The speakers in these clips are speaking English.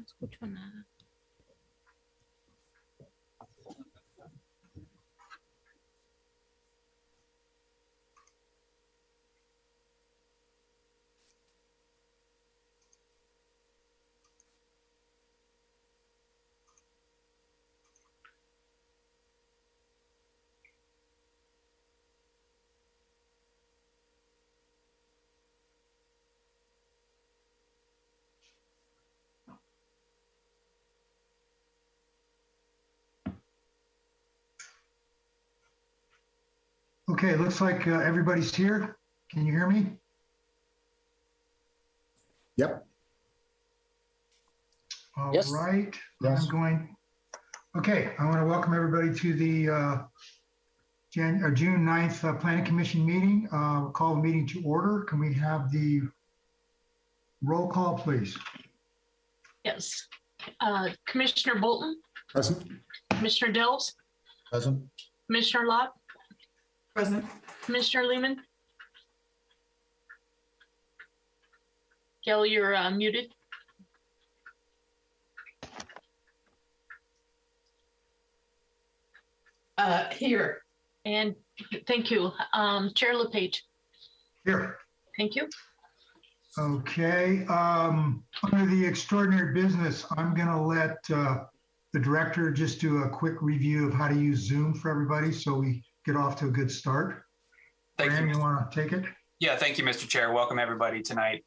escucho nada. Okay, looks like everybody's here. Can you hear me? Yep. All Yes. right. Yes. Okay, I want to welcome everybody to the June 9th Planning Commission meeting. We'll call the meeting to order. Can we have the roll call, please? Yes. Commissioner Bolton, Present. Commissioner Dills, Present. Commissioner Lott, Present. Commissioner Lehman. Gail, you're muted. Here. And thank you. Chair LePage. Here. Thank you. Okay, under the extraordinary business, I'm going to let the director just do a quick review of how to use Zoom for everybody so we get off to a good start. Thank Graham, you. you want to take it? Yeah, thank you, Mr. Chair. Welcome everybody tonight.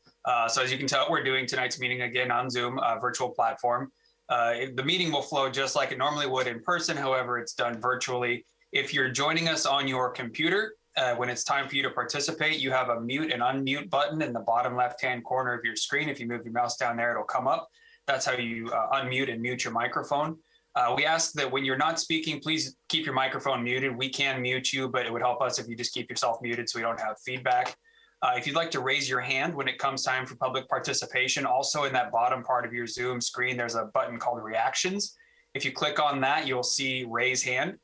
So as you can tell, we're doing tonight's meeting again on Zoom, virtual platform. The meeting will flow just like it normally would in person. However, it's done virtually. If you're joining us on your computer, when it's time for you to participate, you have a mute and unmute button in the bottom left-hand corner of your screen. If you move your mouse down there, it'll come up. That's how you unmute and mute your microphone. We ask that when you're not speaking, please keep your microphone muted. We can mute you, but it would help us if you just keep yourself muted so we don't have feedback. If you'd like to raise your hand when it comes time for public participation, also in that bottom part of your Zoom screen, there's a button called Reactions. If you click on that, you'll see Raise Hand.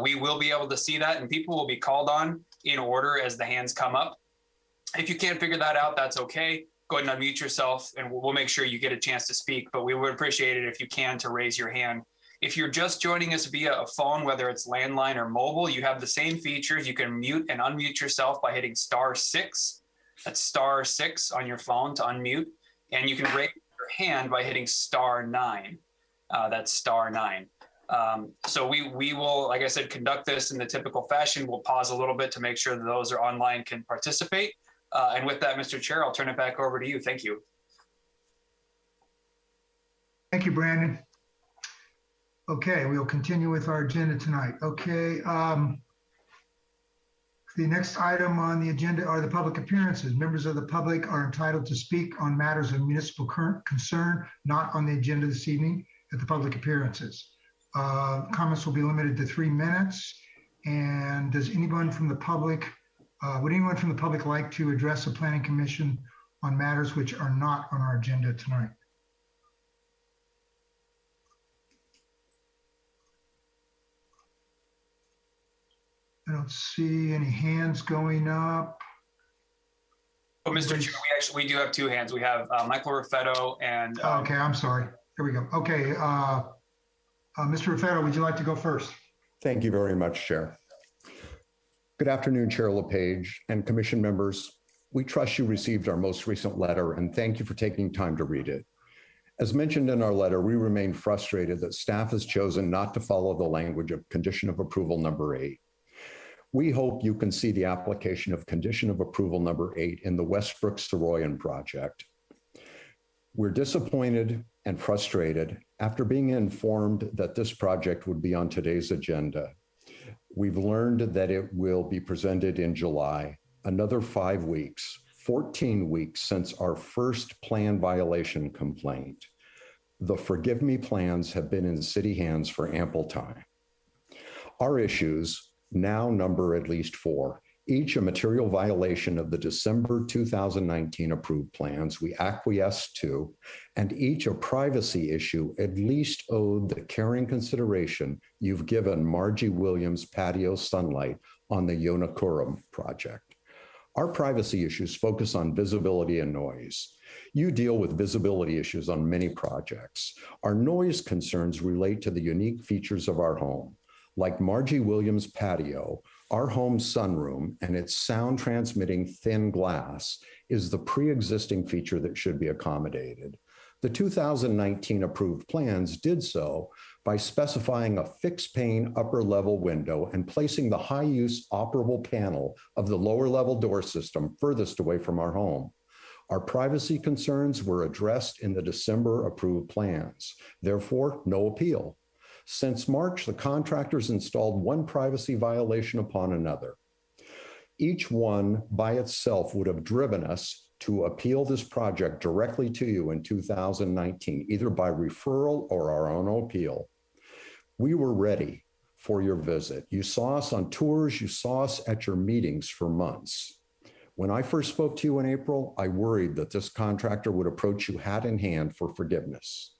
We will be able to see that, and people will be called on in order as the hands come up. If you can't figure that out, that's okay. Go ahead and unmute yourself, and we'll make sure you get a chance to speak, but we would appreciate it if you can to raise your hand. If you're just joining us via a phone, whether it's landline or mobile, you have the same features. You can mute and unmute yourself by hitting *6. That's *6 on your phone to unmute. And you can raise your hand by hitting *9. That's *9. So we will, like I said, conduct this in the typical fashion. We'll pause a little bit to make sure that those who are online can participate. And with that, Mr. Chair, I'll turn it back over to you. Thank you. Thank you, Brandon. Okay, we'll continue with our agenda tonight. Okay, the next item on the agenda are the public appearances. Members of the public are entitled to speak on matters of municipal concern, not on the agenda this evening at the public appearances. Comments will be limited to 3 minutes. And does anyone from the public, would anyone from the public like to address the Planning Commission on matters which are not on our agenda tonight? I don't see any hands going up. Oh, Mr. Chair, we do have 2 hands. We have Michael Ruffetto and Okay, I'm sorry. Here we go. Okay, Mr. Ruffetto, would you like to go first? Thank you very much, Chair. Good afternoon, Chair LePage and Commission members. We trust you received our most recent letter and thank you for taking time to read it. As mentioned in our letter, we remain frustrated that staff has chosen not to follow the language of Condition of Approval number 8. We hope you can see the application of Condition of Approval number 8 in the Westbrook-Soroyan project. We're disappointed and frustrated after being informed that this project would be on today's agenda. We've learned that it will be presented in July, another 5 weeks, 14 weeks since our first plan violation complaint. The Forgive Me plans have been in city hands for ample time. Our issues now number at least 4, each a material violation of the December 2019 approved plans we acquiesced to, and each a privacy issue at least owed the caring consideration you've given Margie Williams patio sunlight on the Yonakurum project. Our privacy issues focus on visibility and noise. You deal with visibility issues on many projects. Our noise concerns relate to the unique features of our home. Like Margie Williams' patio, our home's sunroom and its sound transmitting thin glass is the pre-existing feature that should be accommodated. The 2019 approved plans did so by specifying a fixed pane upper level window and placing the high use operable panel of the lower level door system furthest away from our home. Our privacy concerns were addressed in the December approved plans, therefore no appeal. Since March, the contractors installed one privacy violation upon another. Each one by itself would have driven us to appeal this project directly to you in 2019, either by referral or our own appeal. We were ready for your visit. You saw us on tours, you saw us at your meetings for months. When I first spoke to you in April, I worried that this contractor would approach you hat in hand for forgiveness.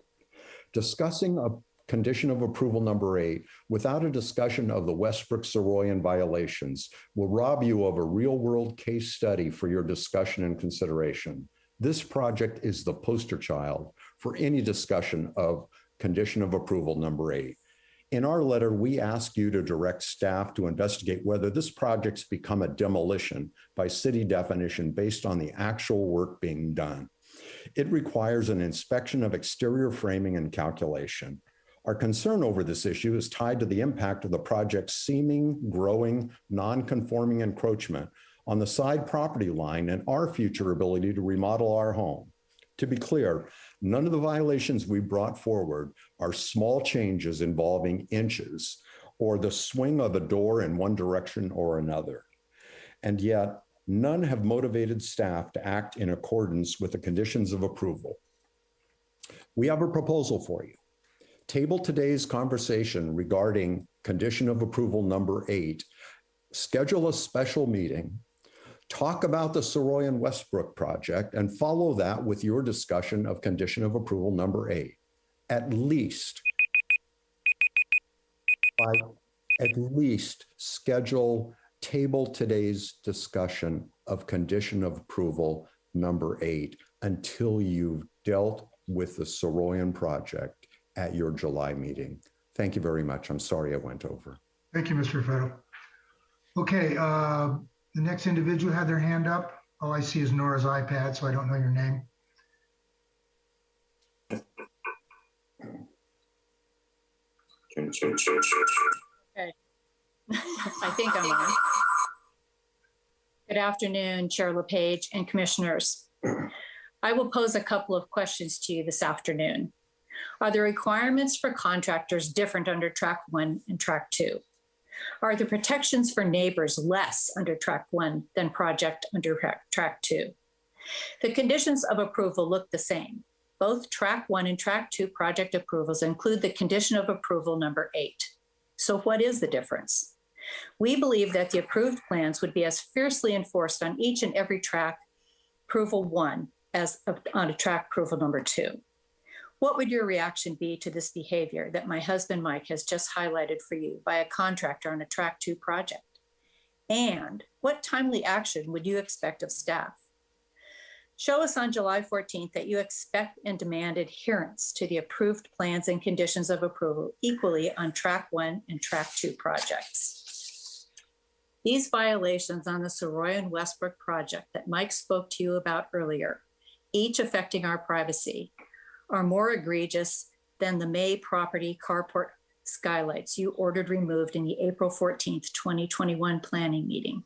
Discussing a condition of approval number 8 without a discussion of the Westbrook-Soroyan violations will rob you of a real-world case study for your discussion and consideration. This project is the poster child for any discussion of condition of approval number 8. In our letter, we ask you to direct staff to investigate whether this project's become a demolition by city definition based on the actual work being done. It requires an inspection of exterior framing and calculation. Our concern over this issue is tied to the impact of the project's seeming, growing, non-conforming encroachment on the side property line and our future ability to remodel our home. To be clear, none of the violations we brought forward are small changes involving inches or the swing of a door in one direction or another. And yet, none have motivated staff to act in accordance with the conditions of approval. We have a proposal for you. Table today's conversation regarding condition of approval number 8, schedule a special meeting, talk about the Soroyan Westbrook project, and follow that with your discussion of condition of approval number 8. At least schedule table today's discussion of condition of approval number 8 until you've dealt with the Soroyan project at your July meeting. Thank you very much. I'm sorry I went over. Thank you, Mr. Fetto. Okay, the next individual had their hand up. All I see is Nora's iPad, so I don't know your name. Okay. I think I'm on. Good afternoon, Chair LePage and commissioners. I will pose a couple of questions to you this afternoon. Are the requirements for contractors different under track 1 and track 2? Are the protections for neighbors less under track 1 than project under track 2? The conditions of approval look the same. Both track 1 and track 2 project approvals include the condition of approval number 8. So what is the difference? We believe that the approved plans would be as fiercely enforced on each and every track approval 1 as on a track approval number 2. What would your reaction be to this behavior that my husband Mike has just highlighted for you by a contractor on a track 2 project? And what timely action would you expect of staff? Show us on July 14th that you expect and demand adherence to the approved plans and conditions of approval equally on track 1 and track 2 projects. These violations on the Soroyan Westbrook project that Mike spoke to you about earlier, each affecting our privacy, are more egregious than the May property carport skylights you ordered removed in the April 14th, 2021 planning meeting.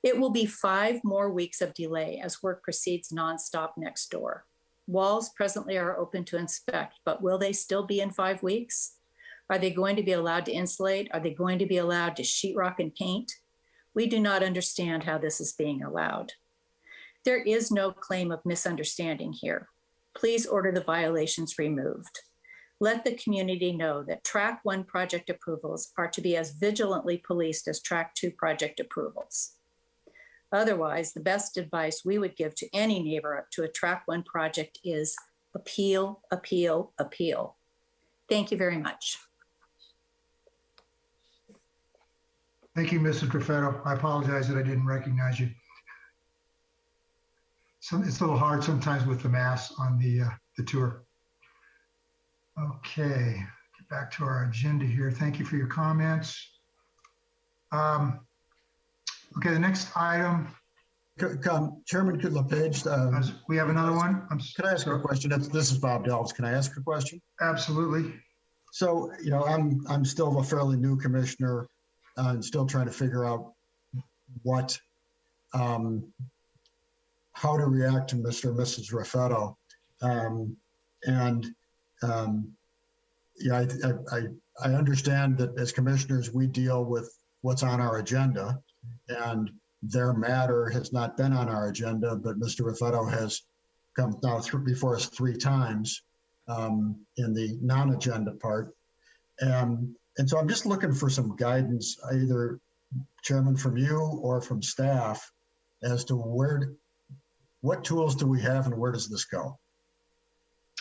It will be 5 more weeks of delay as work proceeds nonstop next door. Walls presently are open to inspect, but will they still be in 5 weeks? Are they going to be allowed to insulate? Are they going to be allowed to sheetrock and paint? We do not understand how this is being allowed. There is no claim of misunderstanding here. Please order the violations removed. Let the community know that track 1 project approvals are to be as vigilantly policed as track 2 project approvals. Otherwise, the best advice we would give to any neighbor up to a track 1 project is appeal, appeal, appeal. Thank you very much. Thank you, Mrs. Raffetto. I apologize that I didn't recognize you. It's a little hard sometimes with the mass on the tour. Okay, get back to our agenda here. Thank you for your comments. Okay, the next item. Chairman LePage, We have another one. can I ask a question? This is Bob Delves. Can I ask a question? Absolutely. So, I'm still a fairly new commissioner and still trying to figure out what, how to react to Mr. and Mrs. Raffetto. I understand that as commissioners, we deal with what's on our agenda, and their matter has not been on our agenda, but Mr. Raffetto has come now before us 3 times in the non-agenda part. And so I'm just looking for some guidance, either Chairman from you or from staff, as to what tools do we have and where does this go?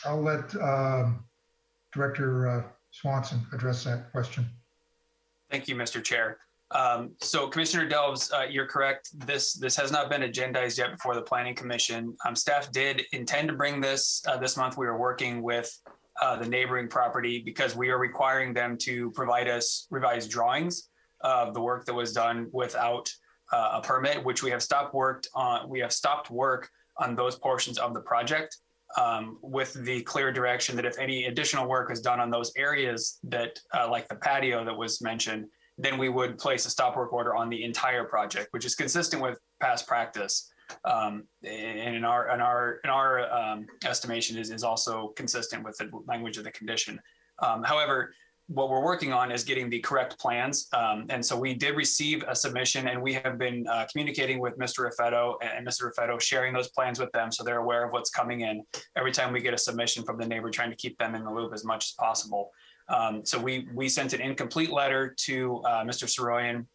I'll let Director Swanson address that question. Thank you, Mr. Chair. So Commissioner Delves, you're correct. This has not been agendized yet before the Planning Commission. Staff did intend to bring this this month. We were working with the neighboring property because we are requiring them to provide us revised drawings of the work that was done without a permit, which we have stopped work on. We have stopped work on those portions of the project with the clear direction that if any additional work is done on those areas that, like the patio that was mentioned, then we would place a stop work order on the entire project, which is consistent with past practice. And in our estimation is also consistent with the language of the condition. However, what we're working on is getting the correct plans. And so we did receive a submission, and we have been communicating with Mr. Raffetto, and Mr. Raffetto sharing those plans with them so they're aware of what's coming in every time we get a submission from the neighbor, trying to keep them in the loop as much as possible. So we sent an incomplete letter to Mr. Saroyan,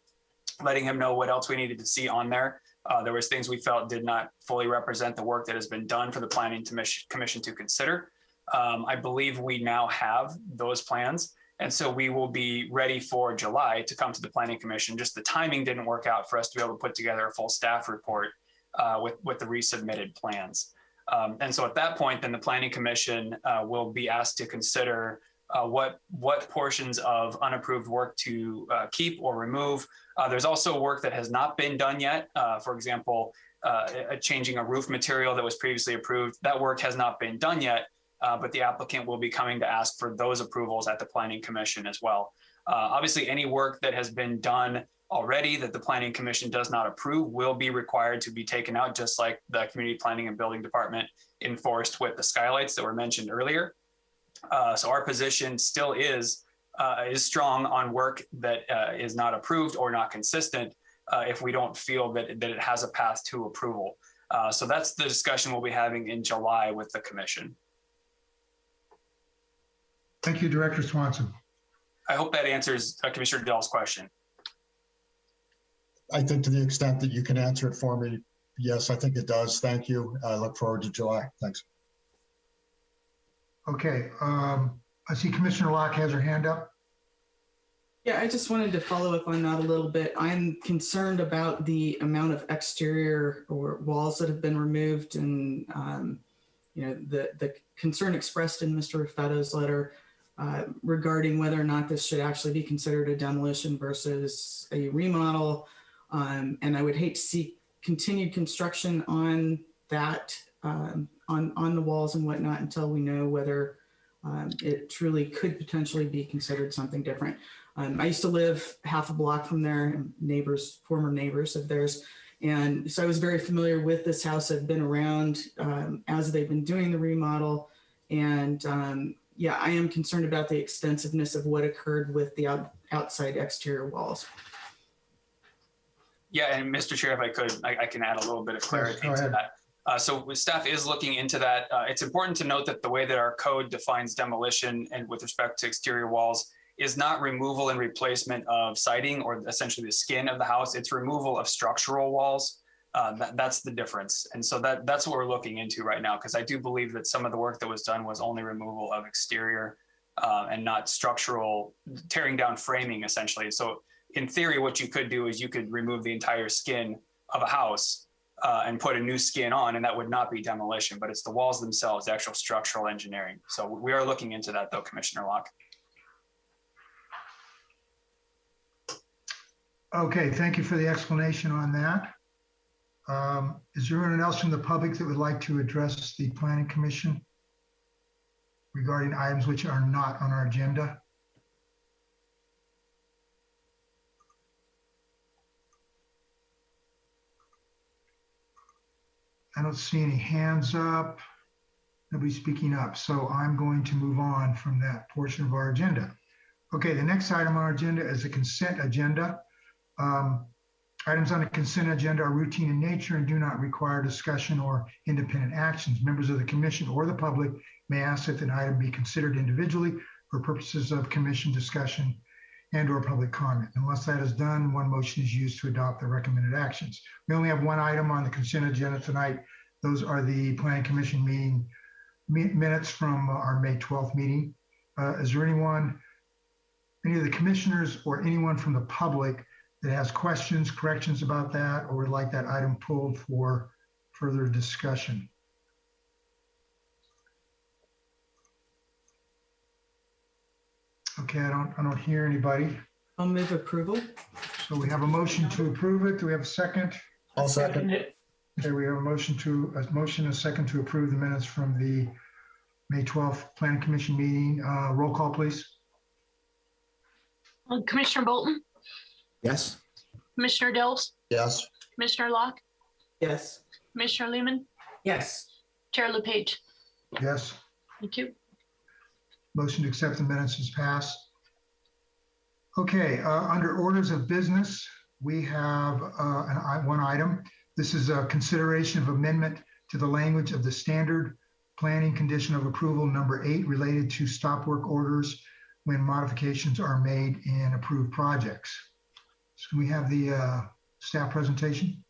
letting him know what else we needed to see on there. There was things we felt did not fully represent the work that has been done for the Planning Commission to consider. I believe we now have those plans. And so we will be ready for July to come to the Planning Commission. Just the timing didn't work out for us to be able to put together a full staff report with the resubmitted plans. And so at that point, then the Planning Commission will be asked to consider what portions of unapproved work to keep or remove. There's also work that has not been done yet. For example, changing a roof material that was previously approved. That work has not been done yet, but the applicant will be coming to ask for those approvals at the Planning Commission as well. Obviously, any work that has been done already that the Planning Commission does not approve will be required to be taken out, just like the Community Planning and Building Department enforced with the skylights that were mentioned earlier. So our position still is strong on work that is not approved or not consistent if we don't feel that it has a path to approval. So that's the discussion we'll be having in July with the Commission. Thank you, Director Swanson. I hope that answers Commissioner Dell's question. I think to the extent that you can answer it for me, yes, I think it does. Thank you. I look forward to July. Thanks. Okay, I see Commissioner Locke has her hand up. Yeah, I just wanted to follow up on that a little bit. I'm concerned about the amount of exterior or walls that have been removed, and the concern expressed in Mr. Raffetto's letter regarding whether or not this should actually be considered a demolition versus a remodel. And I would hate to see continued construction on that, on the walls and whatnot, until we know whether it truly could potentially be considered something different. I used to live half a block from there, former neighbors of theirs. And so I was very familiar with this house. I've been around as they've been doing the remodel. And yeah, I am concerned about the extensiveness of what occurred with the outside exterior walls. Yeah, and Mr. Chair, if I could, I can add a little bit of clarity to that. So staff is looking into that. It's important to note that the way that our code defines demolition and with respect to exterior walls is not removal and replacement of siding or essentially the skin of the house. It's removal of structural walls. That's the difference. And so that's what we're looking into right now, because I do believe that some of the work that was done was only removal of exterior and not structural, tearing down framing essentially. So in theory, what you could do is you could remove the entire skin of a house and put a new skin on, and that would not be demolition, but it's the walls themselves, the actual structural engineering. So we are looking into that though, Commissioner Locke. Okay, thank you for the explanation on that. Is there anyone else from the public that would like to address the Planning Commission regarding items which are not on our agenda? I don't see any hands up. Nobody's speaking up. So I'm going to move on from that portion of our agenda. Okay, the next item on our agenda is the consent agenda. Items on the consent agenda are routine in nature and do not require discussion or independent actions. Members of the commission or the public may ask if an item be considered individually for purposes of commission discussion and or public comment. Unless that is done, one motion is used to adopt the recommended actions. We only have one item on the consent agenda tonight. Those are the Planning Commission meeting minutes from our May 12th meeting. Is there anyone, any of the commissioners or anyone from the public that has questions, corrections about that, or would like that item pulled for further discussion? Okay, I don't hear anybody. I'll move approval. So we have a motion to approve it. Do we have a second? I'll second. Okay, we have a motion and a second to approve the minutes from the May 12th Planning Commission meeting. Roll call, please. Commissioner Bolton, Yes. Commissioner Dills, Yes. Commissioner Locke, Yes. Commissioner Lehman, Yes. Chair LePage. Yes. Thank you. Motion to accept the minutes is passed. Okay, under orders of business, we have one item. This is a consideration of amendment to the language of the standard planning condition of approval number 8 related to stop work orders when modifications are made in approved projects. So we have the staff presentation.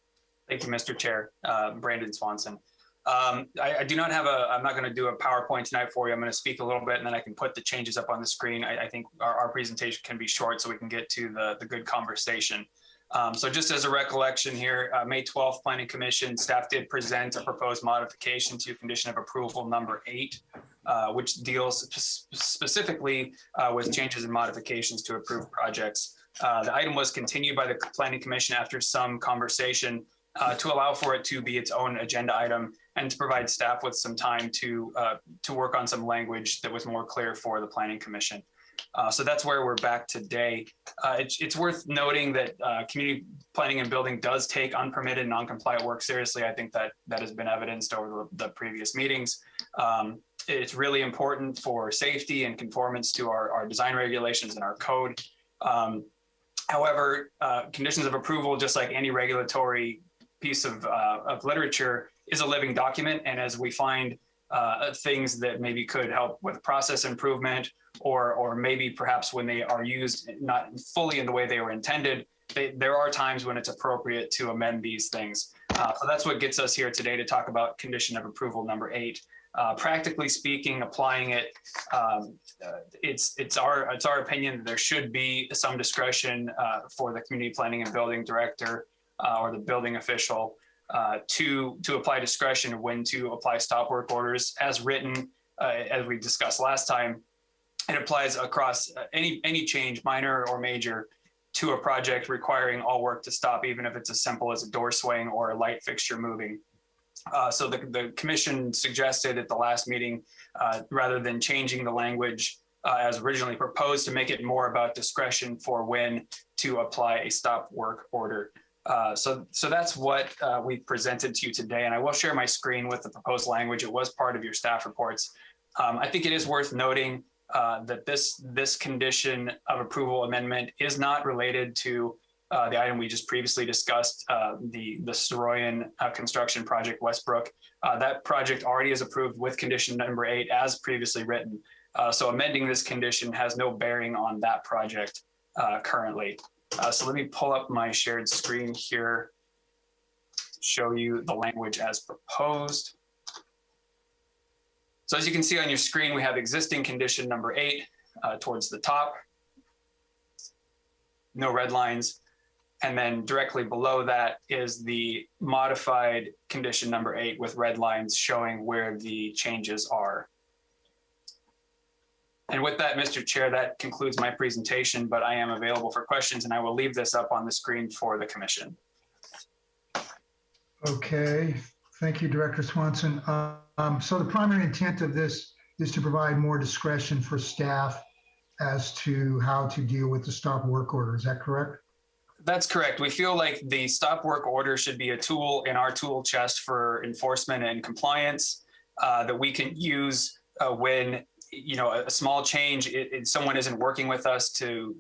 Thank you, Mr. Chair. Brandon Swanson. I do not have I'm not going to do a PowerPoint tonight for you. I'm going to speak a little bit and then I can put the changes up on the screen. I think our presentation can be short so we can get to the good conversation. So just as a recollection here, May 12th Planning Commission staff did present a proposed modification to condition of approval number 8, which deals specifically with changes and modifications to approved projects. The item was continued by the Planning Commission after some conversation to allow for it to be its own agenda item and to provide staff with some time to work on some language that was more clear for the Planning Commission. So that's where we're back today. It's worth noting that community planning and building does take unpermitted non-compliant work seriously. I think that has been evidenced over the previous meetings. It's really important for safety and conformance to our design regulations and our code. However, conditions of approval, just like any regulatory piece of literature, is a living document. And as we find things that maybe could help with process improvement, or maybe perhaps when they are used not fully in the way they were intended, there are times when it's appropriate to amend these things. So that's what gets us here today to talk about condition of approval number 8. Practically speaking, applying it, it's our opinion that there should be some discretion for the community planning and building director or the building official to apply discretion when to apply stop work orders as written. As we discussed last time, it applies across any change, minor or major, to a project requiring all work to stop, even if it's as simple as a door swing or a light fixture moving. So the commission suggested at the last meeting, rather than changing the language as originally proposed, to make it more about discretion for when to apply a stop work order. So that's what we presented to you today, and I will share my screen with the proposed language. It was part of your staff reports. I think it is worth noting that this condition of approval amendment is not related to the item we just previously discussed, the Soroyan construction project, Westbrook. That project already is approved with condition number 8 as previously written. So amending this condition has no bearing on that project currently. So let me pull up my shared screen here to show you the language as proposed. So as you can see on your screen, we have existing condition number 8 towards the top. no red lines. And then directly below that is the modified condition number 8 with red lines showing where the changes are. And with that, Mr. Chair, that concludes my presentation, but I am available for questions and I will leave this up on the screen for the commission. Okay, thank you, Director Swanson. So the primary intent of this is to provide more discretion for staff as to how to deal with the stop work order. Is that correct? That's correct. We feel like the stop work order should be a tool in our tool chest for enforcement and compliance that we can use when a small change, someone isn't working with us to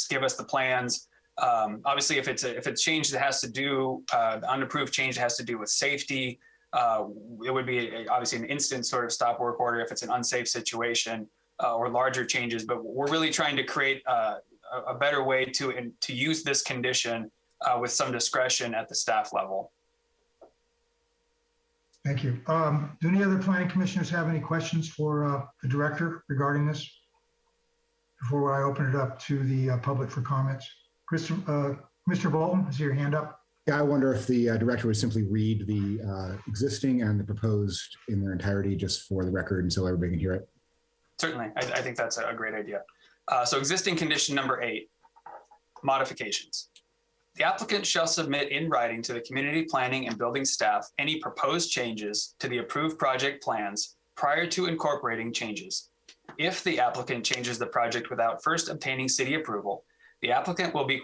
give us the plans. Obviously, if it's change that has to do, the unapproved change that has to do with safety, it would be obviously an instant sort of stop work order if it's an unsafe situation or larger changes. But we're really trying to create a better way to use this condition with some discretion at the staff level. Thank you. Do any other planning commissioners have any questions for the director regarding this before I open it up to the public for comments? Mr. Bolton, is your hand up? Yeah, I wonder if the director would simply read the existing and the proposed in their entirety just for the record and so everybody can hear it. Certainly, I think that's a great idea. So existing condition number 8, modifications. The applicant shall submit in writing to the community planning and building staff any proposed changes to the approved project plans prior to incorporating changes. If the applicant changes the project without first obtaining city approval, the applicant will be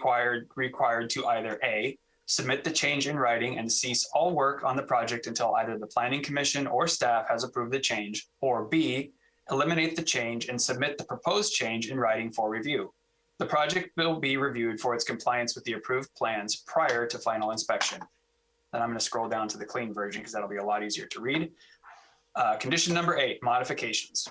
required to either A, submit the change in writing and cease all work on the project until either the planning commission or staff has approved the change, or B, eliminate the change and submit the proposed change in writing for review. The project will be reviewed for its compliance with the approved plans prior to final inspection. Then I'm going to scroll down to the clean version because that'll be a lot easier to read. Condition number 8, modifications.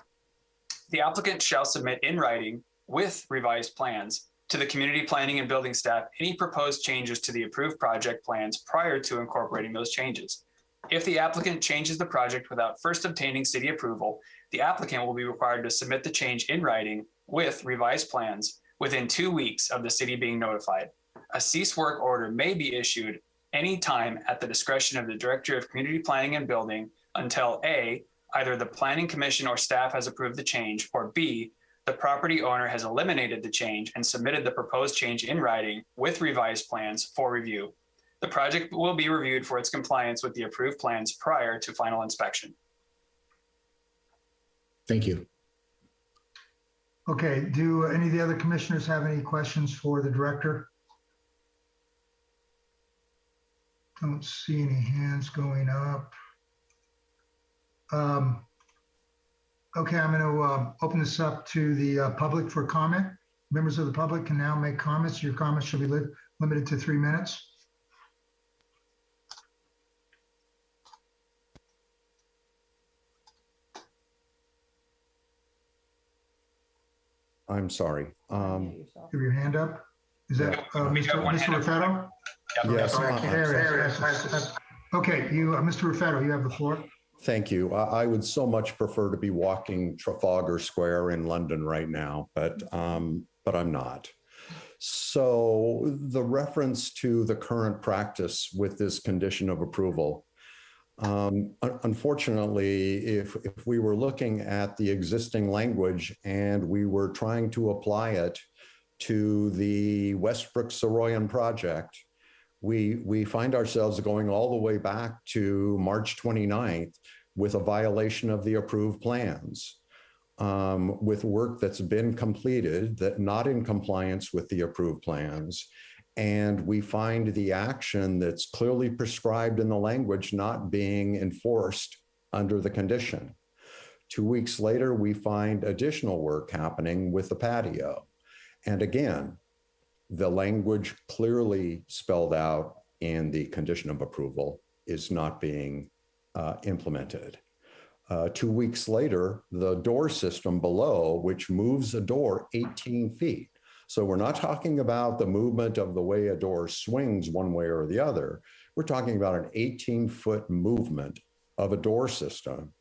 The applicant shall submit in writing with revised plans to the community planning and building staff any proposed changes to the approved project plans prior to incorporating those changes. If the applicant changes the project without first obtaining city approval, the applicant will be required to submit the change in writing with revised plans within 2 weeks of the city being notified. A cease work order may be issued anytime at the discretion of the Director of Community Planning and Building until A, either the Planning Commission or staff has approved the change, or B, the property owner has eliminated the change and submitted the proposed change in writing with revised plans for review. The project will be reviewed for its compliance with the approved plans prior to final inspection. Thank you. Okay, do any of the other commissioners have any questions for the director? Don't see any hands going up. Okay, I'm going to open this up to the public for comment. Members of the public can now make comments. Your comments should be limited to 3 minutes. I'm sorry. Have your hand up. Is that Mr. Ruffetto? Yes. Okay, Mr. Ruffetto, you have the floor. Thank you. I would so much prefer to be walking Trafalgar Square in London right now, but I'm not. So the reference to the current practice with this condition of approval, unfortunately, if we were looking at the existing language and we were trying to apply it to the Westbrook-Soroyan project, we find ourselves going all the way back to March 29th with a violation of the approved plans, with work that's been completed that not in compliance with the approved plans. And we find the action that's clearly prescribed in the language not being enforced under the condition. 2 weeks later, we find additional work happening with the patio. And again, the language clearly spelled out in the condition of approval is not being implemented. 2 weeks later, the door system below, which moves a door 18 feet. So we're not talking about the movement of the way a door swings one way or the other. We're talking about an 18-foot movement of a door system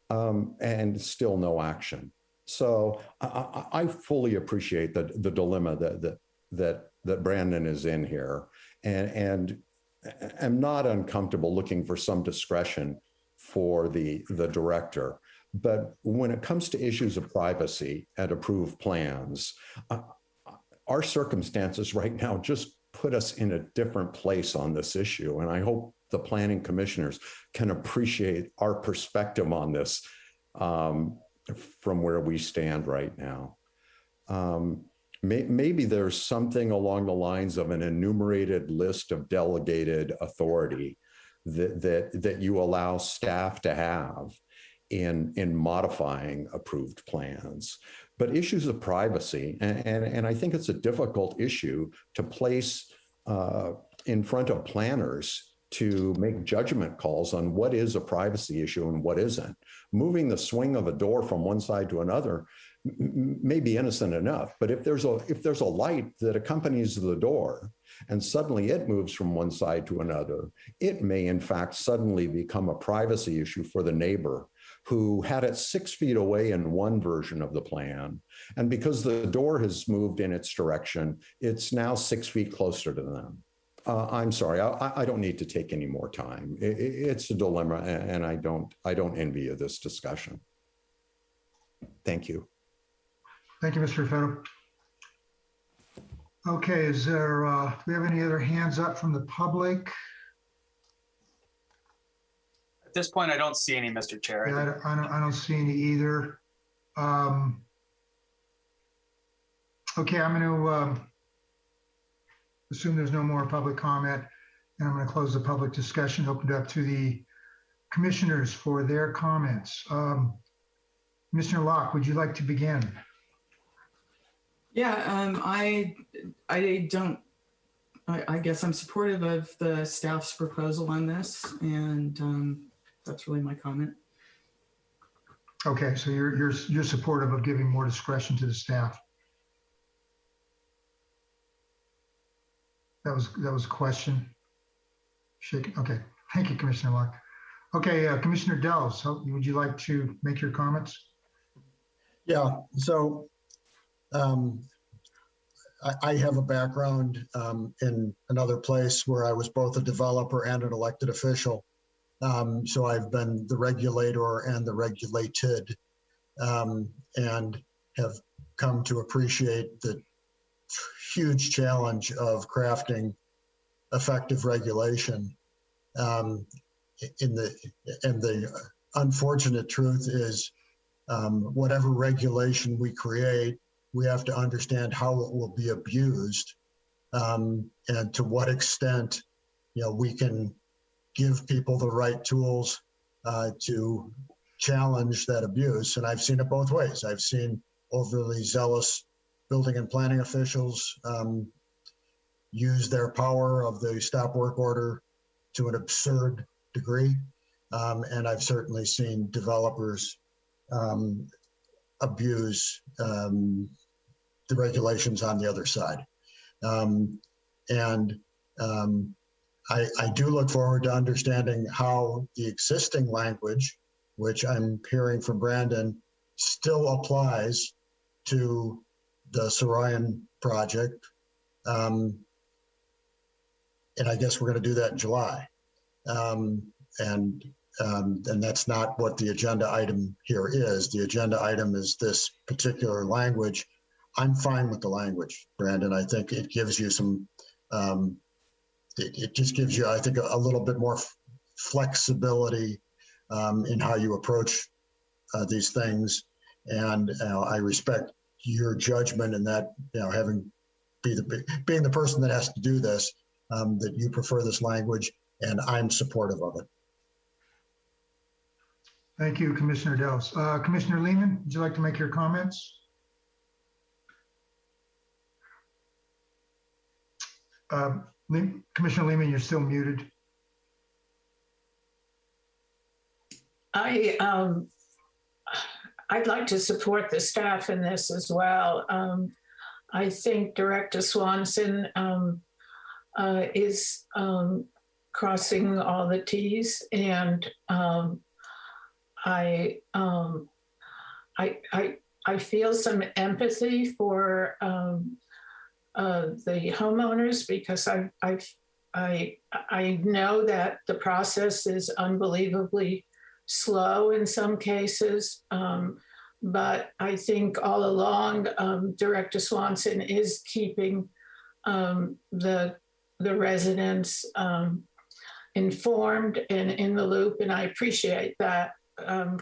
and still no action. So I fully appreciate the dilemma that Brandon is in here, and I'm not uncomfortable looking for some discretion for the director. But when it comes to issues of privacy and approved plans, our circumstances right now just put us in a different place on this issue. And I hope the planning commissioners can appreciate our perspective on this from where we stand right now. Maybe there's something along the lines of an enumerated list of delegated authority that you allow staff to have in modifying approved plans. But issues of privacy, and I think it's a difficult issue to place in front of planners to make judgment calls on what is a privacy issue and what isn't. Moving the swing of a door from one side to another may be innocent enough, but if there's a light that accompanies the door and suddenly it moves from one side to another, it may in fact suddenly become a privacy issue for the neighbor who had it 6 feet away in one version of the plan. And because the door has moved in its direction, it's now 6 feet closer to them. I'm sorry, I don't need to take any more time. It's a dilemma, and I don't envy you this discussion. Thank you. Thank you, Mr. Fetto. Okay, is there, do we have any other hands up from the public? At this point, I don't see any, Mr. Chair. Yeah, I don't see any either. Okay, I'm going to assume there's no more public comment, and I'm going to close the public discussion, open it up to the commissioners for their comments. Commissioner Locke, would you like to begin? Yeah, I guess I'm supportive of the staff's proposal on this, and that's really my comment. Okay, so you're supportive of giving more discretion to the staff. That was a question. Okay, thank you, Commissioner Locke. Okay, Commissioner Dells, would you like to make your comments? Yeah, so I have a background in another place where I was both a developer and an elected official. So I've been the regulator and the regulated, and have come to appreciate the huge challenge of crafting effective regulation. And the unfortunate truth is, whatever regulation we create, we have to understand how it will be abused, and to what extent, we can give people the right tools to challenge that abuse. And I've seen it both ways. I've seen overly zealous building and planning officials use their power of the stop work order to an absurd degree. And I've certainly seen developers abuse the regulations on the other side. I do look forward to understanding how the existing language, which I'm hearing from Brandon, still applies to the Soroyan project. And I guess we're going to do that in July. And that's not what the agenda item here is. The agenda item is this particular language. I'm fine with the language, Brandon. I think it gives you some, it just gives you, I think, a little bit more flexibility in how you approach these things. And I respect your judgment in that, being the person that has to do this, that you prefer this language, and I'm supportive of it. Thank you, Commissioner Dells. Commissioner Lehman, would you like to make your comments? Commissioner Lehman, you're still muted. I'd like to support the staff in this as well. I think Director Swanson is crossing all the T's, and I feel some empathy for the homeowners, because I know that the process is unbelievably slow in some cases. But I think all along, Director Swanson is keeping the residents informed and in the loop, and I appreciate that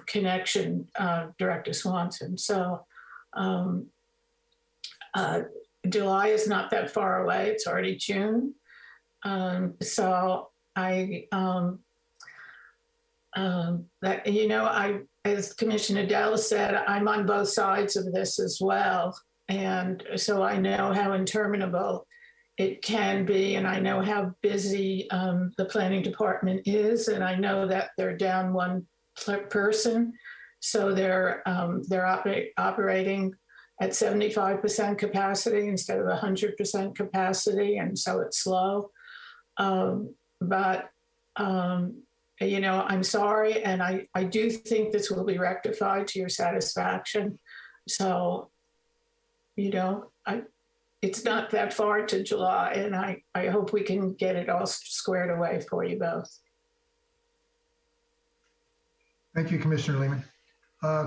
connection, Director Swanson. So July is not that far away; it's already June. So as Commissioner Dell said, I'm on both sides of this as well. And so I know how interminable it can be, and I know how busy the planning department is, and I know that they're down one person. So they're operating at 75% capacity instead of 100% capacity, and so it's slow. I'm sorry, and I do think this will be rectified to your satisfaction. So, it's not that far to July, and I hope we can get it all squared away for you both. Thank you, Commissioner Lehman.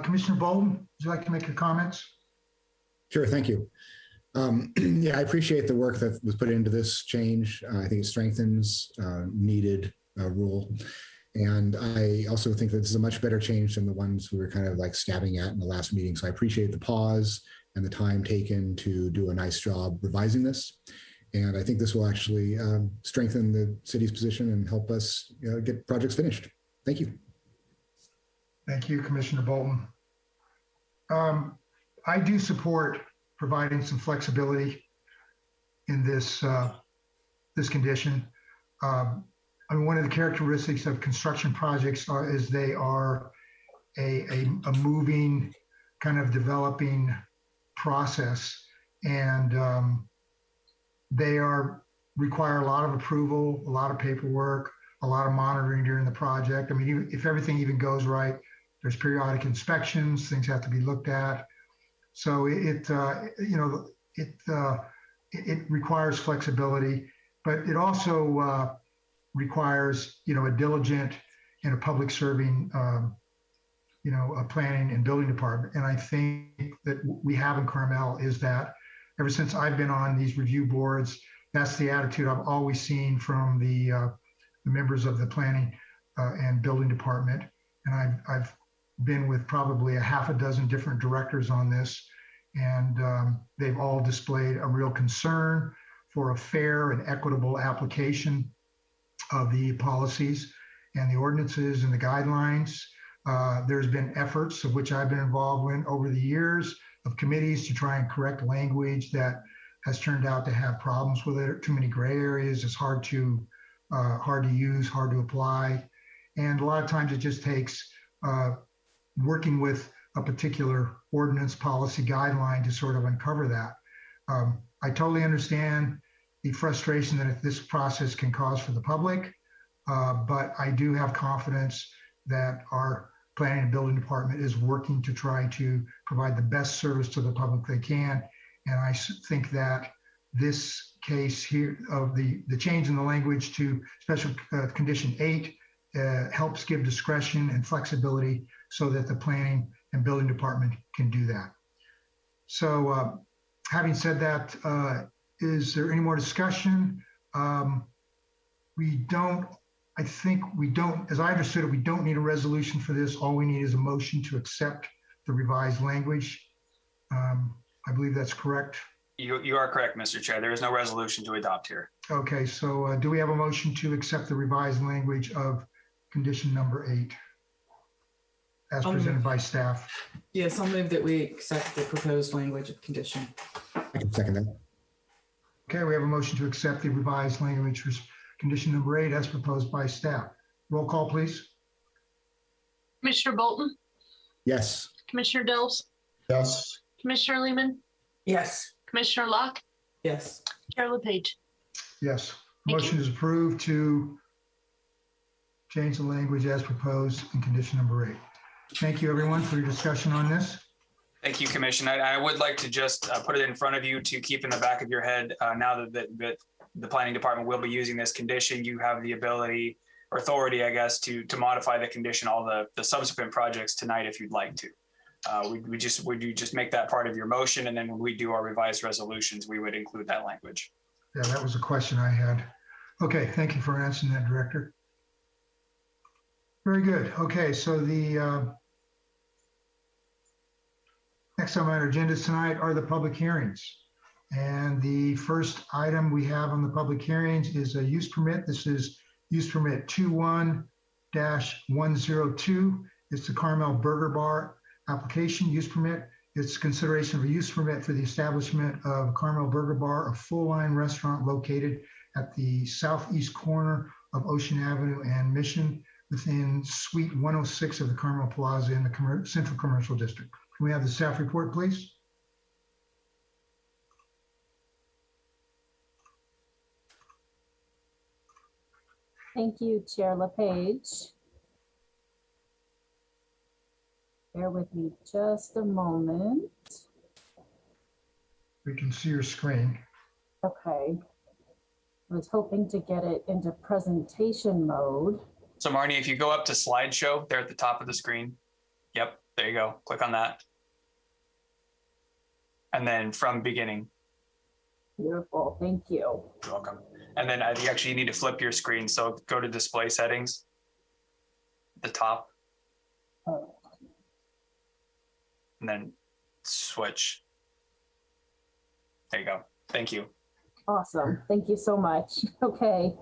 Commissioner Bolden, would you like to make your comments? Sure, thank you. Yeah, I appreciate the work that was put into this change. I think it strengthens needed rule. And I also think that this is a much better change than the ones we were kind of like stabbing at in the last meeting. So I appreciate the pause and the time taken to do a nice job revising this. And I think this will actually strengthen the city's position and help us get projects finished. Thank you. Thank you, Commissioner Bolton. I do support providing some flexibility in this condition. One of the characteristics of construction projects is they are a moving, kind of developing process, and they require a lot of approval, a lot of paperwork, a lot of monitoring during the project. I mean, if everything even goes right, there's periodic inspections, things have to be looked at. So it requires flexibility, but it also requires, a diligent and a public serving, a planning and building department. And I think that we have in Carmel is that ever since I've been on these review boards, that's the attitude I've always seen from the members of the planning and building department. And I've been with probably a half a dozen different directors on this, and they've all displayed a real concern for a fair and equitable application of the policies and the ordinances and the guidelines. There's been efforts, of which I've been involved in over the years, of committees to try and correct language that has turned out to have problems with it. Too many gray areas. It's hard to use, hard to apply. And a lot of times it just takes working with a particular ordinance, policy, guideline to sort of uncover that. I totally understand the frustration that this process can cause for the public, but I do have confidence that our planning and building department is working to try to provide the best service to the public they can. And I think that this case here of the change in the language to special condition 8 helps give discretion and flexibility so that the planning and building department can do that. So having said that, is there any more discussion? As I understood it, we don't need a resolution for this. All we need is a motion to accept the revised language. I believe that's correct. You are correct, Mr. Chair. There is no resolution to adopt here. Okay, so do we have a motion to accept the revised language of condition number 8 as presented by staff? Yes, I'll move that we accept the proposed language of condition. I can second that. Okay, we have a motion to accept the revised language for condition number 8 as proposed by staff. Roll call, please. Commissioner Bolton, Yes. Commissioner Dills, Yes. Commissioner Lehman, Yes. Commissioner Locke, Yes. Chair LePage. Yes. Thank Motion is approved to change the language as proposed in condition number 8. Thank you, everyone, for your discussion on this. Thank you, Commission. I would like to just put it in front of you to keep in the back of your head. Now that the planning department will be using this condition, you have the ability or authority, I guess, to modify the condition, all the subsequent projects tonight if you'd like to. Would you just make that part of your motion, and then when we do our revised resolutions, we would include that language. Yeah, that was a question I had. Okay, thank you for answering that, Director. Very good. Okay, so the next on our agenda tonight are the public hearings. And the first item we have on the public hearings is a use permit. This is use permit 21-102. It's the Carmel Burger Bar application use permit. It's consideration of a use permit for the establishment of Carmel Burger Bar, a full-line restaurant located at the southeast corner of Ocean Avenue and Mission within Suite 106 of the Carmel Plaza in the Central Commercial District. Can we have the staff report, please? Thank you, Chair LePage. Bear with me just a moment. We can see your screen. Okay. I was hoping to get it into presentation mode. So Marnie, if you go up to slideshow there at the top of the screen. Yep, there you go. Click on that. And then from beginning. Beautiful, thank you. You're welcome. And then you actually need to flip your screen. So go to display settings at the top. Oh. And then switch. There you go. Thank you. Awesome, thank you so much. Okay,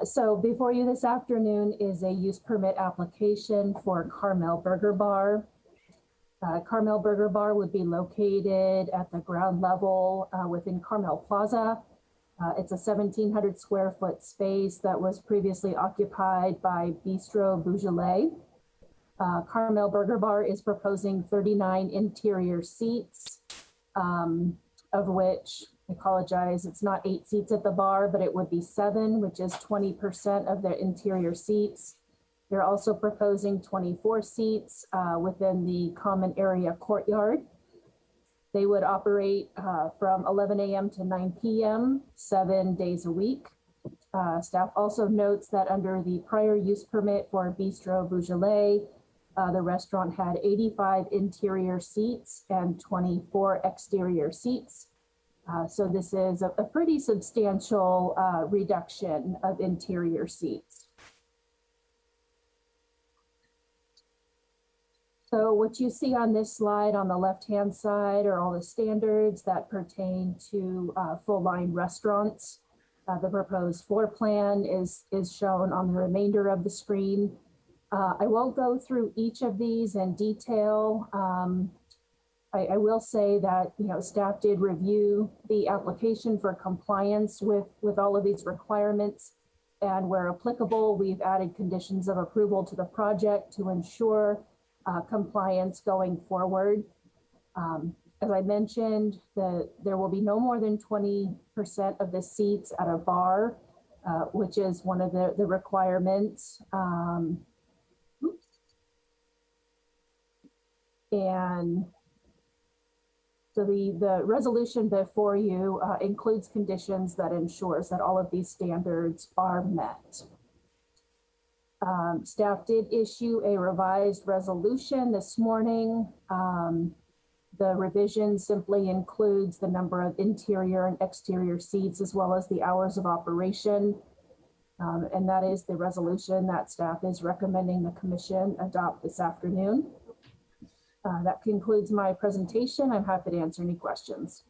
so before you this afternoon is a use permit application for Carmel Burger Bar. Carmel Burger Bar would be located at the ground level within Carmel Plaza. It's a 1,700 square foot space that was previously occupied by Bistro Beaujolais. Carmel Burger Bar is proposing 39 interior seats, of which, I apologize, it's not 8 seats at the bar, but it would be 7, which is 20% of the interior seats. They're also proposing 24 seats within the common area courtyard. They would operate from 11 a.m. to 9 p.m., 7 days a week. Staff also notes that under the prior use permit for Bistro Beaujolais, the restaurant had 85 interior seats and 24 exterior seats. So this is a pretty substantial reduction of interior seats. So what you see on this slide on the left-hand side are all the standards that pertain to full-line restaurants. The proposed floor plan is shown on the remainder of the screen. I won't go through each of these in detail. I will say that staff did review the application for compliance with all of these requirements, and where applicable, we've added conditions of approval to the project to ensure compliance going forward. As I mentioned, there will be no more than 20% of the seats at a bar, which is one of the requirements. And so the resolution before you includes conditions that ensures that all of these standards are met. Staff did issue a revised resolution this morning. The revision simply includes the number of interior and exterior seats as well as the hours of operation. And that is the resolution that staff is recommending the commission adopt this afternoon. That concludes my presentation. I'm happy to answer any questions.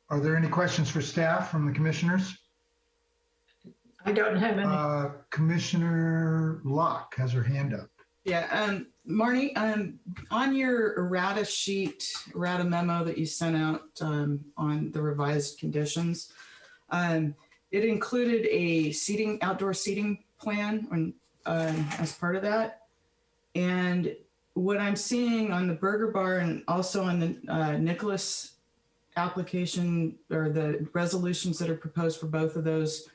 Are there any questions for staff from the commissioners? I don't have any. Commissioner Locke has her hand up. Yeah, Marnie, on your errata sheet, errata memo that you sent out on the revised conditions, it included a outdoor seating plan as part of that. And what I'm seeing on the Burger Bar and also on the Nicolas application, or the resolutions that are proposed for both of those,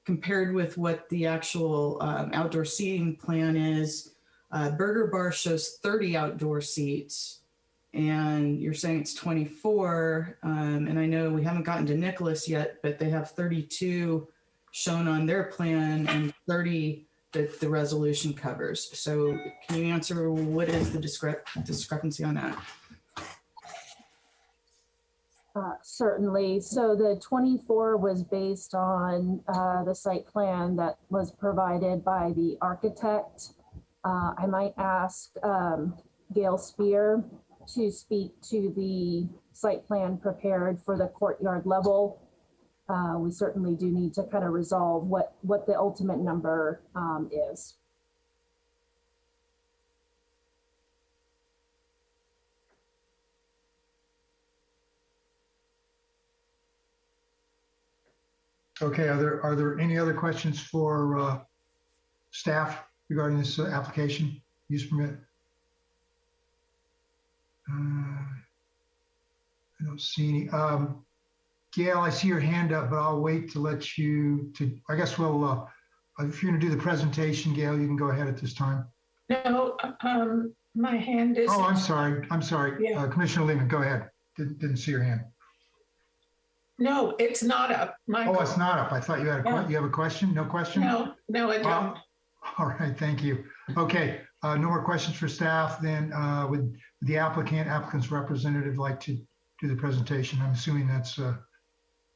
compared with what the actual outdoor seating plan is, Burger Bar shows 30 outdoor seats, and you're saying it's 24. And I know we haven't gotten to Nicolas yet, but they have 32 shown on their plan and 30 that the resolution covers. So can you answer what is the discrepancy on that? Certainly. So the 24 was based on the site plan that was provided by the architect. I might ask Gail Spear to speak to the site plan prepared for the courtyard level. We certainly do need to kind of resolve what the ultimate number is. Okay, are there any other questions for staff regarding this application, use permit? I don't see any. Gail, I see your hand up, but I'll wait to let you I guess we'll, if you're gonna do the presentation, Gail, you can go ahead at this time. No, my hand is. Oh, I'm sorry. Yeah. Commissioner Lehman, go ahead. Didn't see your hand. No, it's not up, Michael. Oh, it's not up. I thought you had you have a question? No question? No, I don't. All right, thank you. Okay, no more questions for staff. Then would the applicant's representative like to do the presentation? I'm assuming that's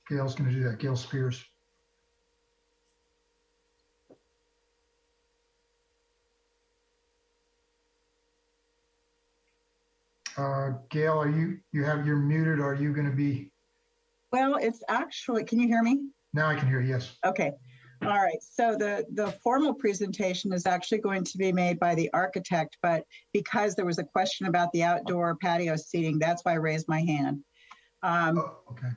Gail's going to do that, Gail Spears. Gail, you're muted. Are you going to be? Well, it's actually, can you hear me? Now I can hear you, yes. Okay. All right. So the formal presentation is actually going to be made by the architect, but because there was a question about the outdoor patio seating, that's why I raised my hand. Okay.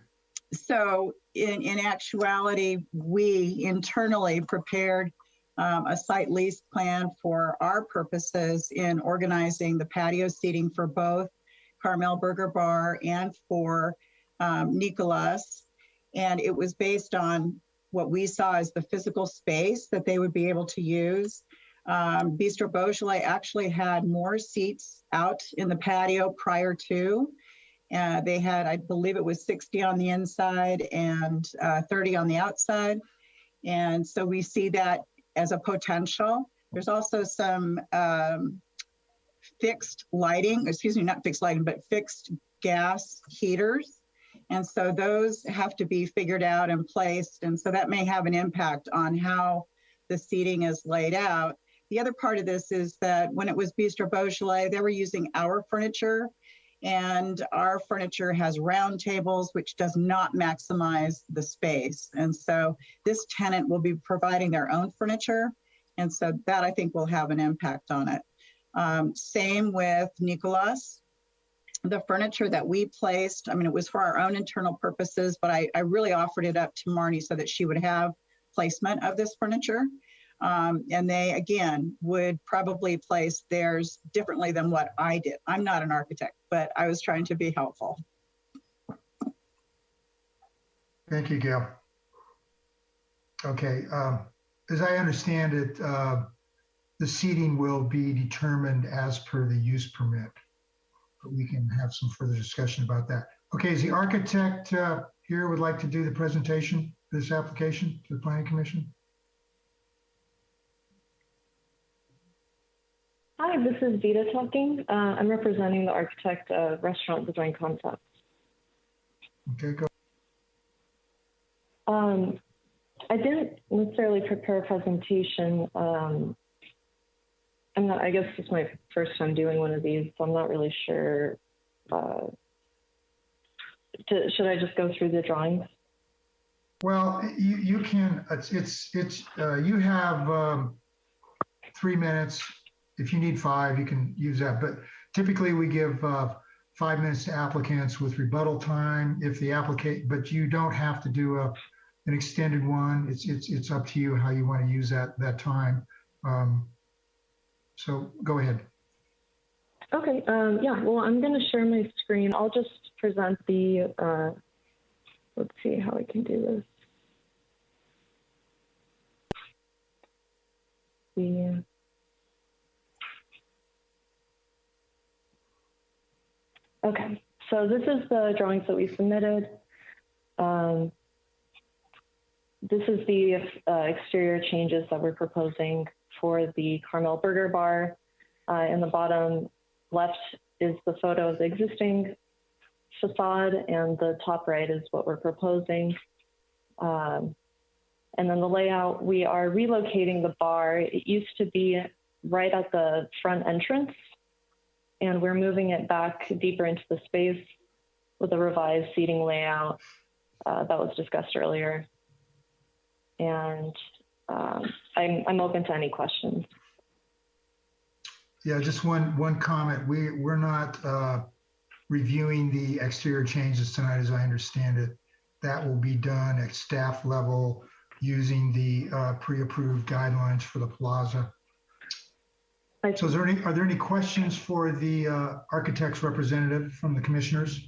So in actuality, we internally prepared a site lease plan for our purposes in organizing the patio seating for both Carmel Burger Bar and for Nicolas. And it was based on what we saw as the physical space that they would be able to use. Bistro Beaujolais actually had more seats out in the patio prior to. They had, I believe it was 60 on the inside and 30 on the outside. And so we see that as a potential. There's also some fixed lighting, excuse me, not fixed lighting, but fixed gas heaters. And so those have to be figured out and placed. And so that may have an impact on how the seating is laid out. The other part of this is that when it was Bistro Beaujolais, they were using our furniture, and our furniture has round tables, which does not maximize the space. And so this tenant will be providing their own furniture. And so that I think will have an impact on it. Same with Nicolas. The furniture that we placed, I mean, it was for our own internal purposes, but I really offered it up to Marnie so that she would have placement of this furniture. And they, again, would probably place theirs differently than what I did. I'm not an architect, but I was trying to be helpful. Thank you, Gail. Okay, as I understand it, the seating will be determined as per the use permit. But we can have some further discussion about that. Okay, is the architect here would like to do the presentation for this application to the Planning Commission? Hi, this is Vita talking. I'm representing the architect of Restaurant Design Concepts. Okay, go. I didn't necessarily prepare a presentation. I guess it's my first time doing one of these, so I'm not really sure. Should I just go through the drawings? Well, you can. You have 3 minutes. If you need 5, you can use that. But typically, we give 5 minutes to applicants with rebuttal time. If the applicant, but you don't have to do an extended one. It's up to you how you want to use that time. So go ahead. Okay. Yeah. Well, I'm going to share my screen. I'll just present the. Let's see how I can do this. Okay, so this is the drawings that we submitted. This is the exterior changes that we're proposing for the Carmel Burger Bar. In the bottom left is the photo of the existing facade, and the top right is what we're proposing. And then the layout, we are relocating the bar. It used to be right at the front entrance, and we're moving it back deeper into the space with a revised seating layout that was discussed earlier. And I'm open to any questions. Yeah, just one comment. We're not reviewing the exterior changes tonight, as I understand it. That will be done at staff level using the pre-approved guidelines for the plaza. So are there any questions for the architect's representative from the commissioners?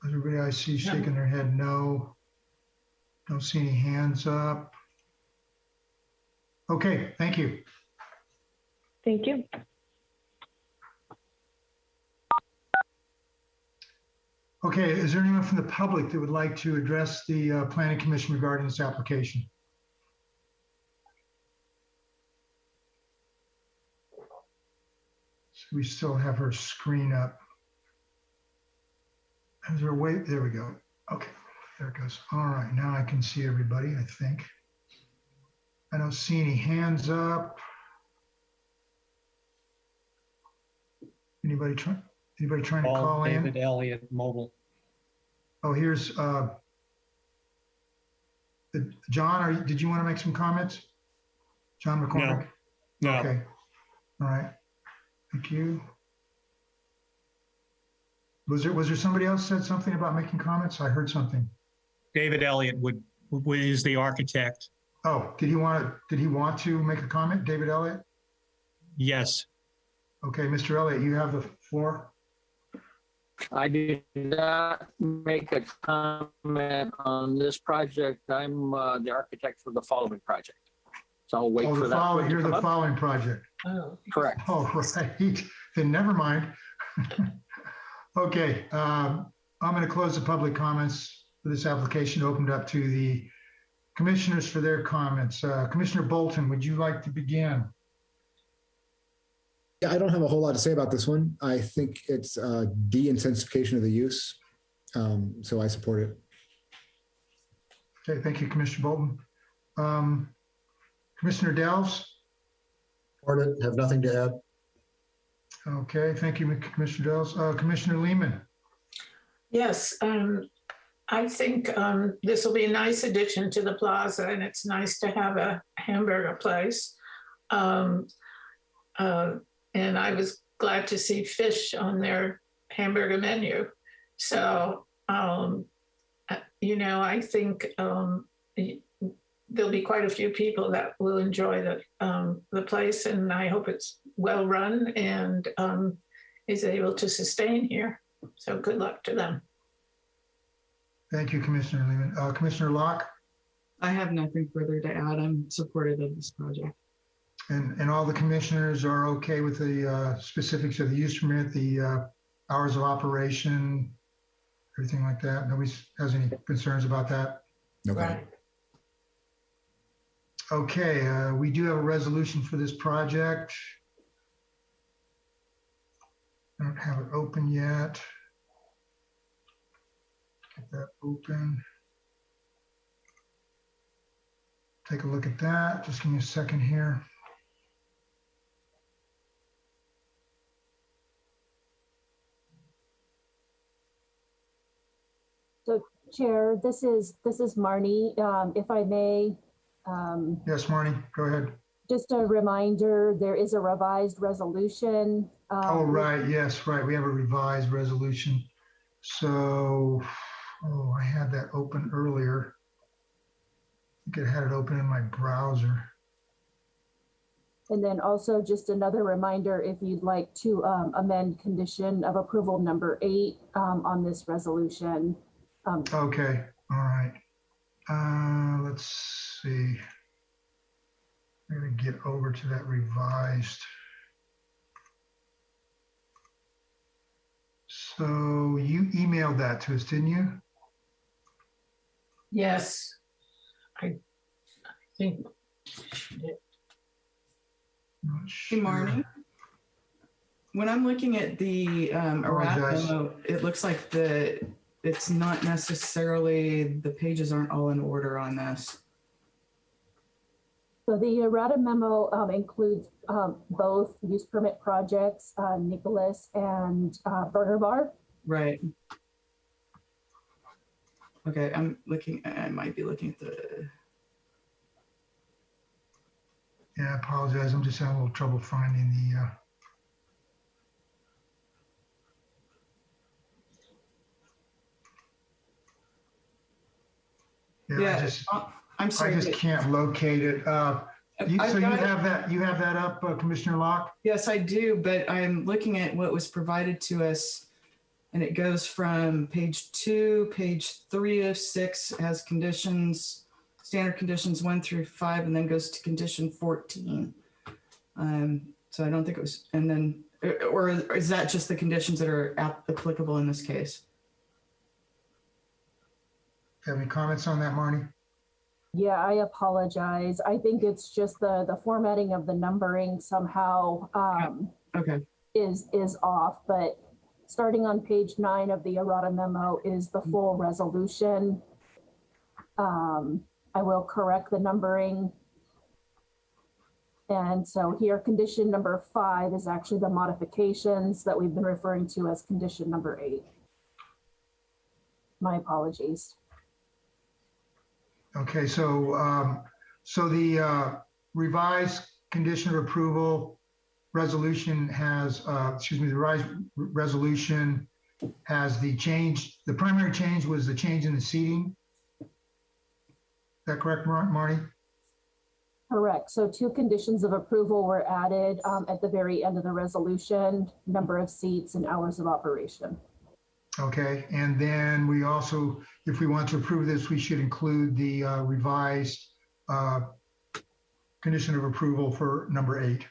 Everybody I see shaking their head no. Don't see any hands up. Okay, thank you. Thank you. Okay, is there anyone from the public that would like to address the Planning Commission regarding this application? So we still have her screen up. Is there a way? There we go. Okay, there it goes. All right, now I can see everybody, I think. I don't see any hands up. Anybody trying to call in? David Elliott, mobile. Oh, here's John. Did you want to make some comments? John McCormick? No. Okay. All right. Thank you. Was there somebody else said something about making comments? I heard something. David Elliott is the architect. Oh, did he want to make a comment, David Elliott? Yes. Okay, Mr. Elliott, you have the floor. I did not make a comment on this project. I'm the architect for the following project. So I'll wait for that. You're the following project. Oh, correct. Oh, right. Then never mind. Okay, I'm going to close the public comments for this application, opened up to the commissioners for their comments. Commissioner Bolton, would you like to begin? Yeah, I don't have a whole lot to say about this one. I think it's de-intensification of the use, so I support it. Okay, thank you, Commissioner Bolton. Commissioner Delves? Support it, have nothing to add. Okay, thank you, Commissioner Delves. Commissioner Lehman? Yes, I think this will be a nice addition to the plaza, and it's nice to have a hamburger place. And I was glad to see fish on their hamburger menu. So, you know, I think there'll be quite a few people that will enjoy the place, and I hope it's well run and is able to sustain here. So good luck to them. Thank you, Commissioner Lehman. Commissioner Locke? I have nothing further to add. I'm supportive of this project. And all the commissioners are okay with the specifics of the use permit, the hours of operation, everything like that? Nobody has any concerns about that? Okay. Right. Okay, we do have a resolution for this project. I don't have it open yet. Get that open. Take a look at that. Just give me a second here. So Chair, this is Marnie, if I may. Yes, Marnie, go ahead. Just a reminder, there is a revised resolution. Oh, right, yes, right. We have a revised resolution. So, oh, I had that open earlier. I think I had it open in my browser. And then also just another reminder, if you'd like to amend condition of approval number 8 on this resolution. Okay, all right. Let's see. I'm gonna get over to that revised. So you emailed that to us, didn't you? Yes. I think. Not Hey, sure. Marnie. When I'm looking at the errata Apologize. memo, it looks like it's not necessarily, the pages aren't all in order on this. So the errata memo includes both use permit projects, Nicolas and Burger Bar. Right. Okay, I might be looking at the, Yeah, I apologize. I'm just having a little trouble finding the. yeah, I'm sorry. I just can't locate it. So you have that up, Commissioner Locke? Yes, I do, but I'm looking at what was provided to us, and it goes from page 2, page 3 of 6 has conditions, standard conditions 1 through 5, and then goes to condition 14. So I don't think it was, and then, or is that just the conditions that are applicable in this case? Have any comments on that, Marnie? Yeah, I apologize. I think it's just the formatting of the numbering somehow Okay. is off, but starting on page 9 of the errata memo is the full resolution. I will correct the numbering. And so here, condition number 5 is actually the modifications that we've been referring to as condition number 8. My apologies. Okay, so the revised condition of approval resolution has, the revised resolution has the change. The primary change was the change in the seating. Is that correct, Marty? Correct. So 2 conditions of approval were added at the very end of the resolution: number of seats and hours of operation. Okay, and then we also, if we want to approve this, we should include the revised condition of approval for number 8.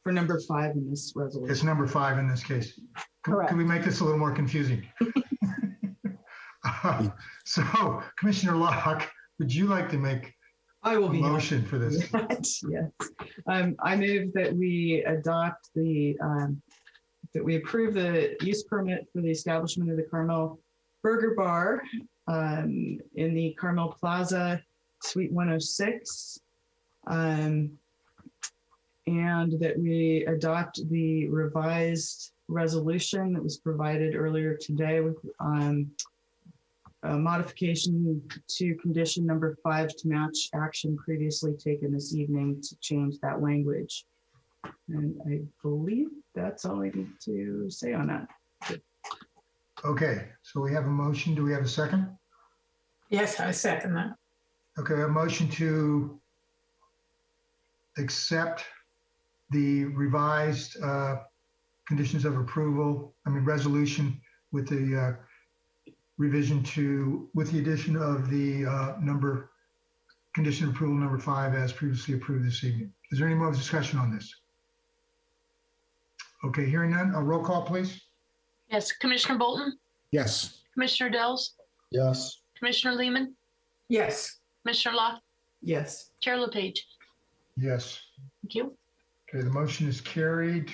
For number 5 in this resolution. It's number 5 in this case. Correct. Can we make this a little more confusing? So, Commissioner Locke, would you like to make I will a be motion for this? Yes. I move that we adopt that we approve the use permit for the establishment of the Carmel Burger Bar in the Carmel Plaza, Suite 106. And that we adopt the revised resolution that was provided earlier today with a modification to condition number 5 to match action previously taken this evening to change that language. And I believe that's all I need to say on that. Okay, so we have a motion. Do we have a second? Yes, I second that. Okay, a motion to accept the revised conditions of approval, resolution with the revision with the addition of the condition of approval number 5 as previously approved this evening. Is there any more discussion on this? Okay, hearing none, a roll call, please. Yes, Commissioner Bolton, Yes. Commissioner Dells, Yes. Commissioner Lehman, Yes. Commissioner Locke, Yes. Chair LePage. Yes. Thank you. Okay, the motion is carried.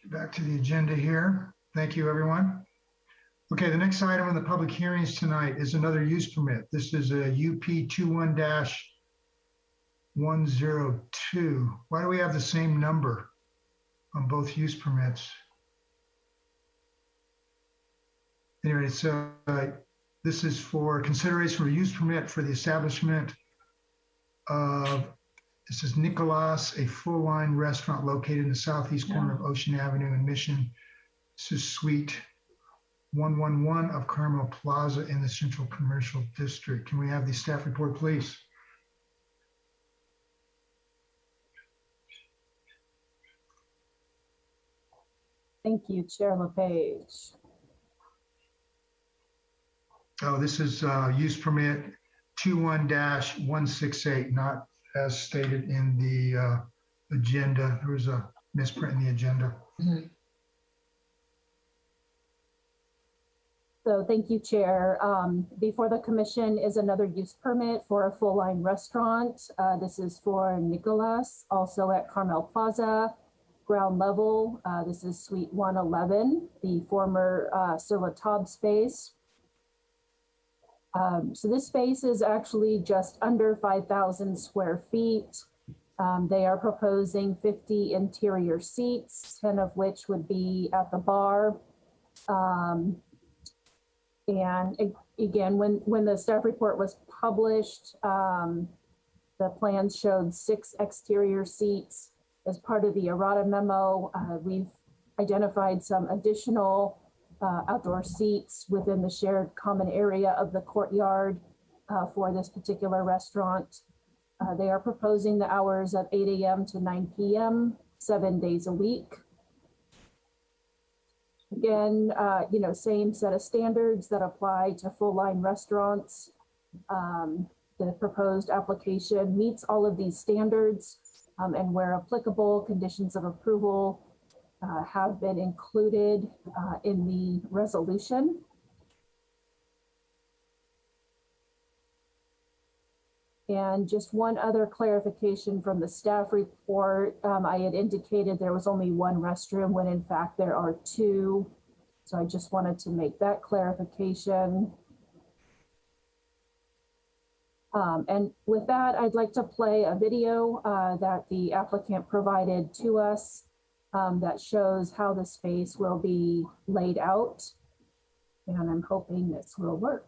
Get back to the agenda here. Thank you, everyone. Okay, the next item on the public hearings tonight is another use permit. This is a UP 21-102. Why do we have the same number on both use permits? Anyway, so this is for consideration for use permit for the establishment of, this is Nicolas, a full-line restaurant located in the southeast corner of Ocean Avenue and Mission. This is Suite 111 of Carmel Plaza in the Central Commercial District. Can we have the staff report, please? Thank you, Chair LePage. Oh, this is use permit 21-168, not as stated in the agenda. There was a misprint in the agenda. So thank you, Chair. Before the commission is another use permit for a full line restaurant. This is for Nicolas, also at Carmel Plaza, ground level. This is Suite 111, the former Sur La Table space. So this space is actually just under 5,000 square feet. They are proposing 50 interior seats, 10 of which would be at the bar. And again, when the staff report was published, the plans showed 6 exterior seats. As part of the errata memo, we've identified some additional outdoor seats within the shared common area of the courtyard for this particular restaurant. They are proposing the hours of 8 a.m. to 9 p.m., 7 days a week. Again, same set of standards that apply to full line restaurants. The proposed application meets all of these standards, and where applicable, conditions of approval have been included in the resolution. And just one other clarification from the staff report. I had indicated there was only 1 restroom when in fact there are 2. So I just wanted to make that clarification. And with that, I'd like to play a video that the applicant provided to us that shows how the space will be laid out. And I'm hoping this will work.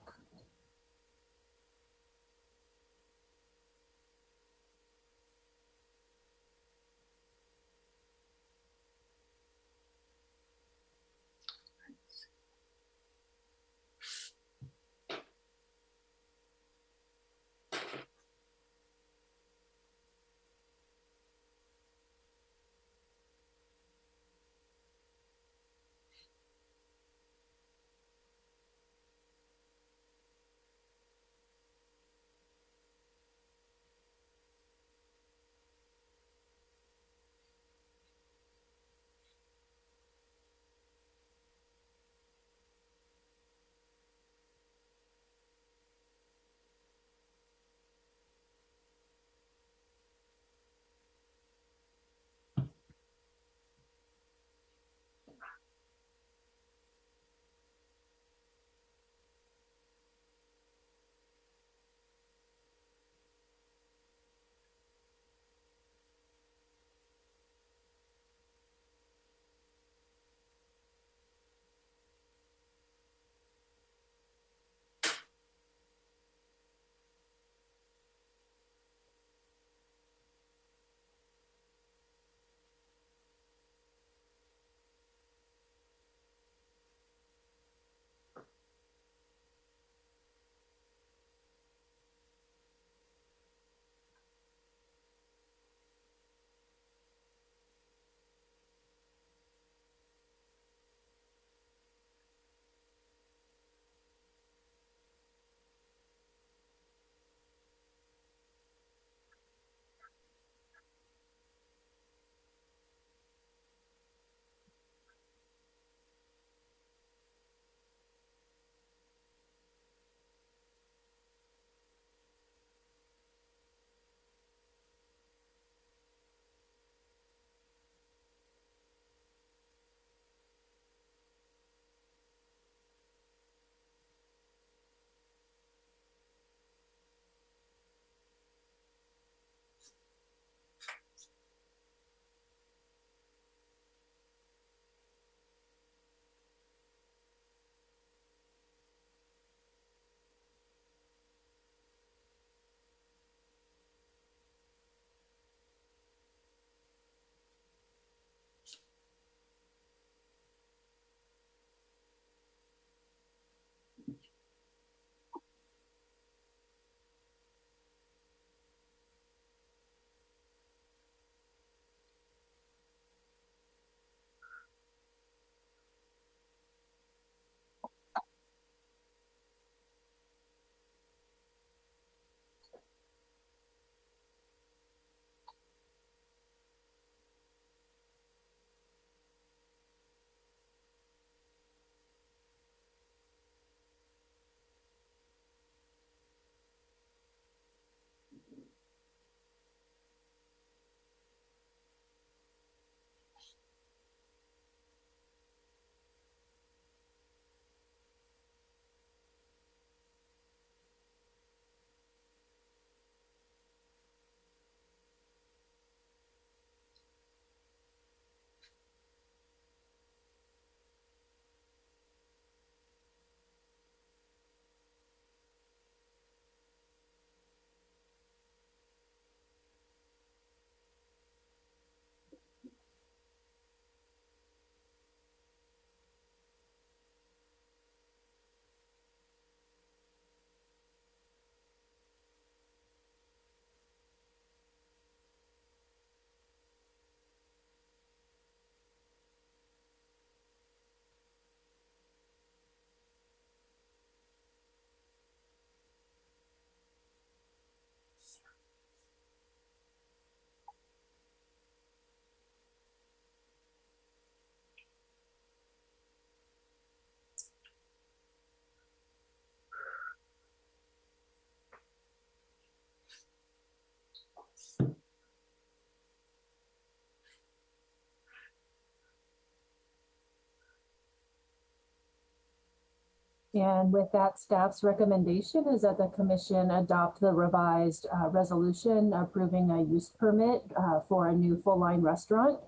And with that, staff's recommendation is that the commission adopt the revised resolution approving a use permit for a new full-line restaurant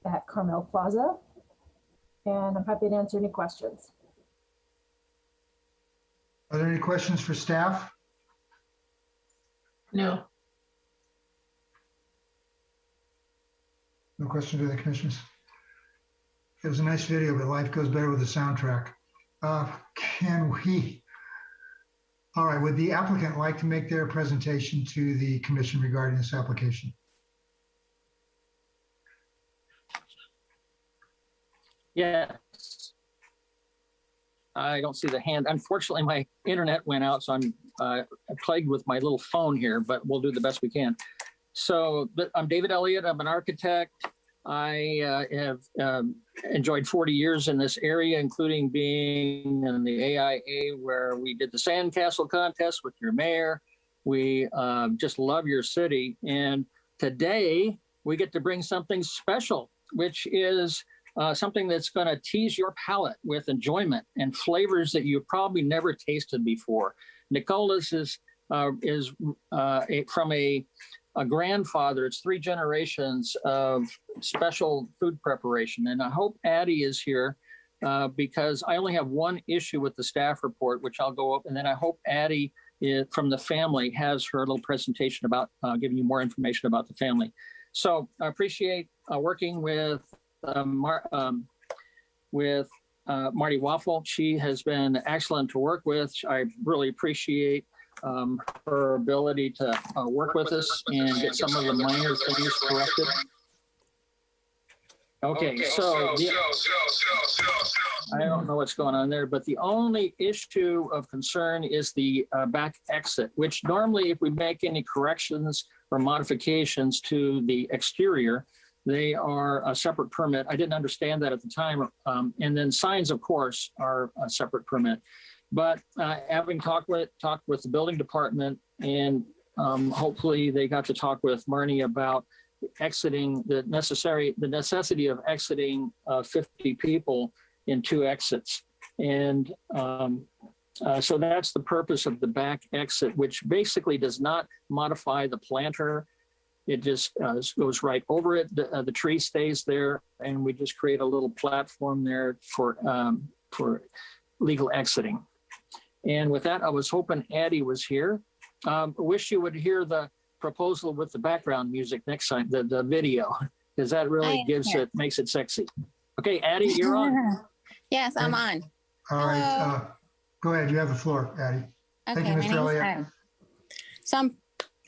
at Carmel Plaza. And I'm happy to answer any questions. Are there any questions for staff? No. No questions to the commissioners? It was a nice video, but life goes better with a soundtrack. All right, would the applicant like to make their presentation to the commission regarding this application? Yes. I don't see the hand. Unfortunately, my internet went out, so I'm plagued with my little phone here, but we'll do the best we can. So I'm David Elliott. I'm an architect. I have enjoyed 40 years in this area, including being in the AIA where we did the sandcastle contest with your mayor. We just love your city. And today we get to bring something special, which is something that's going to tease your palate with enjoyment and flavors that you've probably never tasted before. Nicolas is from a grandfather. It's 3 generations of special food preparation. And I hope Addie is here because I only have one issue with the staff report, which I'll go up. And then I hope Addie from the family has her little presentation about giving you more information about the family. So I appreciate working with Marty Waffle. She has been excellent to work with. I really appreciate her ability to work with us and get some of the minor things corrected. Okay, so I don't know what's going on there, but the only issue of concern is the back exit, which normally if we make any corrections or modifications to the exterior, they are a separate permit. I didn't understand that at the time. And then signs, of course, are a separate permit. But having talked with the building department, and hopefully they got to talk with Marnie about exiting the necessity of exiting 50 people in 2 exits. And so that's the purpose of the back exit, which basically does not modify the planter. It just goes right over it. The tree stays there, and we just create a little platform there for legal exiting. And with that, I was hoping Addie was here. Wish you would hear the proposal with the background music next time, the video, because that really makes it sexy. Okay, Addie, you're on. Yes, I'm on. All right, go ahead. You have the floor, Addie. Okay, Thank you, Mr. Elliott.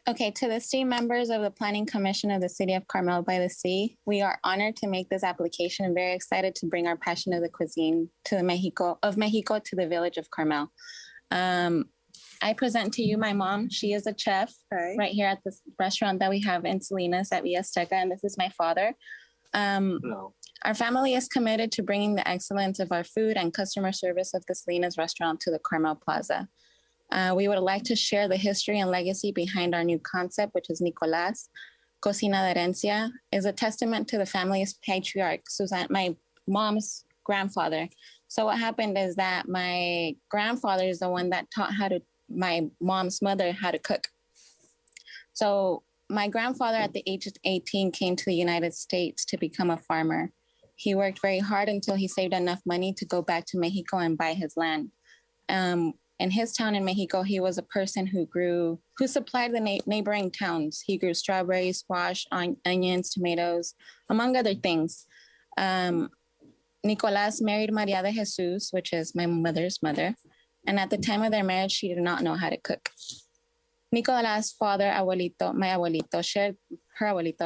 To the esteemed members of the Planning Commission of the City of Carmel-by-the-Sea, we are honored to make this application and very excited to bring our passion of the cuisine to the Mexico to the village of Carmel. I present to you my mom. She is a chef right here at this restaurant that we have in Salinas at Villa Azteca, and this is my father. Our family is committed to bringing the excellence of our food and customer service of the Salinas restaurant to the Carmel Plaza. We would like to share the history and legacy behind our new concept, which is Nicolas. Cocina de Herencia is a testament to the family's patriarch, my mom's grandfather. So what happened is that my grandfather is the one that taught my mom's mother how to cook. So my grandfather at the age of 18 came to the United States to become a farmer. He worked very hard until he saved enough money to go back to Mexico and buy his land. In his town in Mexico, he was a person who supplied the neighboring towns. He grew strawberries, squash, onions, tomatoes, among other things. Nicolas married Maria de Jesus, which is my mother's mother. And at the time of their marriage, she did not know how to cook. Nicolas' father, her abuelito,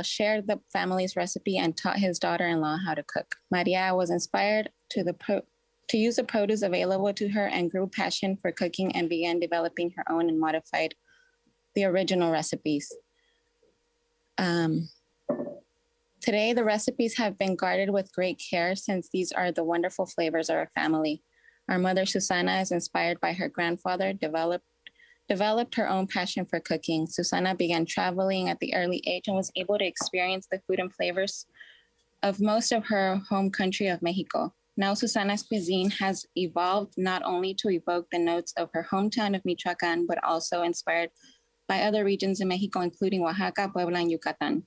shared the family's recipe and taught his daughter-in-law how to cook. Maria was inspired to use the produce available to her and grew passion for cooking and began developing her own and modified the original recipes. Today, the recipes have been guarded with great care since these are the wonderful flavors of our family. Our mother, Susana, is inspired by her grandfather, developed her own passion for cooking. Susana began traveling at the early age and was able to experience the food and flavors of most of her home country of Mexico. Now Susana's cuisine has evolved not only to evoke the notes of her hometown of Michoacan, but also inspired by other regions in Mexico, including Oaxaca, Puebla, and Yucatan.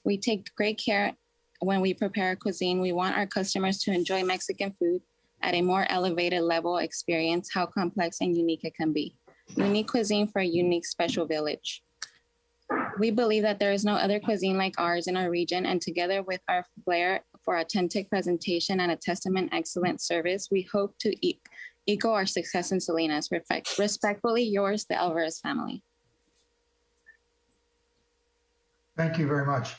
We take great care when we prepare our cuisine. We want our customers to enjoy Mexican food at a more elevated level, experience how complex and unique it can be. Unique cuisine for a unique special village. We believe that there is no other cuisine like ours in our region, and together with our flair for authentic presentation and a testament excellent service, we hope to echo our success in Salinas. Respectfully yours, the Alvarez family. Thank you very much.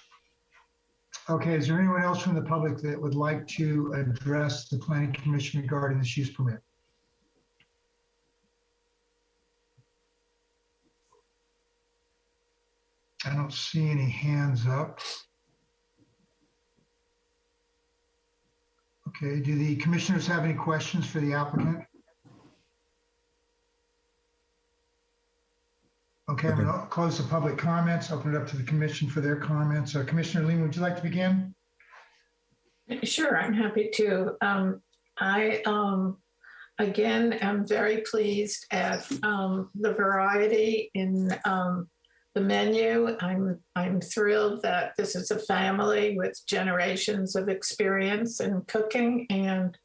Okay, is there anyone else from the public that would like to address the Planning Commission regarding this use permit? I don't see any hands up. Okay, do the commissioners have any questions for the applicant? Okay, I'm going to close the public comments, open it up to the commission for their comments. Commissioner Lehman, would you like to begin? Sure, I'm happy to. Again, am very pleased at the variety in the menu. I'm thrilled that this is a family with generations of experience in cooking, and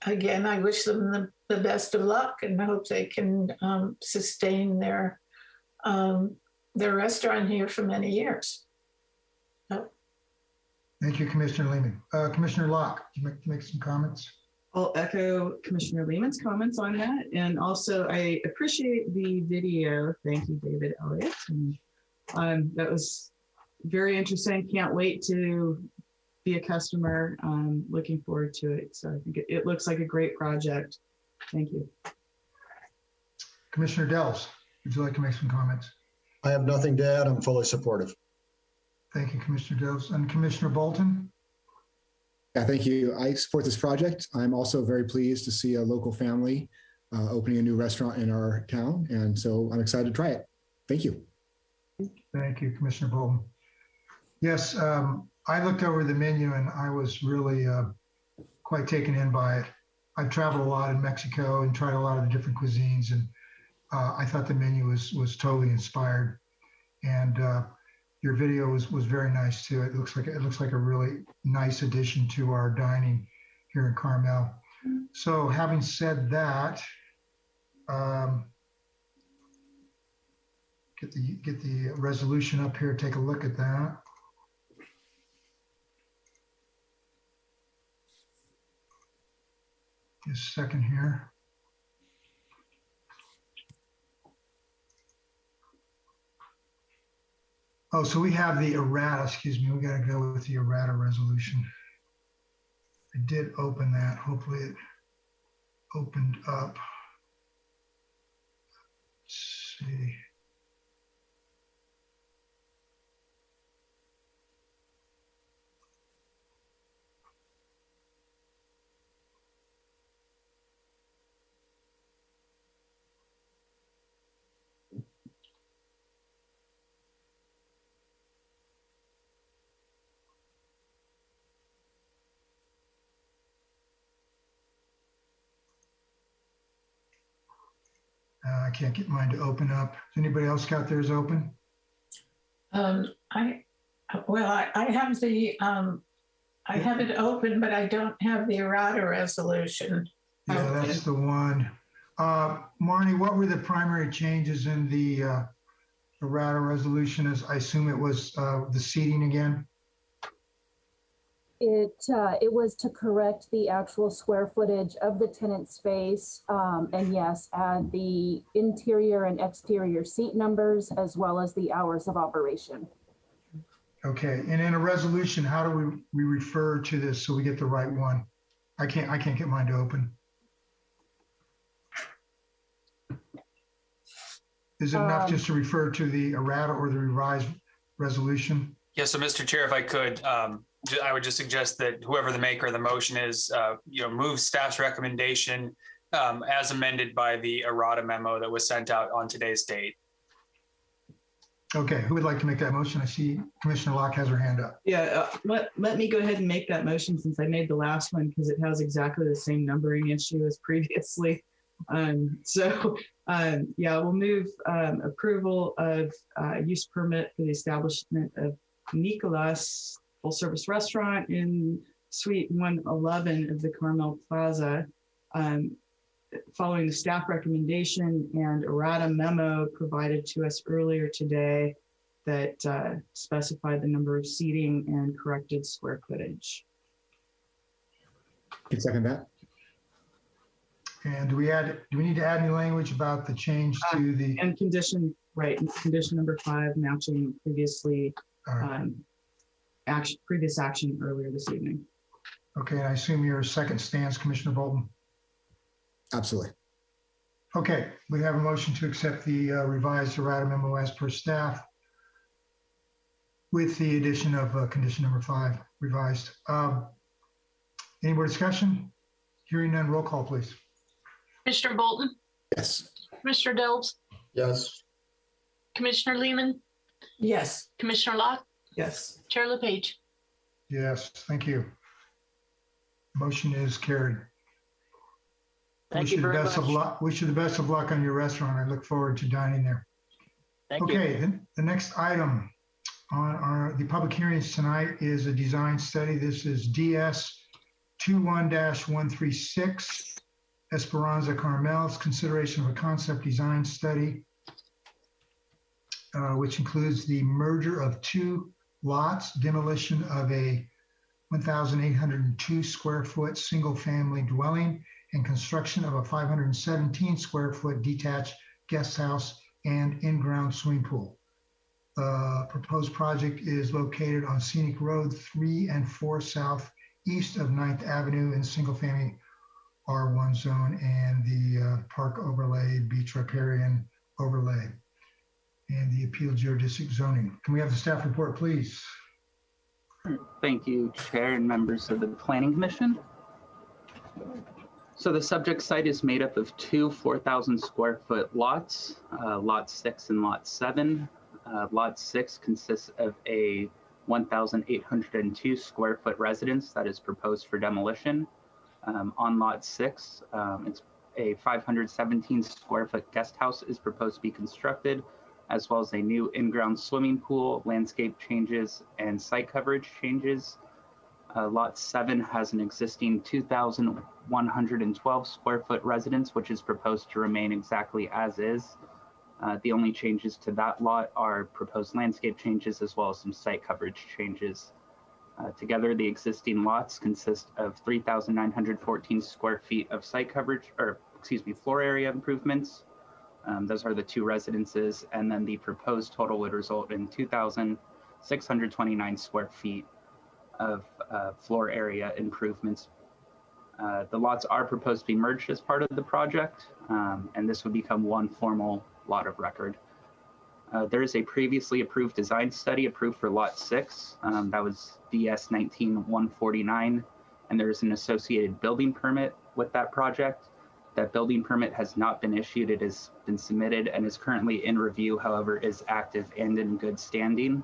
again, I wish them the best of luck and hope they can sustain their restaurant here for many years. So. Thank you, Commissioner Lehman. Commissioner Locke, would you make some comments? I'll echo Commissioner Lehman's comments on that. And also, I appreciate the video. Thank you, David Elliott. And, that was very interesting. Can't wait to be a customer. Looking forward to it. So I think it looks like a great project. Thank you. Commissioner Dells, would you like to make some comments? I have nothing to add. I'm fully supportive. Thank you, Commissioner Dells. And Commissioner Bolton? Yeah, thank you. I support this project. I'm also very pleased to see a local family opening a new restaurant in our town. And so I'm excited to try it. Thank you. Thank you, Commissioner Bolton. Yes, I looked over the menu and I was really quite taken in by it. I've traveled a lot in Mexico and tried a lot of the different cuisines, and I thought the menu was totally inspired. And your video was very nice too. It looks like a really nice addition to our dining here in Carmel. So having said that, get the resolution up here. Take a look at that. Just a second here. Oh, so we have the errata, excuse me, we got to go with the errata resolution. I did open that. Hopefully it opened up. Let's see. I can't get mine to open up. Has anybody else got theirs open? I have the I have it open, but I don't have the errata resolution. Yeah, that's the one. Marnie, what were the primary changes in the errata resolution? As I assume it was the seating again? It was to correct the actual square footage of the tenant space, and yes, add the interior and exterior seat numbers as well as the hours of operation. Okay, and in a resolution, how do we refer to this so we get the right one? I can't get mine to open. Is it enough just to refer to the errata or the revised resolution? Yeah, so Mr. Chair, if I could, I would just suggest that whoever the maker of the motion is, move staff's recommendation as amended by the errata memo that was sent out on today's date. Okay, who would like to make that motion? I see Commissioner Locke has her hand up. Yeah, let me go ahead and make that motion since I made the last one because it has exactly the same numbering issue as previously. Yeah, we'll move approval of use permit for the establishment of Nicolas full service restaurant in Suite 111 of the Carmel Plaza, following the staff recommendation and errata memo provided to us earlier today that specified the number of seating and corrected square footage. Can second that. And do we need to add any language about the change to the and condition number 5 matching previously previous action earlier this evening. Okay, I assume your second stands, Commissioner Bolton. Absolutely. Okay, we have a motion to accept the revised errata memo as per staff with the addition of condition number 5 revised. Any more discussion? Hearing none, roll call, please. Commissioner Bolton, Yes. Commissioner Delbs, Yes. Commissioner Lehman, Yes. Commissioner Locke, Yes. Chair LePage. Yes, thank you. Motion is carried. Thank you very much. Wish you the best of luck on your restaurant. I look forward to dining there. Thank you. Okay, the next item on the public hearings tonight is a design study. This is DS 21-136, Esperanza Carmel's consideration of a concept design study, which includes the merger of 2 lots, demolition of a 1,802 square foot single family dwelling, and construction of a 517 square foot detached guest house and in-ground swimming pool. Proposed project is located on Scenic Road 3 and 4 South, east of 9th Avenue in single family R1 zone and the park overlay, beach riparian overlay, and the appeal geodesic zoning. Can we have the staff report, please? Thank you, Chair and members of the Planning Commission. So the subject site is made up of 2 4,000 square foot lots, Lot 6 and Lot 7. Lot 6 consists of a 1,802 square foot residence that is proposed for demolition. On Lot 6, it's a 517 square foot guest house is proposed to be constructed, as well as a new in-ground swimming pool, landscape changes, and site coverage changes. Lot 7 has an existing 2,112 square foot residence, which is proposed to remain exactly as is. The only changes to that lot are proposed landscape changes as well as some site coverage changes. Together, the existing lots consist of 3,914 square feet of site coverage, floor area improvements. Those are the 2 residences, and then the proposed total would result in 2,629 square feet of floor area improvements. The lots are proposed to be merged as part of the project, and this would become one formal lot of record. There is a previously approved design study approved for Lot 6. That was DS 19-149, and there is an associated building permit with that project. That building permit has not been issued. It has been submitted and is currently in review, however, is active and in good standing.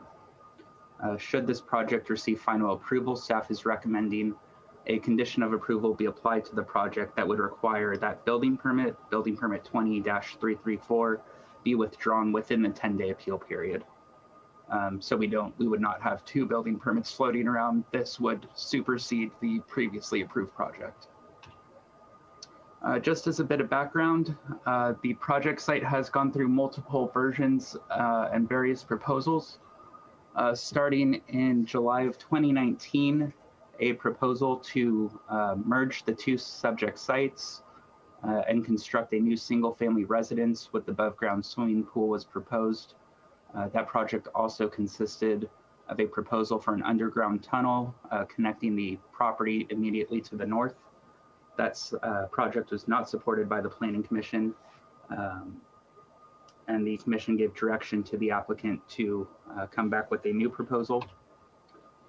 Should this project receive final approval, staff is recommending a condition of approval be applied to the project that would require that building permit 20-334, be withdrawn within the 10-day appeal period. So we would not have 2 building permits floating around. This would supersede the previously approved project. Just as a bit of background, the project site has gone through multiple versions and various proposals. Starting in July of 2019, a proposal to merge the 2 subject sites and construct a new single-family residence with above-ground swimming pool was proposed. That project also consisted of a proposal for an underground tunnel connecting the property immediately to the north. That project was not supported by the Planning Commission, and the Commission gave direction to the applicant to come back with a new proposal.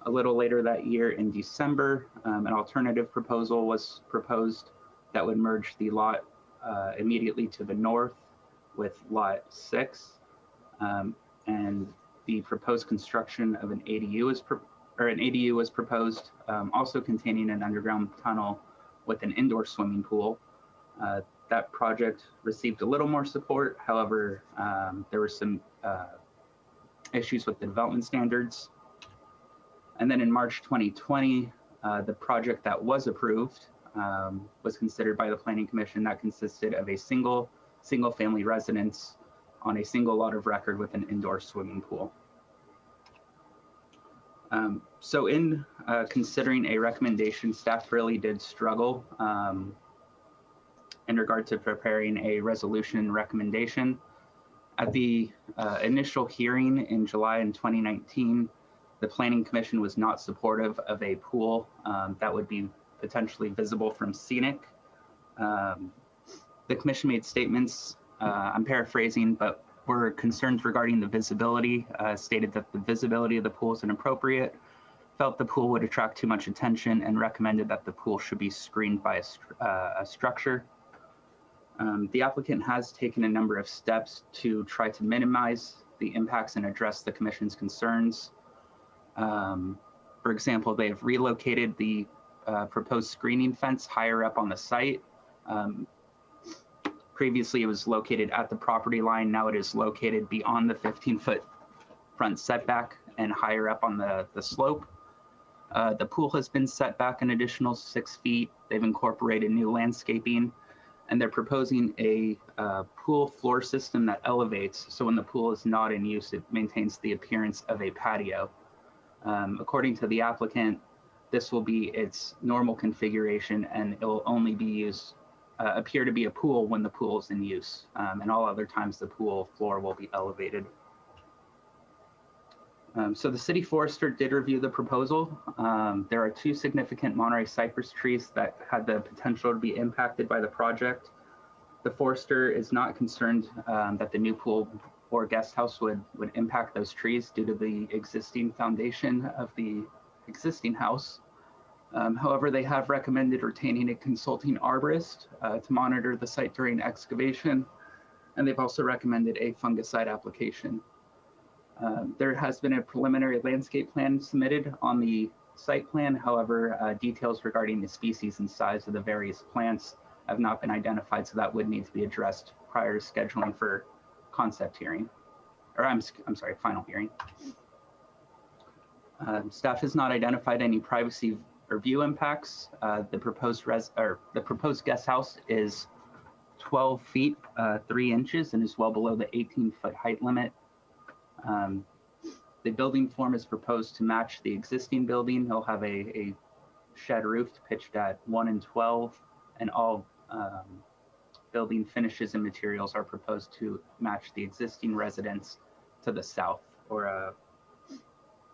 A little later that year in December, an alternative proposal was proposed that would merge the lot immediately to the north with Lot 6. and the proposed construction of an ADU was proposed, also containing an underground tunnel with an indoor swimming pool. That project received a little more support. However, there were some issues with the development standards. And then in March 2020, the project that was approved was considered by the Planning Commission. That consisted of a single family residence on a single lot of record with an indoor swimming pool. So in considering a recommendation, staff really did struggle in regard to preparing a resolution recommendation. At the initial hearing in July in 2019, the Planning Commission was not supportive of a pool that would be potentially visible from scenic. The commission made statements, I'm paraphrasing, but were concerned regarding the visibility, stated that the visibility of the pool is inappropriate, felt the pool would attract too much attention, and recommended that the pool should be screened by a structure. The applicant has taken a number of steps to try to minimize the impacts and address the commission's concerns. For example, they have relocated the proposed screening fence higher up on the site. Previously, it was located at the property line. Now it is located beyond the 15-foot front setback and higher up on the slope. The pool has been set back an additional 6 feet. They've incorporated new landscaping, and they're proposing a pool floor system that elevates. So when the pool is not in use, it maintains the appearance of a patio. According to the applicant, this will be its normal configuration, and it will only be used, appear to be a pool when the pool is in use. And all other times the pool floor will be elevated. So the city forester did review the proposal. There are 2 significant Monterey cypress trees that had the potential to be impacted by the project. The forester is not concerned that the new pool or guest house would impact those trees due to the existing foundation of the existing house. However, they have recommended retaining a consulting arborist to monitor the site during excavation, and they've also recommended a fungicide application. There has been a preliminary landscape plan submitted on the site plan. However, details regarding the species and size of the various plants have not been identified, so that would need to be addressed prior to scheduling for concept hearing, or I'm sorry, final hearing. Staff has not identified any privacy or view impacts. The proposed guest house is 12 feet 3 inches and is well below the 18-foot height limit. The building form is proposed to match the existing building. They'll have a shed roof pitched at 1 and 12, and all building finishes and materials are proposed to match the existing residence to the south, or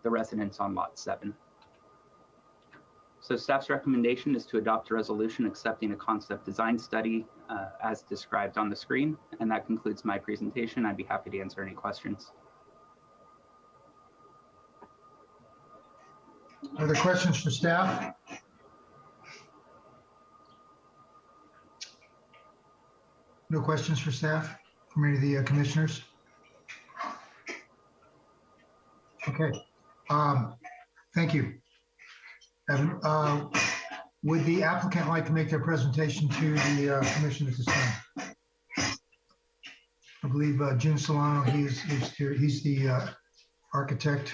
the residence on lot 7. So staff's recommendation is to adopt a resolution accepting a concept design study as described on the screen. And that concludes my presentation. I'd be happy to answer any questions. Are there questions for staff? No questions for staff from any of the commissioners? Okay, thank you. Evan, would the applicant like to make their presentation to the commission at this time? I believe June Solano, he's here. He's the architect.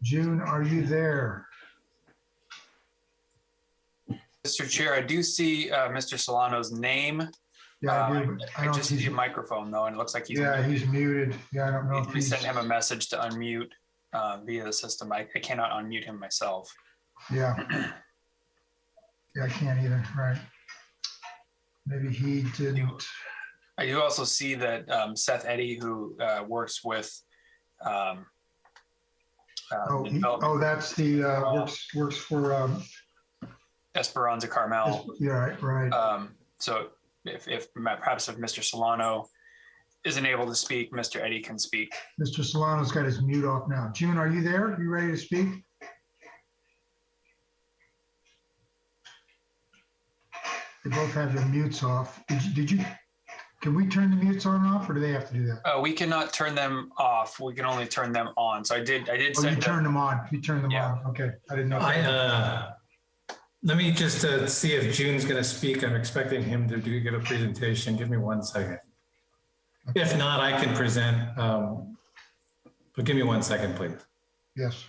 June, are you there? Mr. Chair, I do see Mr. Solano's name. Yeah, I do. I just see a microphone though, and it looks like he's muted. He's muted. Yeah, I don't know if we sent him a message to unmute via the system. I cannot unmute him myself. Yeah. Yeah, I can't either. Right. Maybe he didn't. I do also see that Seth Eddy, who works with that's the works for Esperanza Carmel. Yeah, right. So if perhaps if Mr. Solano isn't able to speak, Mr. Eddy can speak. Mr. Solano's got his mute off now. June, are you there? You ready to speak? They both have their mutes off. Can we turn the mutes on and off, or do they have to do that? We cannot turn them off. We can only turn them on. So I did Oh, send you turned them on. You turned them Yeah. on. Okay, I didn't know. Let me just see if June's going to speak. I'm expecting him to give a presentation. Give me 1 second. If not, I can present. But give me 1 second, please. Yes.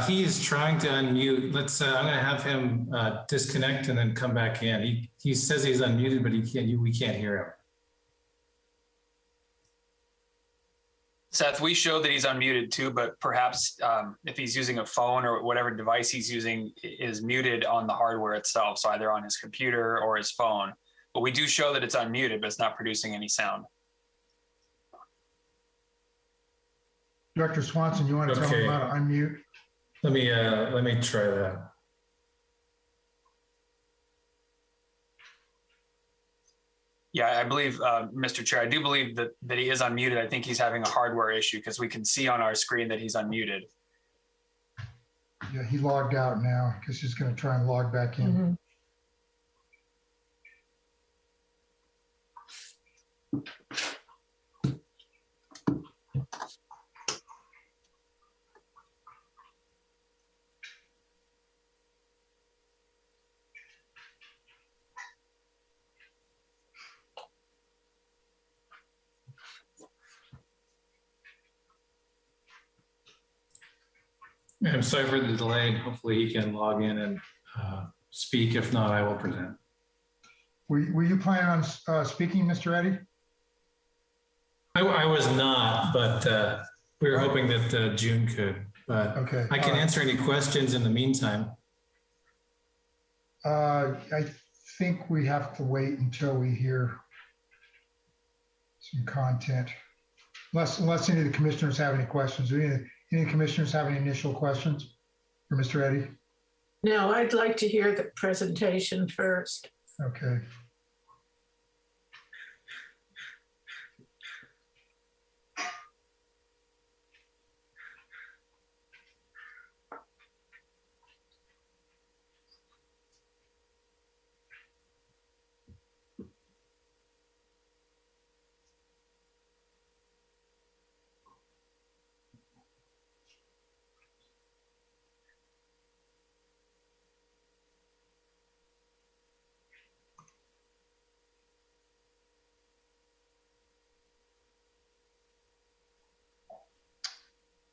He's trying to unmute. I'm going to have him disconnect and then come back in. He says he's unmuted, but we can't hear him. Seth, we show that he's unmuted too, but perhaps if he's using a phone or whatever device he's using is muted on the hardware itself, so either on his computer or his phone. But we do show that it's unmuted, but it's not producing any sound. Dr. Swanson, you want to tell him how to unmute? Let me try that. Yeah, I believe, Mr. Chair, I do believe that he is unmuted. I think he's having a hardware issue because we can see on our screen that he's unmuted. Yeah, he logged out now. I guess he's going to try and log back in. Mm-hmm. I'm sorry for the delay. Hopefully he can log in and speak. If not, I will present. Were you planning on speaking, Mr. Eddy? I was not, but we were hoping that June could. But okay, I can answer any questions in the meantime. I think we have to wait until we hear some content. Unless any of the commissioners have any questions. Do any commissioners have any initial questions for Mr. Eddy? No, I'd like to hear the presentation first. Okay.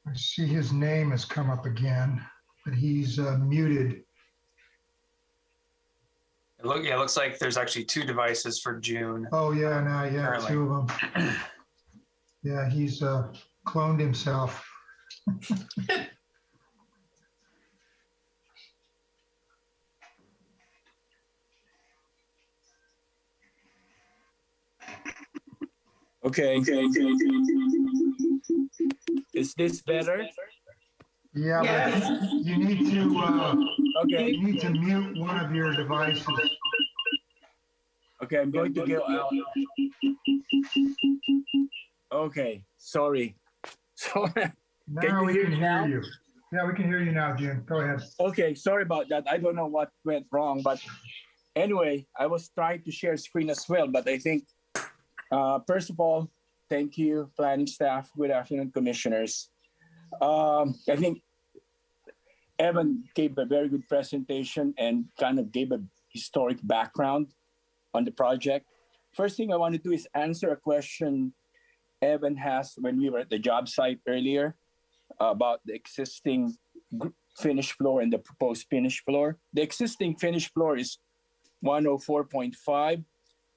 I see his name has come up again, but he's muted. It looks like there's actually 2 devices for June. Oh yeah, no, yeah, currently. 2 of them. Yeah, he's cloned himself. Okay. Is this better? Yeah, Yes. but you need to Okay. you need to mute one of your devices. Okay, I'm going to go out. Okay, sorry. Sorry. Now we can hear now? you. Yeah, we can hear you now, June. Go ahead. Okay, sorry about that. I don't know what went wrong, but anyway, I was trying to share screen as well, but I think, first of all, thank you, planning staff. Good afternoon, commissioners. I think Evan gave a very good presentation and kind of gave a historic background on the project. First thing I want to do is answer a question Evan has when we were at the job site earlier about the existing finished floor and the proposed finished floor. The existing finished floor is 104.5.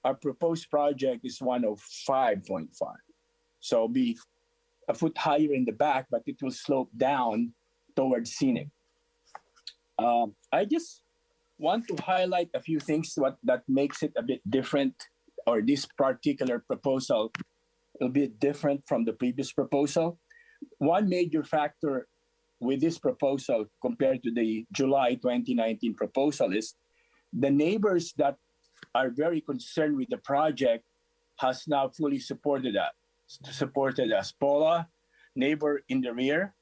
Our proposed project is 105.5. So it'll be a foot higher in the back, but it will slope down towards scenic. I just want to highlight a few things that makes it a bit different, or this particular proposal a bit different from the previous proposal. One major factor with this proposal compared to the July 2019 proposal is the neighbors that are very concerned with the project has now fully supported us. Paula, neighbor in the rear,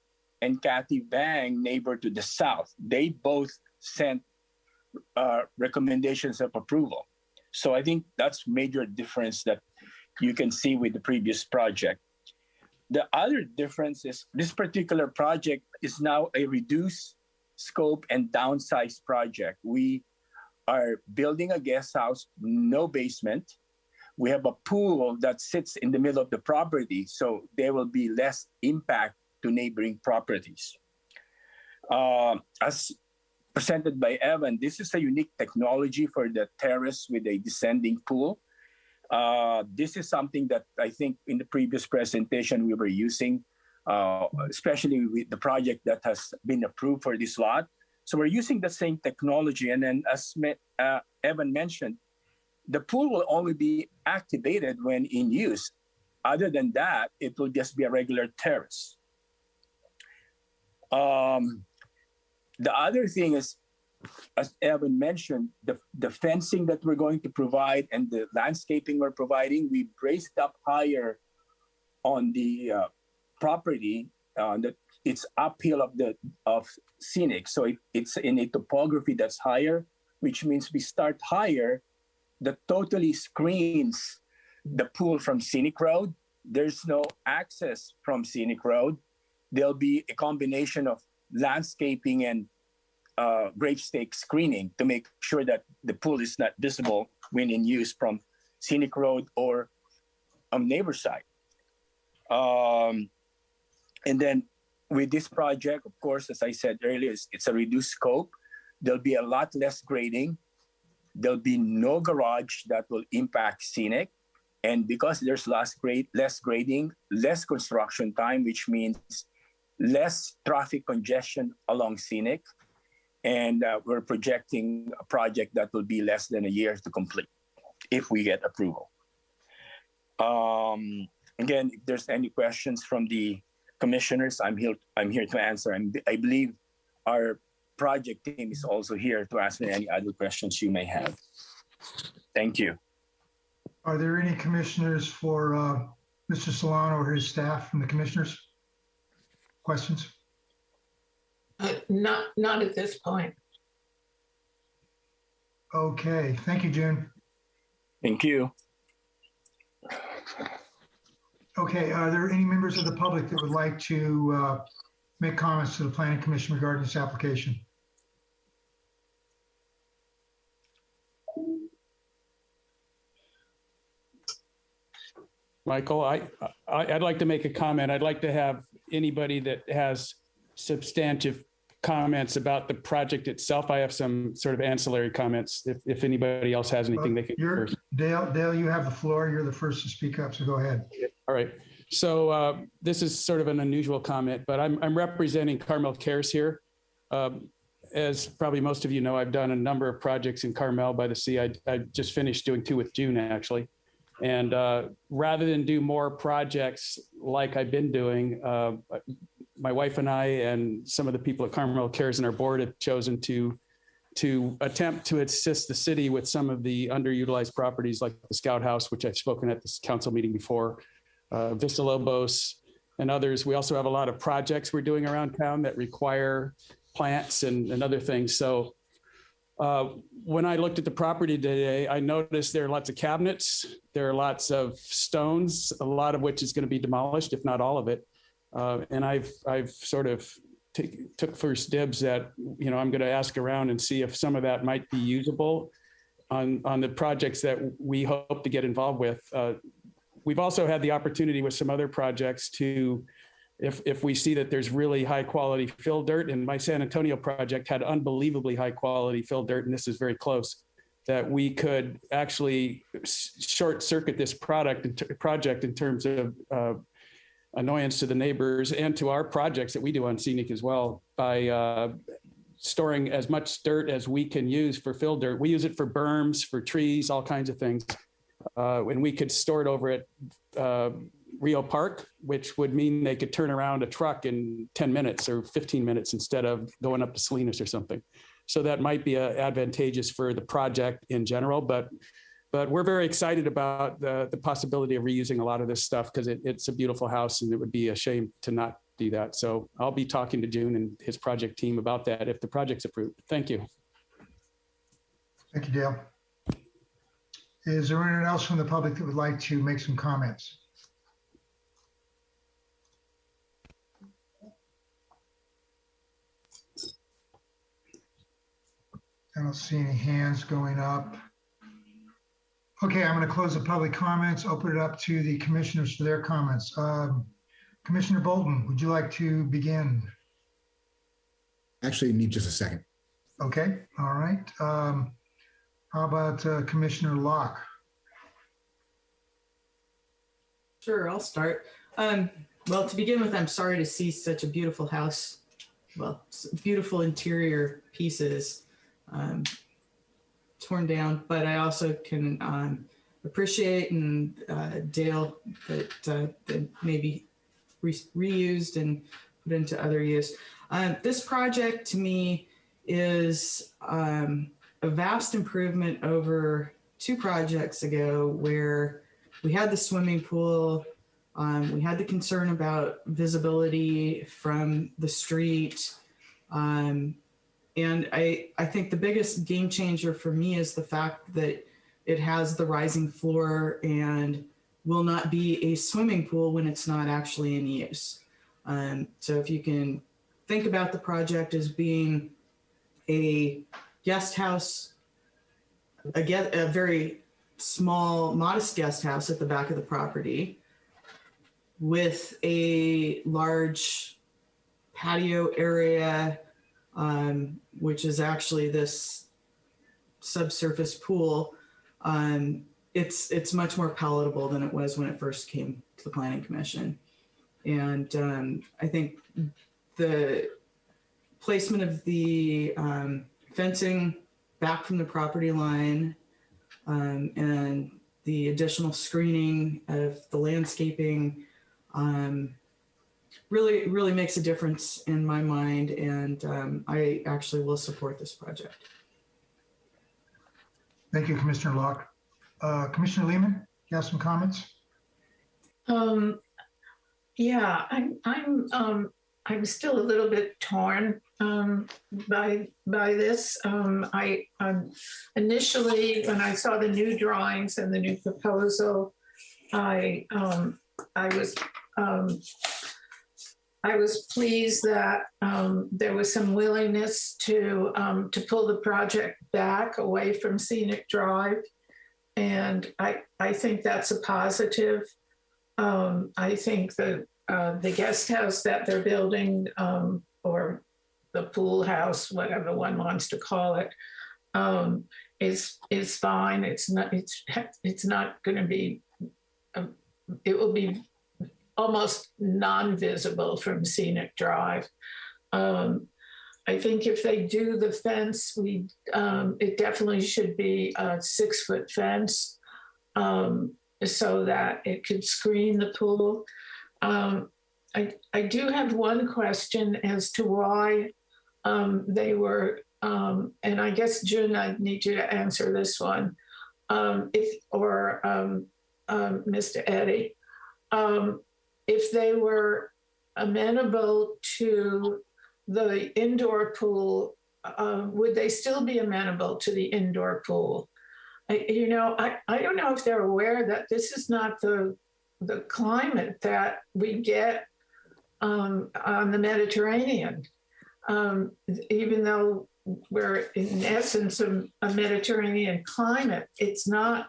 and Kathy Bang, neighbor to the south. They both sent recommendations of approval. So I think that's major difference that you can see with the previous project. The other difference is this particular project is now a reduced scope and downsized project. We are building a guest house, no basement. We have a pool that sits in the middle of the property, so there will be less impact to neighboring properties. As presented by Evan, this is a unique technology for the terrace with a descending pool. This is something that I think in the previous presentation we were using, especially with the project that has been approved for this lot. So we're using the same technology. And then as Evan mentioned, the pool will only be activated when in use. Other than that, it will just be a regular terrace. The other thing is, as Evan mentioned, the fencing that we're going to provide and the landscaping we're providing, we raised up higher on the property that it's uphill of scenic. So it's in a topography that's higher, which means we start higher, that totally screens the pool from scenic road. There's no access from scenic road. There'll be a combination of landscaping and grave stake screening to make sure that the pool is not visible when in use from scenic road or on neighbor side. And then with this project, of course, as I said earlier, it's a reduced scope. There'll be a lot less grading. There'll be no garage that will impact scenic. And because there's less grading, less construction time, which means less traffic congestion along scenic. And we're projecting a project that will be less than a year to complete if we get approval. Again, if there's any questions from the commissioners, I'm here to answer. I believe our project team is also here to answer any other questions you may have. Thank you. Are there any commissioners for Mr. Solano or his staff from the commissioners? Questions? Not at this point. Okay, thank you, June. Thank you. Okay, are there any members of the public that would like to make comments to the Planning Commission regarding this application? Michael, I'd like to make a comment. I'd like to have anybody that has substantive comments about the project itself. I have some sort of ancillary comments. If anybody else has anything, they can go first. Dale, you have the floor. You're the first to speak up, so go ahead. All right. So this is sort of an unusual comment, but I'm representing Carmel Cares here. As probably most of you know, I've done a number of projects in Carmel-by-the-Sea. I just finished doing 2 with June, actually. And rather than do more projects like I've been doing, my wife and I and some of the people at Carmel Cares and our board have chosen to attempt to assist the city with some of the underutilized properties like the Scout House, which I've spoken at this council meeting before, Vista Lobos and others. We also have a lot of projects we're doing around town that require plants and other things. So when I looked at the property today, I noticed there are lots of cabinets, there are lots of stones, a lot of which is going to be demolished, if not all of it. And I've sort of took first dibs at, I'm going to ask around and see if some of that might be usable on the projects that we hope to get involved with. We've also had the opportunity with some other projects to, if we see that there's really high quality fill dirt, and my San Antonio project had unbelievably high quality fill dirt, and this is very close, that we could actually short circuit this project in terms of annoyance to the neighbors and to our projects that we do on scenic as well by storing as much dirt as we can use for fill dirt. We use it for berms, for trees, all kinds of things. And we could store it over at Rio Park, which would mean they could turn around a truck in 10 minutes or 15 minutes instead of going up to Salinas or something. So that might be advantageous for the project in general, but we're very excited about the possibility of reusing a lot of this stuff because it's a beautiful house and it would be a shame to not do that. So I'll be talking to June and his project team about that if the project's approved. Thank you. Thank you, Dale. Is there anyone else from the public that would like to make some comments? I don't see any hands going up. Okay, I'm going to close the public comments, open it up to the commissioners for their comments. Commissioner Bolton, would you like to begin? Actually, need just a second. Okay, all right. How about Commissioner Locke? Sure, I'll start. Well, to begin with, I'm sorry to see such a beautiful house. Well, beautiful interior pieces torn down, but I also can appreciate and Dale that maybe reused and put into other use. This project to me is a vast improvement over 2 projects ago where we had the swimming pool, we had the concern about visibility from the street. And I think the biggest game changer for me is the fact that it has the rising floor and will not be a swimming pool when it's not actually in use. So if you can think about the project as being a guest house, a very small, modest guest house at the back of the property with a large patio area, which is actually this subsurface pool, it's much more palatable than it was when it first came to the Planning Commission. And I think the placement of the fencing back from the property line and the additional screening of the landscaping really makes a difference in my mind, and I actually will support this project. Thank you, Commissioner Locke. Commissioner Lehman, you have some comments? Yeah, I'm still a little bit torn by this. I initially, when I saw the new drawings and the new proposal, I was pleased that there was some willingness to pull the project back away from Scenic Drive, and I think that's a positive. I think that the guest house that they're building, or the pool house, whatever one wants to call it, is fine. It's not going to be. It will be almost non-visible from Scenic Drive. I think if they do the fence, it definitely should be a 6-foot fence so that it could screen the pool. I do have one question as to why they were, and I guess June, I need you to answer this one, Mr. Eddy. If they were amenable to the indoor pool, would they still be amenable to the indoor pool? I don't know if they're aware that this is not the climate that we get on the Mediterranean. Even though we're in essence a Mediterranean climate, it's not,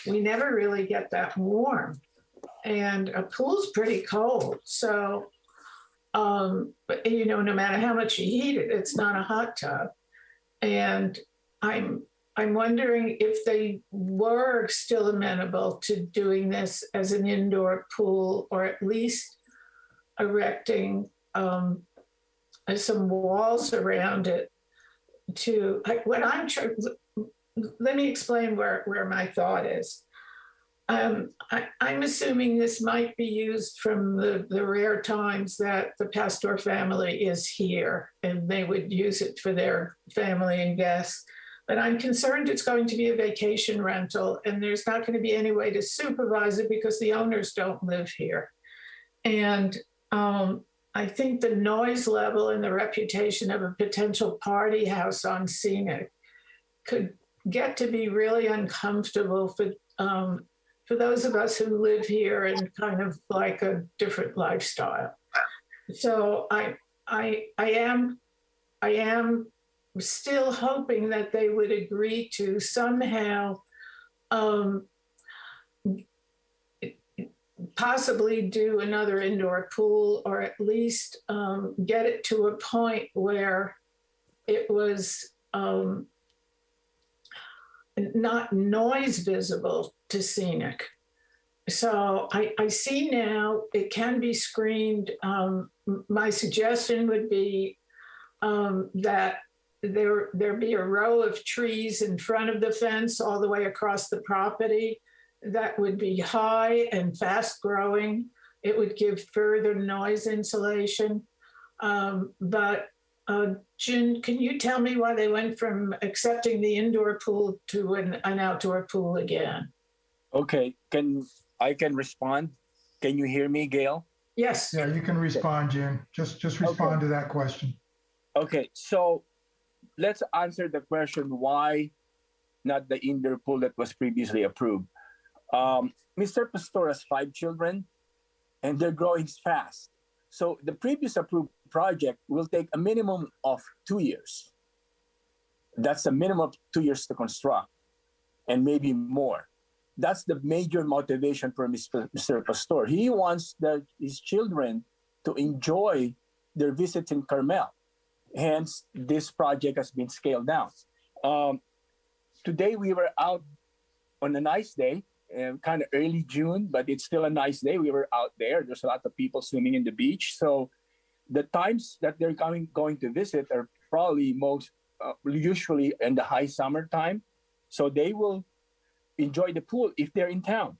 we never really get that warm. And a pool's pretty cold. So, but no matter how much you heat it, it's not a hot tub. And I'm wondering if they were still amenable to doing this as an indoor pool, or at least erecting some walls around it. Let me explain where my thought is. I'm assuming this might be used from the rare times that the Pastor family is here and they would use it for their family and guests. But I'm concerned it's going to be a vacation rental and there's not going to be any way to supervise it because the owners don't live here. And I think the noise level and the reputation of a potential party house on Scenic could get to be really uncomfortable for those of us who live here and kind of like a different lifestyle. So I am still hoping that they would agree to somehow possibly do another indoor pool, or at least get it to a point where it was not noise visible to Scenic. So I see now it can be screened. My suggestion would be that there be a row of trees in front of the fence all the way across the property that would be high and fast growing. It would give further noise insulation. But June, can you tell me why they went from accepting the indoor pool to an outdoor pool again? Okay, I can respond? Can you hear me, Gail? Yes. Yeah, you can respond, Jim. Just respond to that question. Okay, so let's answer the question, why not the indoor pool that was previously approved? Mr. Pastor has 5 children and they're growing fast. So the previous approved project will take a minimum of 2 years. That's a minimum of 2 years to construct and maybe more. That's the major motivation for Mr. Pastor. He wants his children to enjoy their visits in Carmel. Hence, this project has been scaled down. Today, we were out on a nice day, kind of early June, but it's still a nice day. We were out there. There's a lot of people swimming in the beach. So the times that they're going to visit are probably usually in the high summer time. So they will enjoy the pool if they're in town.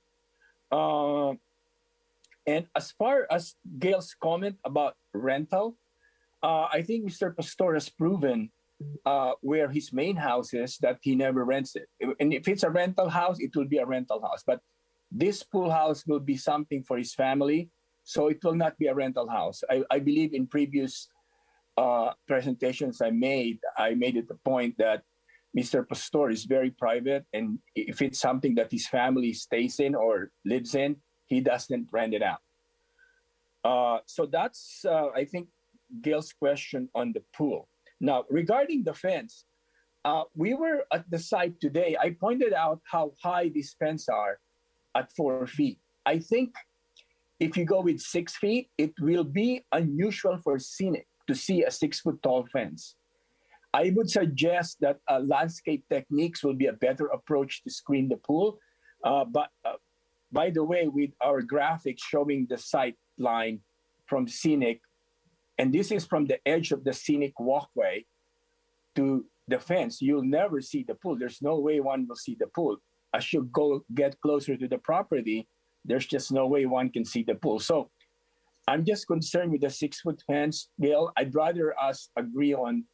And as far as Gail's comment about rental, I think Mr. Pastor has proven where his main house is that he never rents it. And if it's a rental house, it will be a rental house. But this pool house will be something for his family, so it will not be a rental house. I believe in previous presentations I made it the point that Mr. Pastor is very private, and if it's something that his family stays in or lives in, he doesn't rent it out. So that's, I think, Gail's question on the pool. Now, regarding the fence, we were at the site today. I pointed out how high these fences are at 4 feet. I think if you go with 6 feet, it will be unusual for Scenic to see a 6-foot tall fence. I would suggest that landscape techniques will be a better approach to screen the pool. But by the way, with our graphics showing the sight line from Scenic, and this is from the edge of the Scenic walkway to the fence, you'll never see the pool. There's no way one will see the pool. As you get closer to the property, there's just no way one can see the pool. So I'm just concerned with the 6-foot fence, Gail. I'd rather us agree on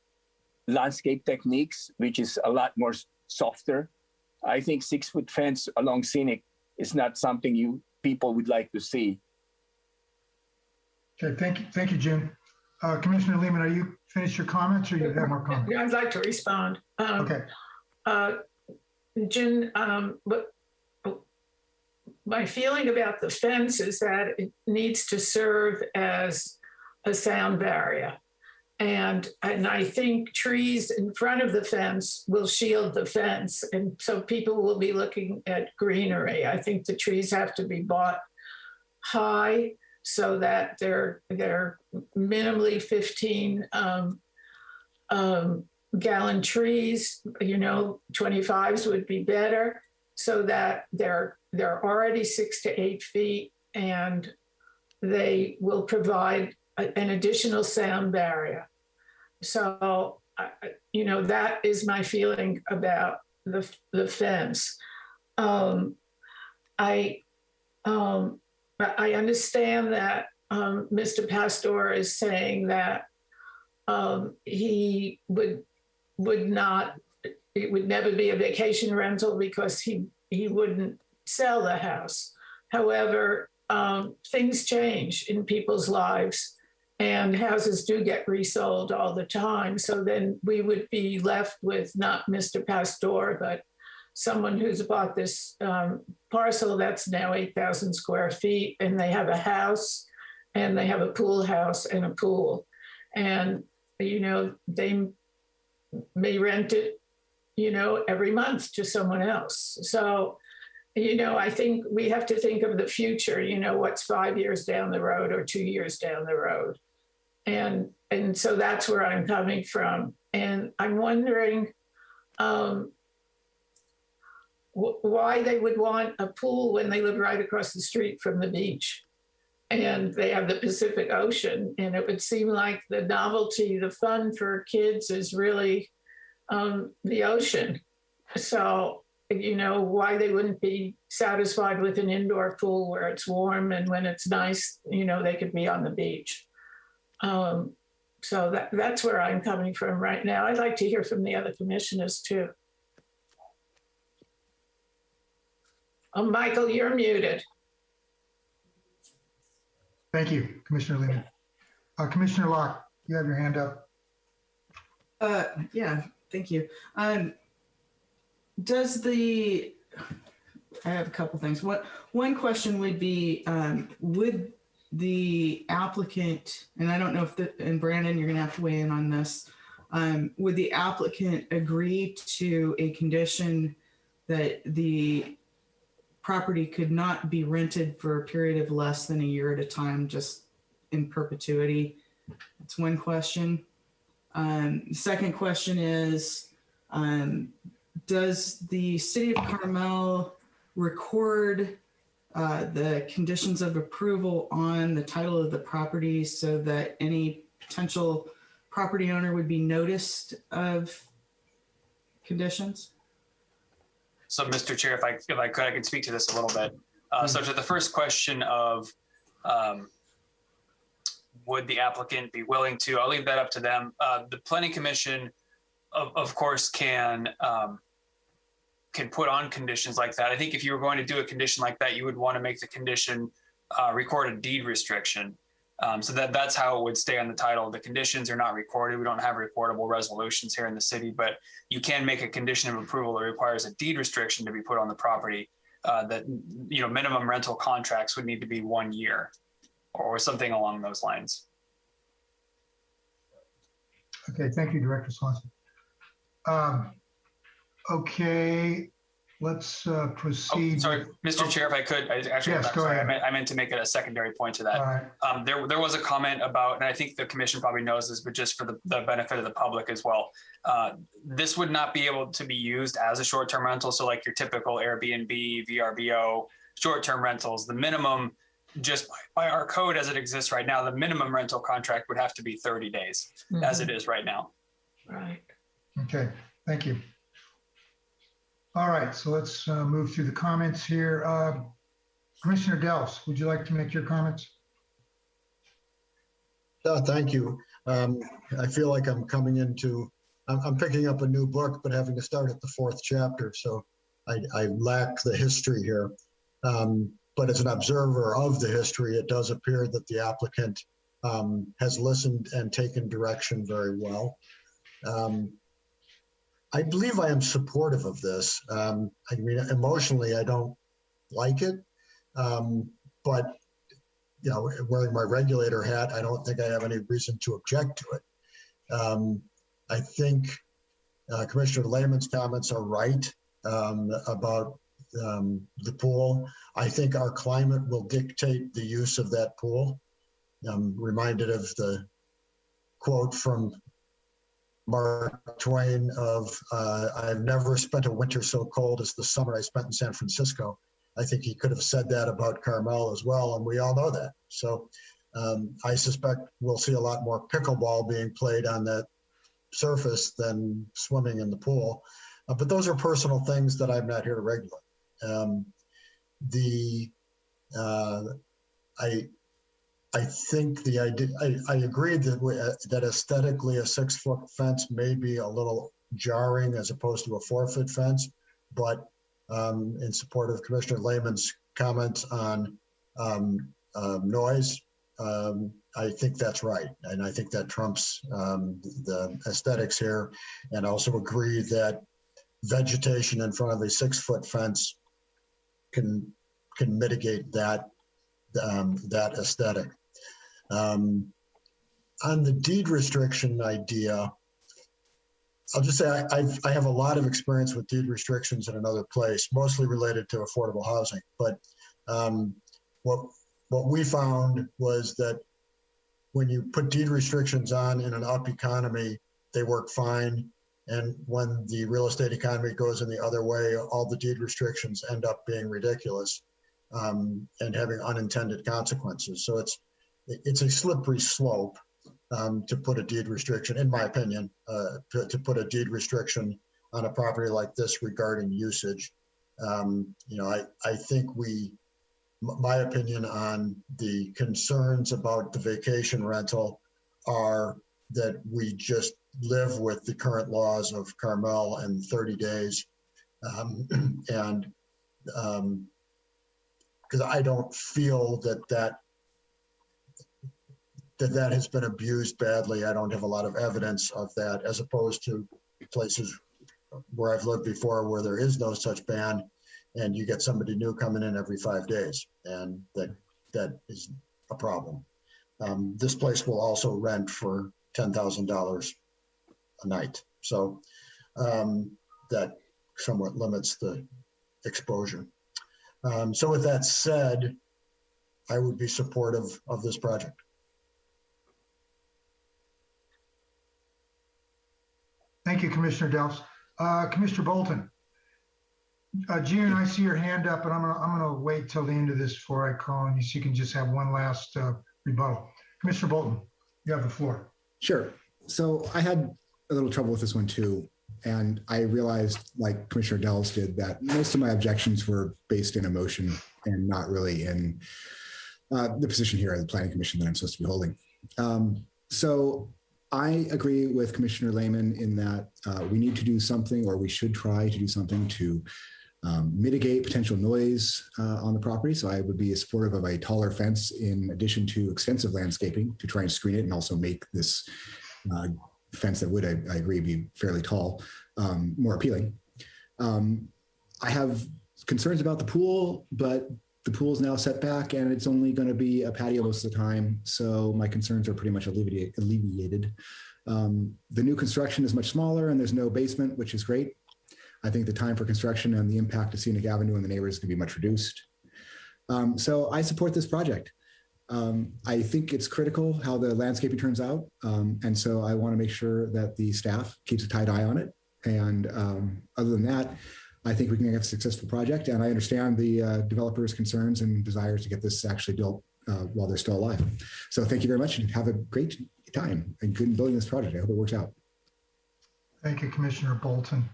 landscape techniques, which is a lot more softer. I think 6-foot fence along Scenic is not something people would like to see. Okay, thank you, Jim. Commissioner Lehman, are you finished your comments, or you have more comments? I'd like to respond. Okay. Jim, my feeling about the fence is that it needs to serve as a sound barrier. And I think trees in front of the fence will shield the fence. And so people will be looking at greenery. I think the trees have to be bought high so that they're minimally 15 gallon trees, 25s would be better, so that they're already 6 to 8 feet, and they will provide an additional sound barrier. So, that is my feeling about the fence. I understand that Mr. Pastor is saying that he would not, it would never be a vacation rental because he wouldn't sell the house. However, things change in people's lives and houses do get resold all the time. So then we would be left with not Mr. Pastor, but someone who's bought this parcel that's now 8,000 square feet, and they have a house and they have a pool house and a pool. And, you know, they may rent it, you know, every month to someone else. So, you know, I think we have to think of the future, you know, what's 5 years down the road or 2 years down the road. And so that's where I'm coming from. And I'm wondering why they would want a pool when they live right across the street from the beach. And they have the Pacific Ocean. And it would seem like the novelty, the fun for kids is really the ocean. So, you know, why they wouldn't be satisfied with an indoor pool where it's warm and when it's nice, you know, they could be on the beach. So that's where I'm coming from right now. I'd like to hear from the other commissioners too. Oh, Michael, you're muted. Thank you, Commissioner Lehman. Commissioner Locke, you have your hand up. Yeah, thank you. I have a couple things. One question would be, would the applicant, and I don't know if and Brandon, you're gonna have to weigh in on this, would the applicant agree to a condition that the property could not be rented for a period of less than a year at a time, just in perpetuity? That's one question. Second question is, does the city of Carmel record the conditions of approval on the title of the property so that any potential property owner would be noticed of conditions? So, Mr. Chair, if I could, I could speak to this a little bit. So to the first question of would the applicant be willing to, I'll leave that up to them. The Planning Commission, of course, can put on conditions like that. I think if you were going to do a condition like that, you would want to make the condition record a deed restriction. So that's how it would stay on the title. The conditions are not recorded. We don't have recordable resolutions here in the city, but you can make a condition of approval that requires a deed restriction to be put on the property. That, you know, minimum rental contracts would need to be 1 year or something along those lines. Okay, thank you, Director Swanson. Okay, let's proceed. Oh, sorry, Mr. Chair, if I could, Yes, go ahead. I meant to make it a secondary point to that. Right. There was a comment about, and I think the commission probably knows this, but just for the benefit of the public as well, this would not be able to be used as a short-term rental. So like your typical Airbnb, VRBO, short-term rentals, the minimum, just by our code as it exists right now, the minimum rental contract would have to be 30 days as it is right now. Right. Okay, thank you. All right, so let's move through the comments here. Commissioner Dels, would you like to make your comments? Thank you. I feel like I'm coming into, I'm picking up a new book, but having to start at the 4th chapter. So I lack the history here. But as an observer of the history, it does appear that the applicant has listened and taken direction very well. I believe I am supportive of this. I mean, emotionally, I don't like it, but you know, wearing my regulator hat, I don't think I have any reason to object to it. I think Commissioner Lehman's comments are right about the pool. I think our climate will dictate the use of that pool. I'm reminded of the quote from Mark Twain of, I've never spent a winter so cold as the summer I spent in San Francisco. I think he could have said that about Carmel as well, and we all know that. So I suspect we'll see a lot more pickleball being played on that surface than swimming in the pool. But those are personal things that I'm not here to regulate. the I think the idea, I agree that aesthetically a 6-foot fence may be a little jarring as opposed to a 4-foot fence, but in support of Commissioner Lehman's comments on noise, I think that's right. And I think that trumps the aesthetics here, and also agree that vegetation in front of a 6-foot fence can mitigate that aesthetic. On the deed restriction idea, I'll just say I have a lot of experience with deed restrictions in another place, mostly related to affordable housing. But what we found was that when you put deed restrictions on in an up economy, they work fine. And when the real estate economy goes in the other way, all the deed restrictions end up being ridiculous and having unintended consequences. So it's a slippery slope to put a deed restriction, in my opinion, to put a deed restriction on a property like this regarding usage. I think my opinion on the concerns about the vacation rental are that we just live with the current laws of Carmel and 30 days. And because I don't feel that has been abused badly. I don't have a lot of evidence of that, as opposed to places where I've lived before where there is no such ban, and you get somebody new coming in every 5 days, and that is a problem. This place will also rent for $10,000 a night. So that somewhat limits the exposure. So with that said, I would be supportive of this project. Thank you, Commissioner Delps. Commissioner Bolton. June, I see your hand up, and I'm gonna wait till the end of this before I call on you, so you can just have one last rebuttal. Commissioner Bolton, you have the floor. Sure. So I had a little trouble with this one too. And I realized, like Commissioner Dells did, that most of my objections were based in emotion and not really in the position here at the Planning Commission that I'm supposed to be holding. So I agree with Commissioner Lehman in that we need to do something, or we should try to do something to mitigate potential noise on the property. So I would be supportive of a taller fence in addition to extensive landscaping to try and screen it and also make this fence that would, I agree, be fairly tall, more appealing. I have concerns about the pool, but the pool is now set back and it's only going to be a patio most of the time. So my concerns are pretty much alleviated. The new construction is much smaller and there's no basement, which is great. I think the time for construction and the impact to Scenic Avenue and the neighbors can be much reduced. So I support this project. I think it's critical how the landscaping turns out. And so I want to make sure that the staff keeps a tight eye on it. And other than that, I think we can have a successful project. And I understand the developers' concerns and desires to get this actually built while they're still alive. So thank you very much and have a great time and good building this project. I hope it works out. Thank you, Commissioner Bolton.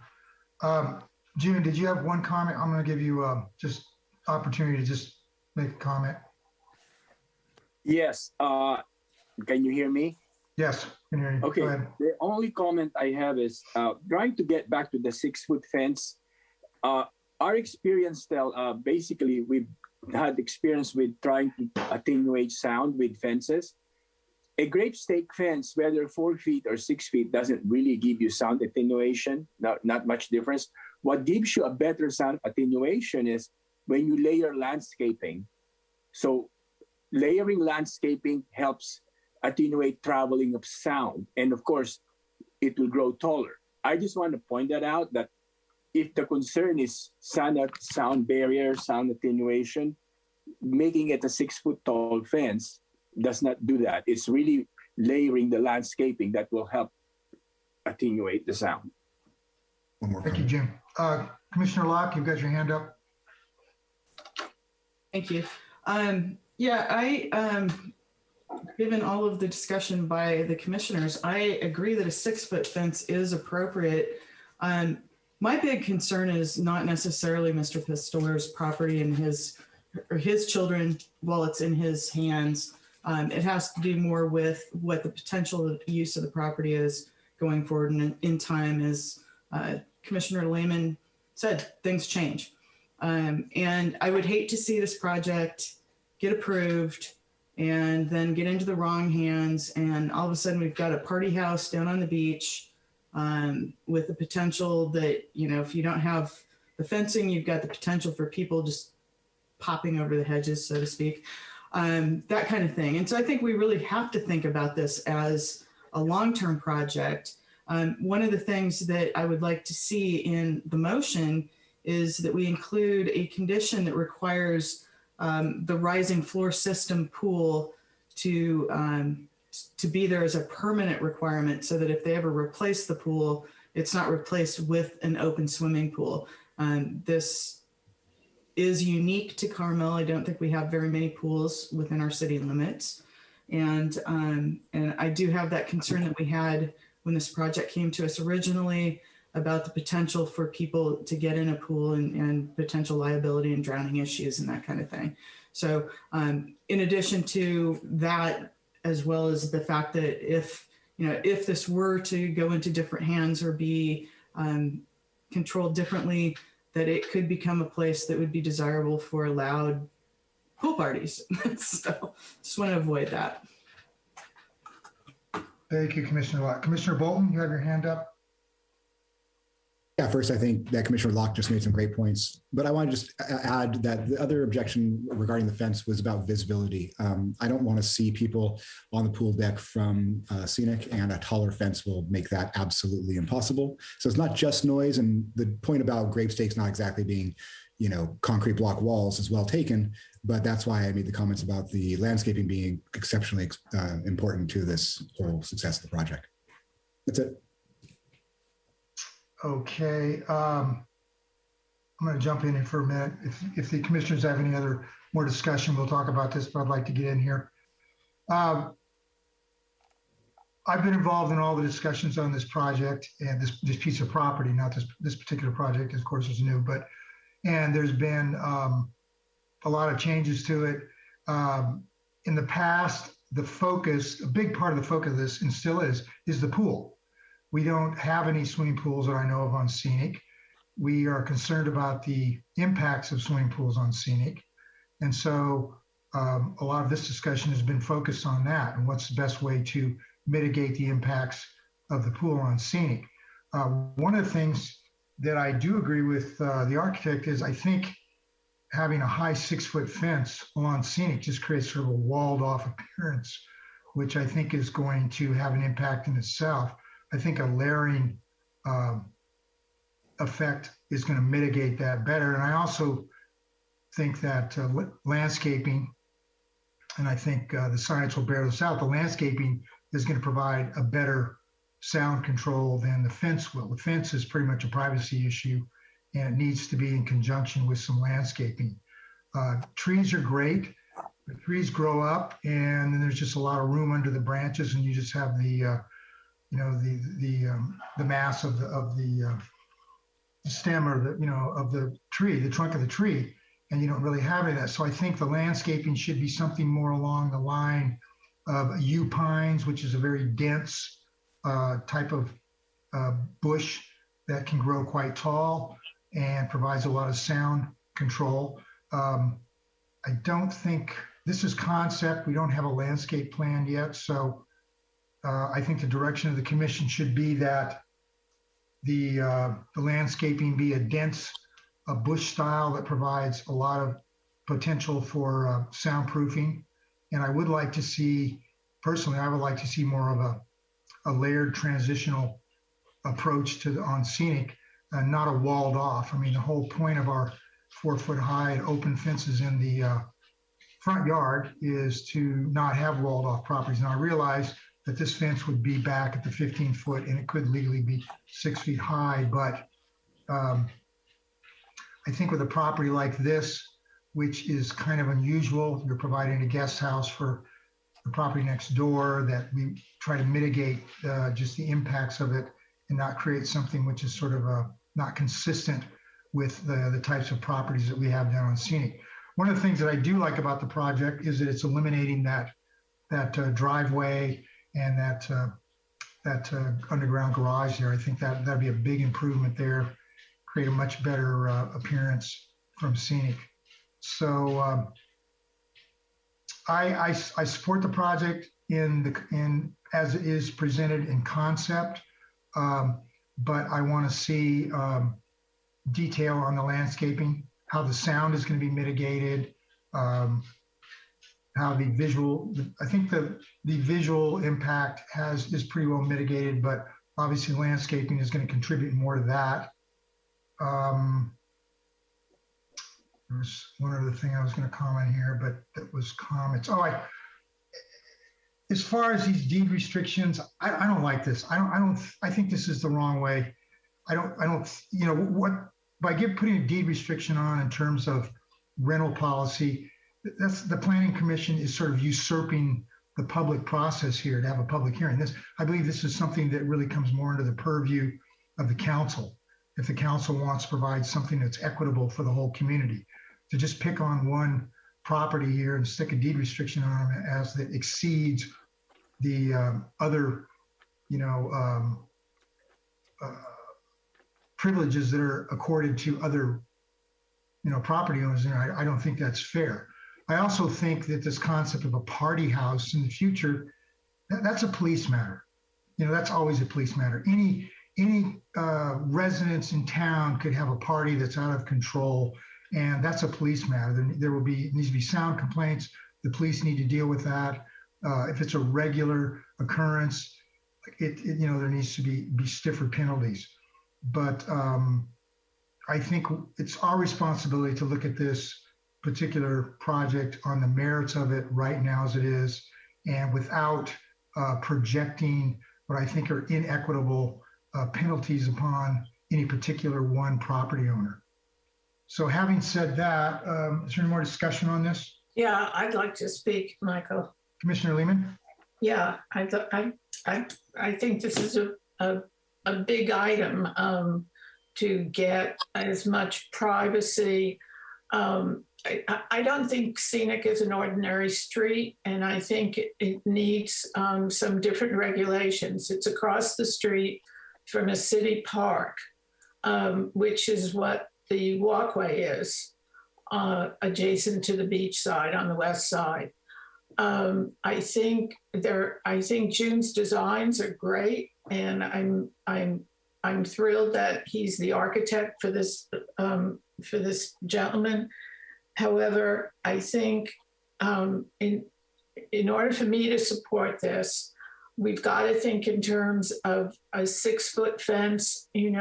June, did you have one comment? I'm going to give you just opportunity to just make a comment. Yes. Can you hear me? Yes, can hear you. Okay. The only comment I have is trying to get back to the 6-foot fence. Our experience basically we've had experience with trying to attenuate sound with fences. A grape stake fence, whether 4 feet or 6 feet, doesn't really give you sound attenuation, not much difference. What gives you a better sound attenuation is when you layer landscaping. So layering landscaping helps attenuate traveling of sound. And of course, it will grow taller. I just want to point that out, that if the concern is sound barrier, sound attenuation, making it a 6-foot tall fence does not do that. It's really layering the landscaping that will help attenuate the sound. One more. Thank you, Jim. Commissioner Locke, you've got your hand up. Thank you. Yeah, given all of the discussion by the commissioners, I agree that a 6-foot fence is appropriate. My My big concern is not necessarily Mr. Pistoller's property and his children while it's in his hands. It has to do more with what the potential use of the property is going forward. And in time, as Commissioner Lehman said, things change. And I would hate to see this project get approved and then get into the wrong hands. And all of a sudden we've got a party house down on the beach with the potential that, you know, if you don't have the fencing, you've got the potential for people just popping over the hedges, so to speak, that kind of thing. And so I think we really have to think about this as a long-term project. One of the things that I would like to see in the motion is that we include a condition that requires the rising floor system pool to be there as a permanent requirement, so that if they ever replace the pool, it's not replaced with an open swimming pool. This is unique to Carmel. I don't think we have very many pools within our city limits. And I do have that concern that we had when this project came to us originally about the potential for people to get in a pool and potential liability and drowning issues and that kind of thing. So in addition to that, as well as the fact that if this were to go into different hands or be controlled differently, that it could become a place that would be desirable for loud pool parties. So just want to avoid that. Thank you, Commissioner Locke. Commissioner Bolton, you have your hand up. Yeah, first, I think that Commissioner Locke just made some great points, but I want to just add that the other objection regarding the fence was about visibility. I don't want to see people on the pool deck from scenic, and a taller fence will make that absolutely impossible. So it's not just noise, and the point about grape stakes not exactly being, concrete block walls is well taken, but that's why I made the comments about the landscaping being exceptionally important to this whole success of the project. That's it. Okay, I'm going to jump in here for a minute. If the commissioners have any other more discussion, we'll talk about this, but I'd like to get in here. I've been involved in all the discussions on this project and this piece of property, not this particular project, of course, is new, and there's been a lot of changes to it. In the past, the focus, a big part of the focus of this, and still is the pool. We don't have any swimming pools that I know of on scenic. We are concerned about the impacts of swimming pools on scenic. And so a lot of this discussion has been focused on that and what's the best way to mitigate the impacts of the pool on scenic. One of the things that I do agree with the architect is I think having a high 6-foot fence along scenic just creates sort of a walled off appearance, which I think is going to have an impact in itself. I think a layering effect is going to mitigate that better. And I also think that landscaping, and I think the science will bear this out, the landscaping is going to provide a better sound control than the fence will. The fence is pretty much a privacy issue, and it needs to be in conjunction with some landscaping. Trees are great. The trees grow up, and then there's just a lot of room under the branches, and you just have the mass of the stem or of the tree, the trunk of the tree, and you don't really have any of that. So I think the landscaping should be something more along the line of yew pines, which is a very dense type of bush that can grow quite tall and provides a lot of sound control. I don't think, this is concept, we don't have a landscape plan yet, so I think the direction of the commission should be that the landscaping be a dense bush style that provides a lot of potential for soundproofing. And I would like to see, personally, I would like to see more of a layered transitional approach to on scenic, not a walled off. I mean, the whole point of our 4-foot high open fences in the front yard is to not have walled off properties. And I realize that this fence would be back at the 15-foot and it could legally be 6 feet high. But I think with a property like this, which is kind of unusual, you're providing a guest house for the property next door, that we try to mitigate just the impacts of it and not create something which is sort of not consistent with the types of properties that we have down on Scenic. One of the things that I do like about the project is that it's eliminating that driveway and that underground garage there. I think that'd be a big improvement there, create a much better appearance from Scenic. So I support the project in as it is presented in concept, but I want to see detail on the landscaping, how the sound is going to be mitigated, how the visual, I think the visual impact is pretty well mitigated, but obviously landscaping is going to contribute more to that. There's one other thing I was going to comment here, but that was comments. As far as these deed restrictions, I don't like this. I think this is the wrong way. By putting a deed restriction on in terms of rental policy, that's the Planning Commission is sort of usurping the public process here to have a public hearing. I believe this is something that really comes more into the purview of the council. If the council wants to provide something that's equitable for the whole community, to just pick on one property here and stick a deed restriction on them as that exceeds the other, privileges that are accorded to other, property owners. I don't think that's fair. I also think that this concept of a party house in the future, that's a police matter. That's always a police matter. Any residents in town could have a party that's out of control, and that's a police matter. There needs to be sound complaints. The police need to deal with that. If it's a regular occurrence, there needs to be stiffer penalties. But I think it's our responsibility to look at this particular project on the merits of it right now as it is, and without projecting what I think are inequitable penalties upon any particular one property owner. So having said that, is there any more discussion on this? Yeah, I'd like to speak, Michael. Commissioner Lehman? Yeah, I think this is a big item to get as much privacy. I don't think Scenic is an ordinary street, and I think it needs some different regulations. It's across the street from a city park, which is what the walkway is, adjacent to the beach side on the west side. I think June's designs are great, and I'm thrilled that he's the architect for this gentleman. However, I think in order for me to support this, we've got to think in terms of a 6-foot fence. We've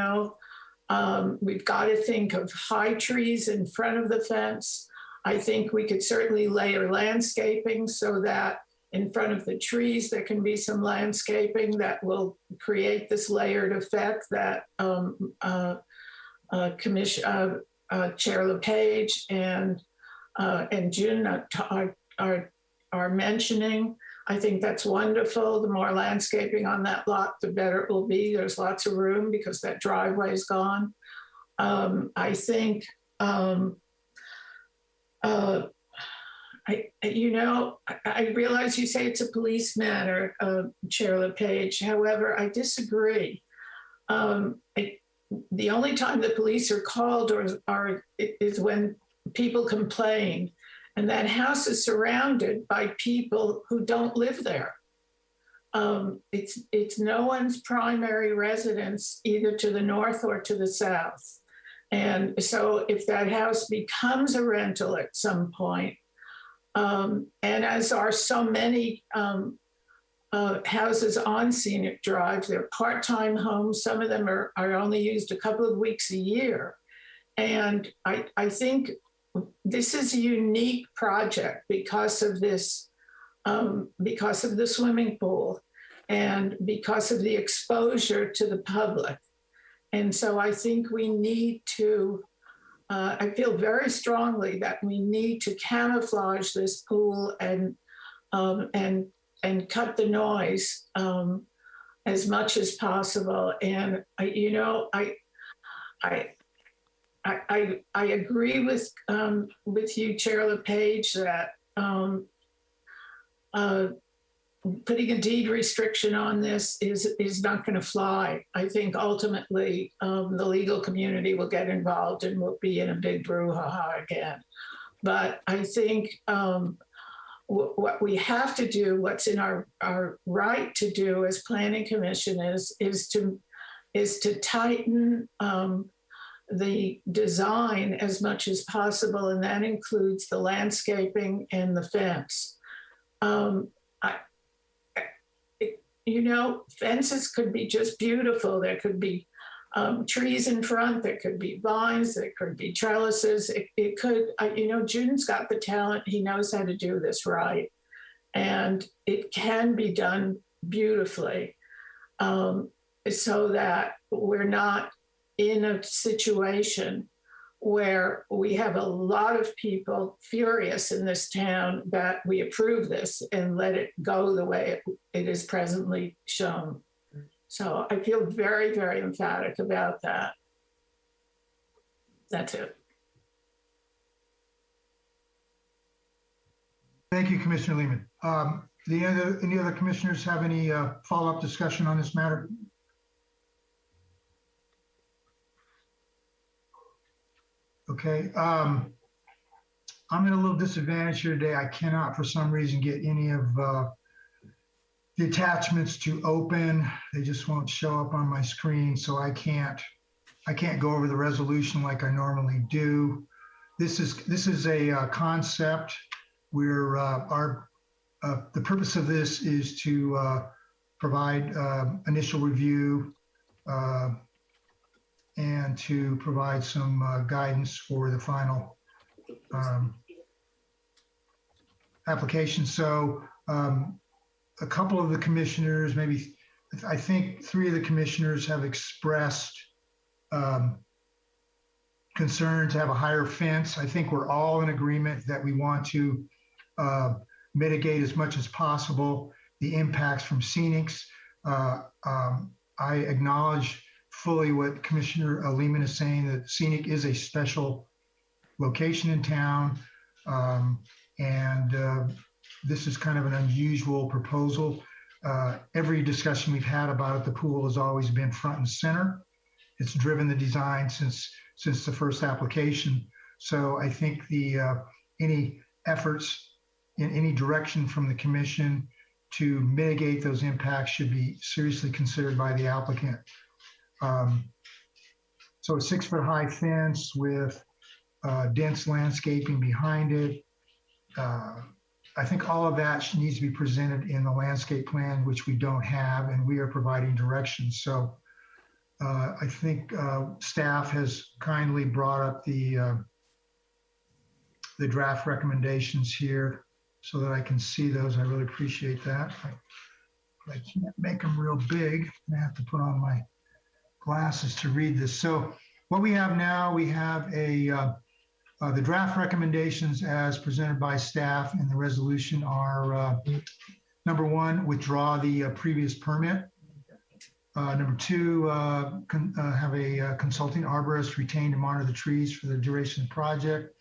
got to think of high trees in front of the fence. I think we could certainly layer landscaping so that in front of the trees, there can be some landscaping that will create this layered effect that Chair LePage and June are mentioning. I think that's wonderful. The more landscaping on that lot, the better it will be. There's lots of room because that driveway is gone. I think, I realize you say it's a police matter, Chair LePage. However, I disagree. The only time the police are called is when people complain, and that house is surrounded by people who don't live there. It's no one's primary residence, either to the north or to the south. And so if that house becomes a rental at some point, and as are so many houses on Scenic Drive, they're part-time homes. Some of them are only used a couple of weeks a year. And I think this is a unique project because of this, because of the swimming pool and because of the exposure to the public. And so I think we need to, I feel very strongly that we need to camouflage this pool and cut the noise as much as possible. And I I agree with you, Chair LePage, that putting a deed restriction on this is not going to fly. I think ultimately the legal community will get involved and we'll be in a big brouhaha again. But I think what we have to do, what's in our right to do as Planning Commission is to tighten the design as much as possible, and that includes the landscaping and the fence. Fences could be just beautiful. There could be trees in front, there could be vines, there could be trellises. It could, June's got the talent. He knows how to do this right. And it can be done beautifully so that we're not in a situation where we have a lot of people furious in this town that we approve this and let it go the way it is presently shown. So I feel very, very emphatic about that. That's it. Thank you, Commissioner Lehman. Any other commissioners have any follow-up discussion on this matter? Okay, I'm at a little disadvantage here today. I cannot, for some reason, get any of the attachments to open. They just won't show up on my screen, so I can't go over the resolution like I normally do. This is a concept where the purpose of this is to provide initial review and to provide some guidance for the final application. So a couple of the commissioners, maybe I think 3 of the commissioners have expressed concern to have a higher fence. I think we're all in agreement that we want to mitigate as much as possible the impacts from scenics. I acknowledge fully what Commissioner Lehman is saying, that scenic is a special location in town. This is kind of an unusual proposal. Every discussion we've had about it, the pool has always been front and center. It's driven the design since the first application. So I think any efforts in any direction from the commission to mitigate those impacts should be seriously considered by the applicant. So a 6-foot-high fence with dense landscaping behind it. I think all of that needs to be presented in the landscape plan, which we don't have, and we are providing directions. So I think staff has kindly brought up the draft recommendations here so that I can see those. I really appreciate that. I can't make them real big. I have to put on my glasses to read this. So what we have now, we have the draft recommendations as presented by staff in the resolution are number 1, withdraw the previous permit. Number 2, have a consulting arborist retained to monitor the trees for the duration of the project.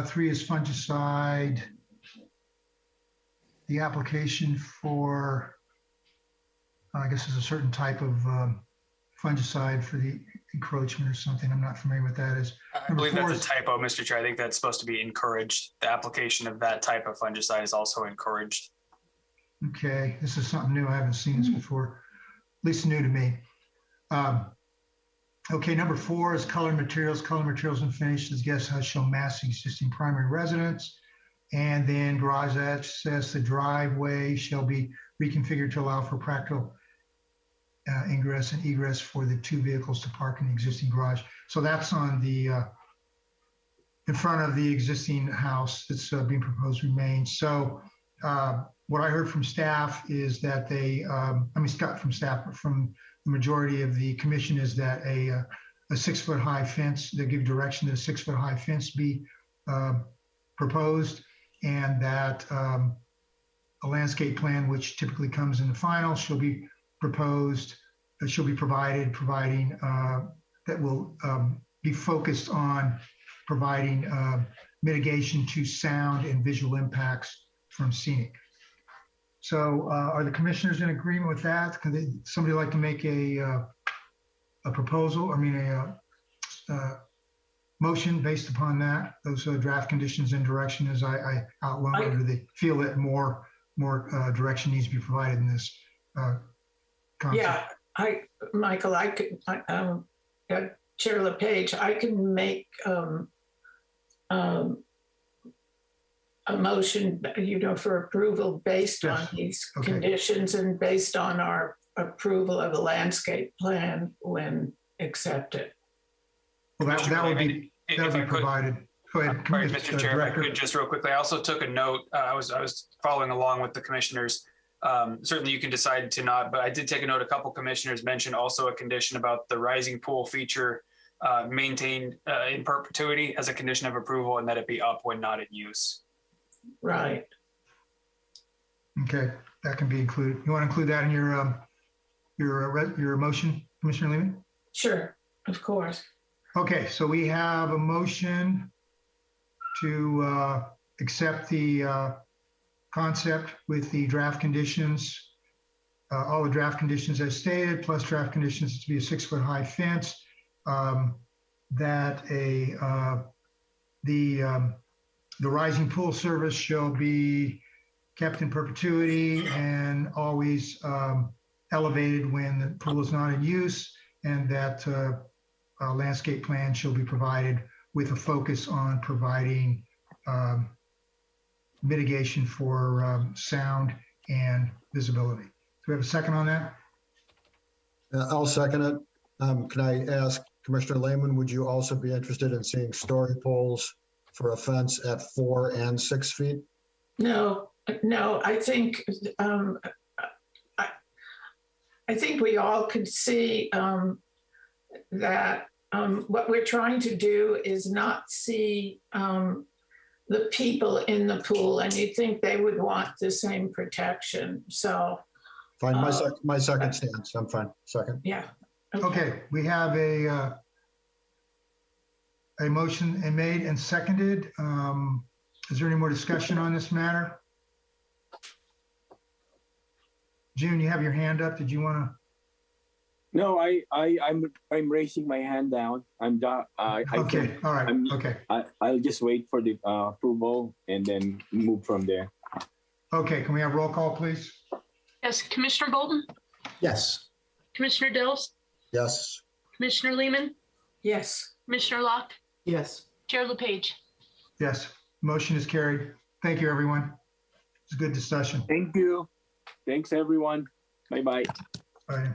3 is fungicide. The application for, I guess, is a certain type of fungicide for the encroachment or something. I'm not familiar with that is. I believe that's a typo, Mr. Chair. I think that's supposed to be encouraged. The application of that type of fungicide is also encouraged. Okay, this is something new. I haven't seen this before, at least new to me. Okay, number 4 is color materials. Color materials and finishes. Guest house shall match existing primary residence. And then garage access, the driveway shall be reconfigured to allow for practical ingress and egress for the 2 vehicles to park in the existing garage. So that's on the in front of the existing house that's being proposed remains. So what I heard from staff is that they, from staff, but from the majority of the commission is that a 6-foot-high fence, they give direction that a 6-foot-high fence be proposed, and that a landscape plan, which typically comes in the final, shall be provided, providing that will be focused on providing mitigation to sound and visual impacts from scenic. So are the commissioners in agreement with that? Could somebody like to make a proposal, a motion based upon that, those draft conditions and direction as I outlined, or do they feel that more direction needs to be provided in this concept? Yeah, Michael, I could, Chair LePage, I can make a motion, for approval based on these conditions and based on our approval of the landscape plan when accepted. Well, that would be provided. Go ahead. Sorry, Mr. Chair, if I could just real quickly, I also took a note. I was following along with the commissioners. Certainly you can decide to not, but I did take a note. A couple commissioners mentioned also a condition about the rising pool feature maintained in perpetuity as a condition of approval, and that it be up when not in use. Right. Okay, that can be included. You want to include that in your motion, Commissioner Lehman? Sure, of course. Okay, so we have a motion to accept the concept with the draft conditions, all the draft conditions as stated, plus draft conditions to be a 6-foot high fence, that the rising pool service shall be kept in perpetuity and always elevated when the pool is not in use, and that a landscape plan shall be provided with a focus on providing mitigation for sound and visibility. Do we have a second on that? I'll second it. Can I ask Commissioner Lehman, would you also be interested in seeing story poles for a fence at 4 and 6 feet? No, I think I think we all could see that what we're trying to do is not see the people in the pool, and you think they would want the same protection. So fine, my second stance. I'm fine. Second. Yeah. Okay, we have a motion made and seconded. Is there any more discussion on this matter? June, you have your hand up. Did you want to? No, I'm raising my hand down. I'm done. Okay. All right. Okay. I'll just wait for the approval and then move from there. Okay. Can we have roll call, please? Yes, Commissioner Golden, Yes. Commissioner Dills, Yes. Commissioner Lehman, yes. Commissioner Locke, Yes. Chair LePage. Yes. Motion is carried. Thank you, everyone. It's a good discussion. Thank you. Thanks, everyone. Bye-bye. Bye.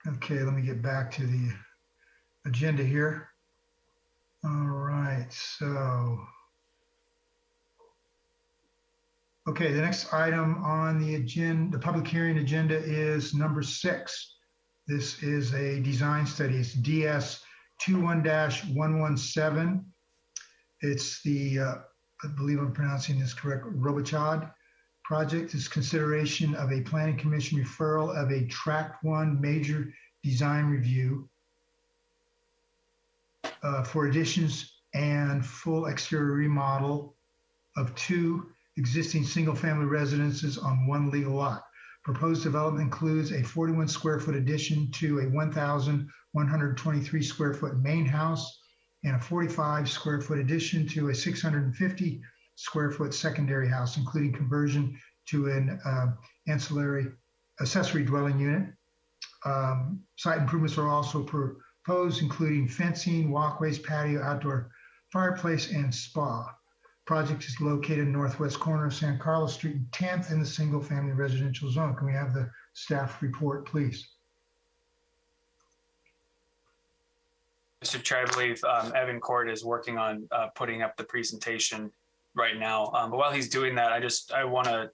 Okay, let me get back to the agenda here. All right, so. Okay, the next item on the agenda, the public hearing agenda, is number 6. This is a design study. It's DS 21-117. It's the, I believe I'm pronouncing this correct, Robichaud project. Is consideration of a planning commission referral of a track 1 major design review for additions and full exterior remodel of 2 existing single-family residences on 1 legal lot. Proposed development includes a 41 square foot addition to a 1,123 square foot main house and a 45 square foot addition to a 650 square foot secondary house, including conversion to an accessory dwelling unit. Site improvements are also proposed, including fencing, walkways, patio, outdoor fireplace, and spa. Project is located in northwest corner of San Carlos Street and 10th in the single family residential zone. Can we have the staff report, please? Mr. Chair, I believe Evan Court is working on putting up the presentation right now. But while he's doing that, I want to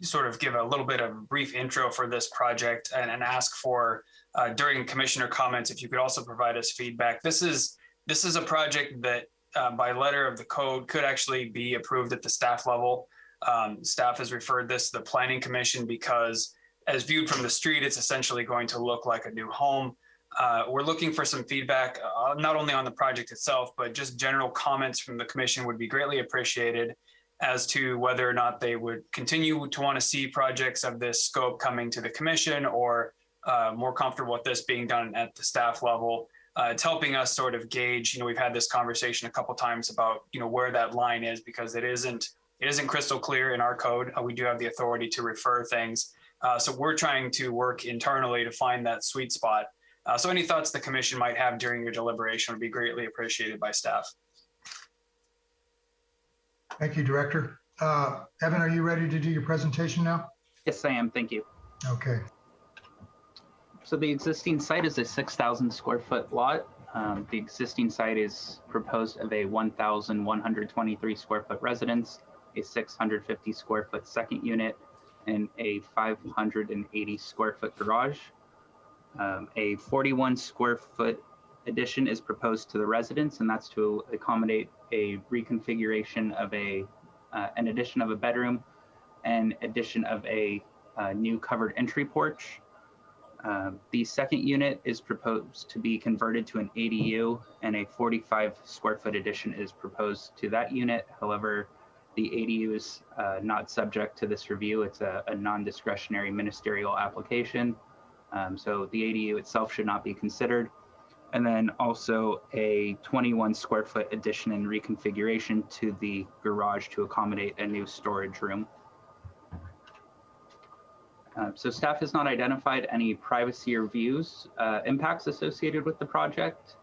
sort of give a little bit of brief intro for this project and ask for during commissioner comments, if you could also provide us feedback. This is a project that by letter of the code could actually be approved at the staff level. Staff has referred this to the planning commission because as viewed from the street, it's essentially going to look like a new home. We're looking for some feedback, not only on the project itself, but just general comments from the commission would be greatly appreciated as to whether or not they would continue to want to see projects of this scope coming to the commission, or more comfortable with this being done at the staff level. It's helping us sort of gauge, we've had this conversation a couple times about, where that line is, because it isn't crystal clear in our code. We do have the authority to refer things. So we're trying to work internally to find that sweet spot. So any thoughts the commission might have during your deliberation would be greatly appreciated by staff. Thank you, Director. Evan, are you ready to do your presentation now? Yes, I am. Thank you. Okay. So the existing site is a 6,000 square foot lot. The existing site is proposed of a 1,123 square foot residence, a 650 square foot second unit, and a 580 square foot garage. A 41 square foot addition is proposed to the residence, and that's to accommodate a reconfiguration of an addition of a bedroom and addition of a new covered entry porch. The second unit is proposed to be converted to an ADU, and a 45 square foot addition is proposed to that unit. However, the ADU is not subject to this review. It's a non-discretionary ministerial application. So the ADU itself should not be considered. And then also a 21 square foot addition and reconfiguration to the garage to accommodate a new storage room. So staff has not identified any privacy or views impacts associated with the project.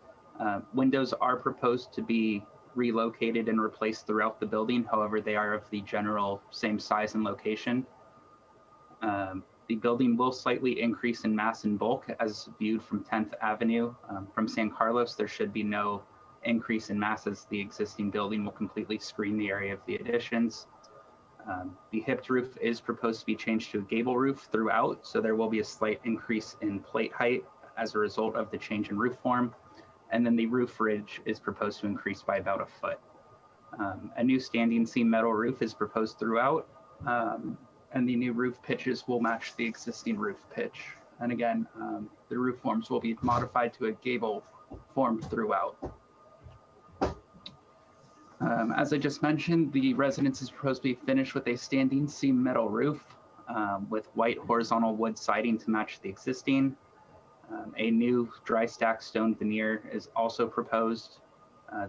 Windows are proposed to be relocated and replaced throughout the building. However, they are of the general same size and location. The building will slightly increase in mass and bulk as viewed from 10th Avenue. From San Carlos, there should be no increase in mass as the existing building will completely screen the area of the additions. The hipped roof is proposed to be changed to a gable roof throughout, so there will be a slight increase in plate height as a result of the change in roof form. And then the roof ridge is proposed to increase by about a foot. A new standing seam metal roof is proposed throughout, and the new roof pitches will match the existing roof pitch. And again, the roof forms will be modified to a gable form throughout. As I just mentioned, the residence is proposed to be finished with a standing seam metal roof with white horizontal wood siding to match the existing. A new dry stack stone veneer is also proposed.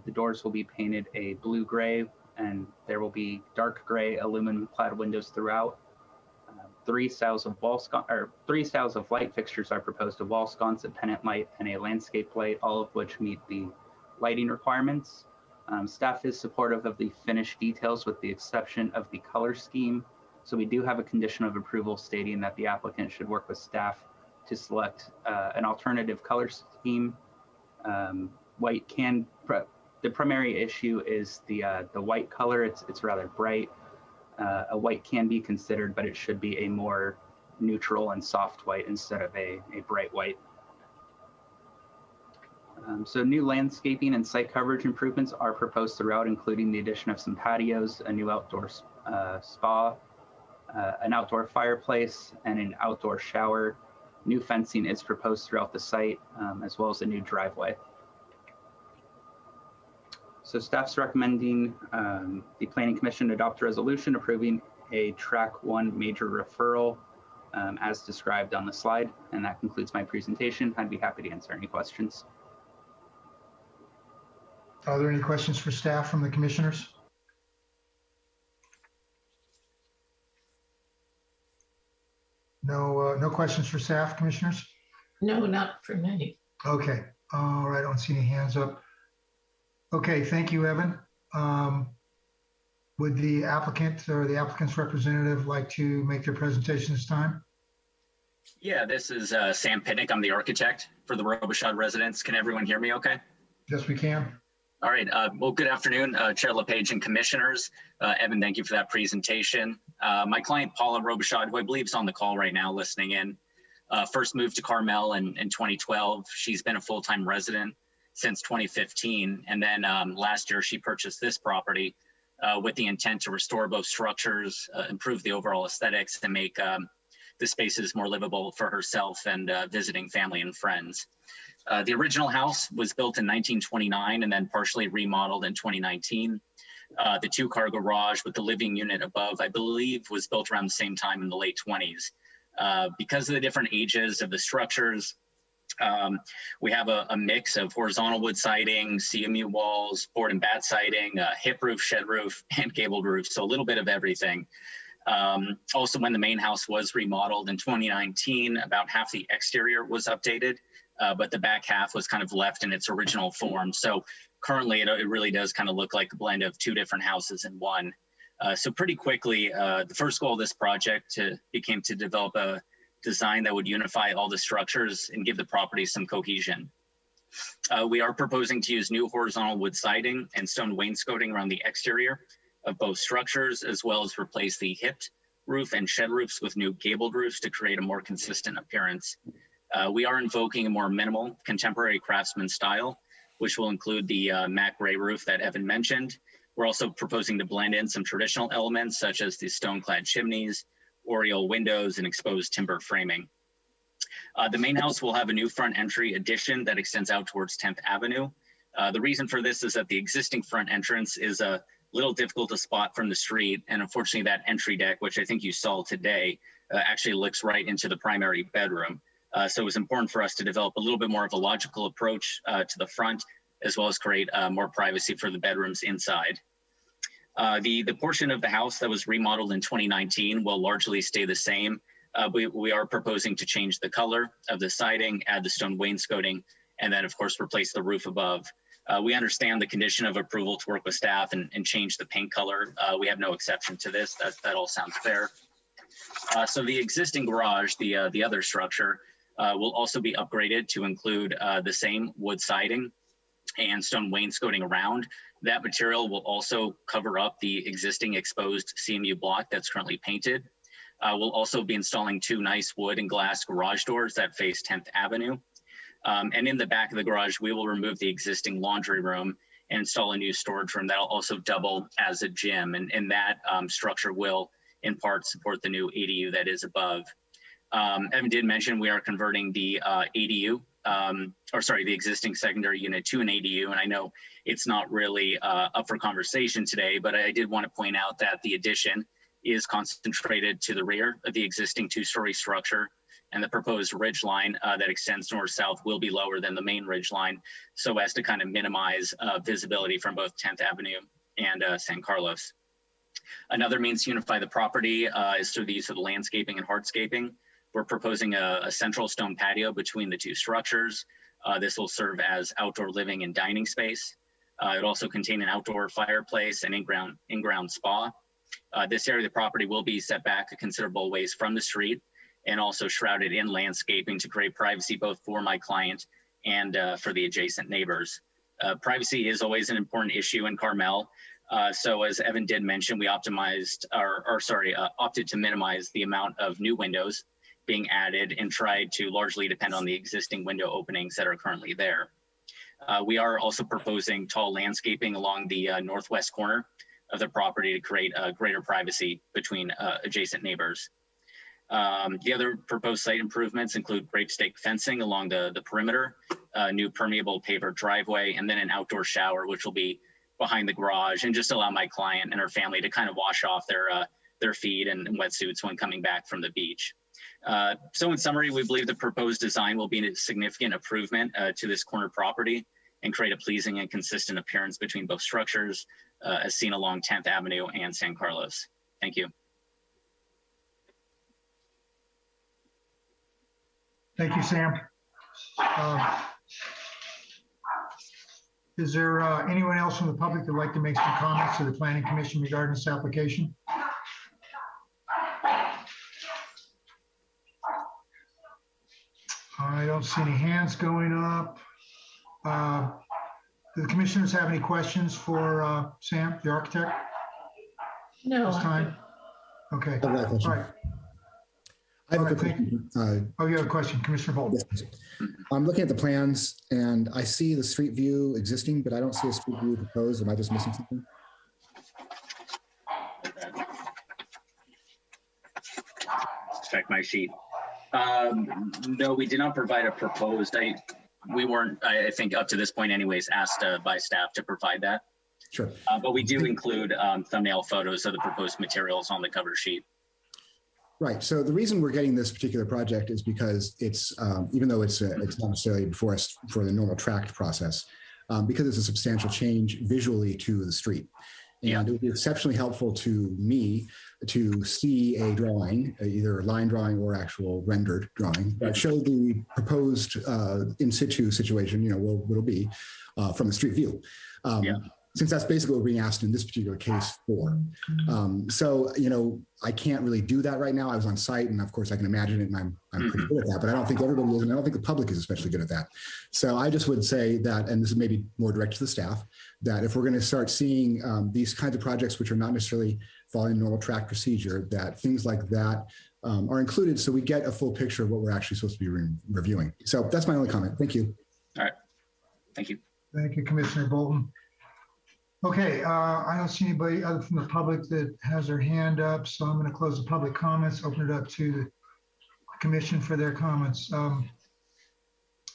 The doors will be painted a blue-gray, and there will be dark gray aluminum clad windows throughout. Three styles of light fixtures are proposed: a wall sconce, a pennant light, and a landscape light, all of which meet the lighting requirements. Staff is supportive of the finished details with the exception of the color scheme. So we do have a condition of approval stating that the applicant should work with staff to select an alternative color scheme. The primary issue is the white color. It's rather bright. A white can be considered, but it should be a more neutral and soft white instead of a bright white. So new landscaping and site coverage improvements are proposed throughout, including the addition of some patios, a new outdoor spa, an outdoor fireplace, and an outdoor shower. New fencing is proposed throughout the site, as well as a new driveway. So staff's recommending the Planning Commission adopt a resolution approving a Track 1 major referral as described on the slide. And that concludes my presentation. I'd be happy to answer any questions. Are there any questions for staff from the commissioners? No questions for staff, commissioners? No, not for me. Okay. All right. I don't see any hands up. Okay. Thank you, Evan. Would the applicant or the applicant's representative like to make their presentation this time? Yeah, this is Sam Pitnick. I'm the architect for the Robichaud residence. Can everyone hear me okay? Yes, we can. All right. Well, good afternoon, Chair LePage and commissioners. Evan, thank you for that presentation. My client, Paula Robichaud, who I believe is on the call right now listening in, first moved to Carmel in 2012. She's been a full-time resident since 2015. And then last year, she purchased this property with the intent to restore both structures, improve the overall aesthetics, and make the space is more livable for herself and visiting family and friends. The original house was built in 1929 and then partially remodeled in 2019. The two-car garage with the living unit above, I believe, was built around the same time in the late 20s. Because of the different ages of the structures, we have a mix of horizontal wood siding, CMU walls, board and bat siding, hip roof, shed roof, and gabled roof, so a little bit of everything. Also, when the main house was remodeled in 2019, about half the exterior was updated, but the back half was kind of left in its original form. So currently, it really does kind of look like a blend of two different houses in one. So pretty quickly, the first goal of this project became to develop a design that would unify all the structures and give the property some cohesion. We are proposing to use new horizontal wood siding and stone wainscoting around the exterior of both structures, as well as replace the hipped roof and shed roofs with new gabled roofs to create a more consistent appearance. We are invoking a more minimal contemporary craftsman style, which will include the matte gray roof that Evan mentioned. We're also proposing to blend in some traditional elements such as the stone-clad chimneys, oriel windows, and exposed timber framing. The main house will have a new front entry addition that extends out towards 10th Avenue. The reason for this is that the existing front entrance is a little difficult to spot from the street. And unfortunately, that entry deck, which I think you saw today, actually looks right into the primary bedroom. So it was important for us to develop a little bit more of a logical approach to the front, as well as create more privacy for the bedrooms inside. The portion of the house that was remodeled in 2019 will largely stay the same. We are proposing to change the color of the siding, add the stone wainscoting, and then of course replace the roof above. We understand the condition of approval to work with staff and change the paint color. We have no exception to this. That all sounds fair. So the existing garage, the other structure, will also be upgraded to include the same wood siding and stone wainscoting around. That material will also cover up the existing exposed CMU block that's currently painted. We'll also be installing two nice wood and glass garage doors that face 10th Avenue. And in the back of the garage, we will remove the existing laundry room and install a new storage room that'll also double as a gym. And that structure will in part support the new ADU that is above. Evan did mention we are converting the ADU, the existing secondary unit to an ADU. And I know it's not really up for conversation today, but I did want to point out that the addition is concentrated to the rear of the existing two-story structure, and the proposed ridge line that extends north-south will be lower than the main ridge line, so as to kind of minimize visibility from both 10th Avenue and San Carlos. Another means to unify the property is through the use of the landscaping and hardscaping. We're proposing a central stone patio between the two structures. This will serve as outdoor living and dining space. It'll also contain an outdoor fireplace and in-ground spa. This area of the property will be set back a considerable ways from the street and also shrouded in landscaping to create privacy both for my client and for the adjacent neighbors. Privacy is always an important issue in Carmel. So as Evan did mention, we opted to minimize the amount of new windows being added and tried to largely depend on the existing window openings that are currently there. We are also proposing tall landscaping along the northwest corner of the property to create greater privacy between adjacent neighbors. The other proposed site improvements include grape stake fencing along the perimeter, new permeable paver driveway, and then an outdoor shower, which will be behind the garage and just allow my client and her family to kind of wash off their feet and wetsuits when coming back from the beach. So in summary, we believe the proposed design will be a significant improvement to this corner property and create a pleasing and consistent appearance between both structures as seen along 10th Avenue and San Carlos. Thank you. Thank you, Sam. Is there anyone else from the public that would like to make some comments to the Planning Commission regarding this application? I don't see any hands going up. Do the commissioners have any questions for Sam, the architect? No. This time? Okay. All right. I have a quick question. Oh, you have a question, Commissioner Bolton. Yes. I'm looking at the plans and I see the street view existing, but I don't see a street view proposed. Am I just missing something? check my sheet. No, we did not provide a proposed. We weren't, I think up to this point anyways, asked by staff to provide that. Sure. But we do include thumbnail photos of the proposed materials on the cover sheet. Right. So the reason we're getting this particular project is because it's, even though it's not necessarily before us for the normal tract process, because it's a substantial change visually to the street. And it would be exceptionally helpful to me to see a drawing, either a line drawing or actual rendered drawing, that showed the proposed in situ situation, what it'll be from the street view. Since that's basically what we're being asked in this particular case for. So, I can't really do that right now. I was on site, and of course I can imagine it, and I'm pretty good at that, but I don't think everybody is, and I don't think the public is especially good at that. So I just would say that, and this is maybe more direct to the staff, that if we're going to start seeing these kinds of projects which are not necessarily following normal track procedure, that things like that are included so we get a full picture of what we're actually supposed to be reviewing. So that's my only comment. Thank you. All right. Thank you. Thank you, Commissioner Bolton. Okay, I don't see anybody other from the public that has their hand up, so I'm going to close the public comments, open it up to the commission for their comments.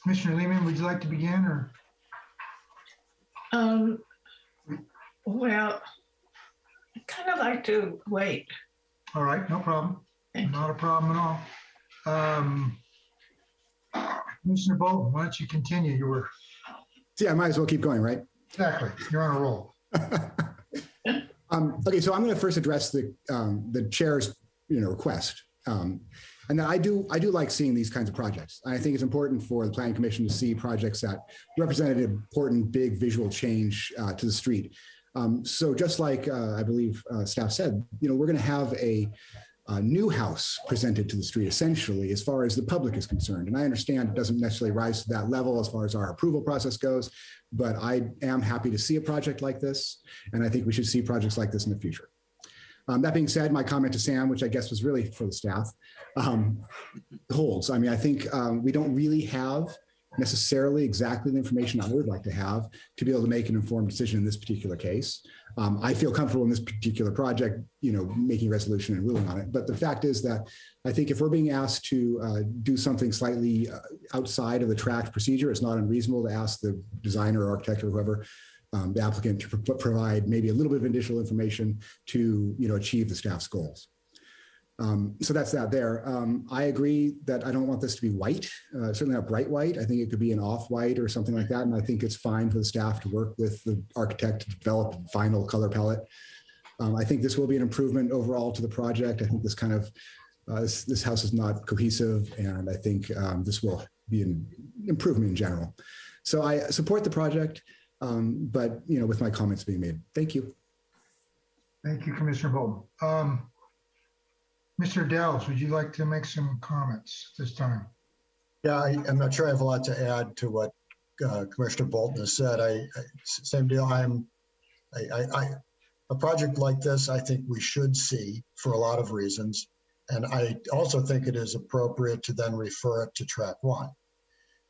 Commissioner Lehman, would you like to begin, or? Well, I'd kind of like to wait. All right, no problem. Not a problem at all. Commissioner Bolton, why don't you continue your? Yeah, I might as well keep going, right? Exactly, you're on a roll. Okay, so I'm going to first address the chair's request, and then I do like seeing these kinds of projects. I think it's important for the Planning Commission to see projects that represent an important big visual change to the street. So just like I believe staff said, we're going to have a new house presented to the street, essentially, as far as the public is concerned. And I understand it doesn't necessarily rise to that level as far as our approval process goes, but I am happy to see a project like this. And I think we should see projects like this in the future. That being said, my comment to Sam, which I guess was really for the staff, holds. I mean, I think we don't really have necessarily exactly the information I would like to have to be able to make an informed decision in this particular case. I feel comfortable in this particular project, making a resolution and ruling on it. But the fact is that I think if we're being asked to do something slightly outside of the tract procedure, it's not unreasonable to ask the designer or architect or whoever, the applicant, to provide maybe a little bit of additional information to achieve the staff's goals. So that's that there. I agree that I don't want this to be white, certainly not bright white. I think it could be an off-white or something like that. And I think it's fine for the staff to work with the architect to develop a final color palette. I think this will be an improvement overall to the project. I think this kind of, this house is not cohesive, and I think this will be an improvement in general. So I support the project, but with my comments being made. Thank you. Thank you, Commissioner Bolton. Mr. Dells, would you like to make some comments this time? Yeah, I'm not sure I have a lot to add to what Commissioner Bolton has said. Same deal. A project like this, I think we should see for a lot of reasons. And I also think it is appropriate to then refer it to track one.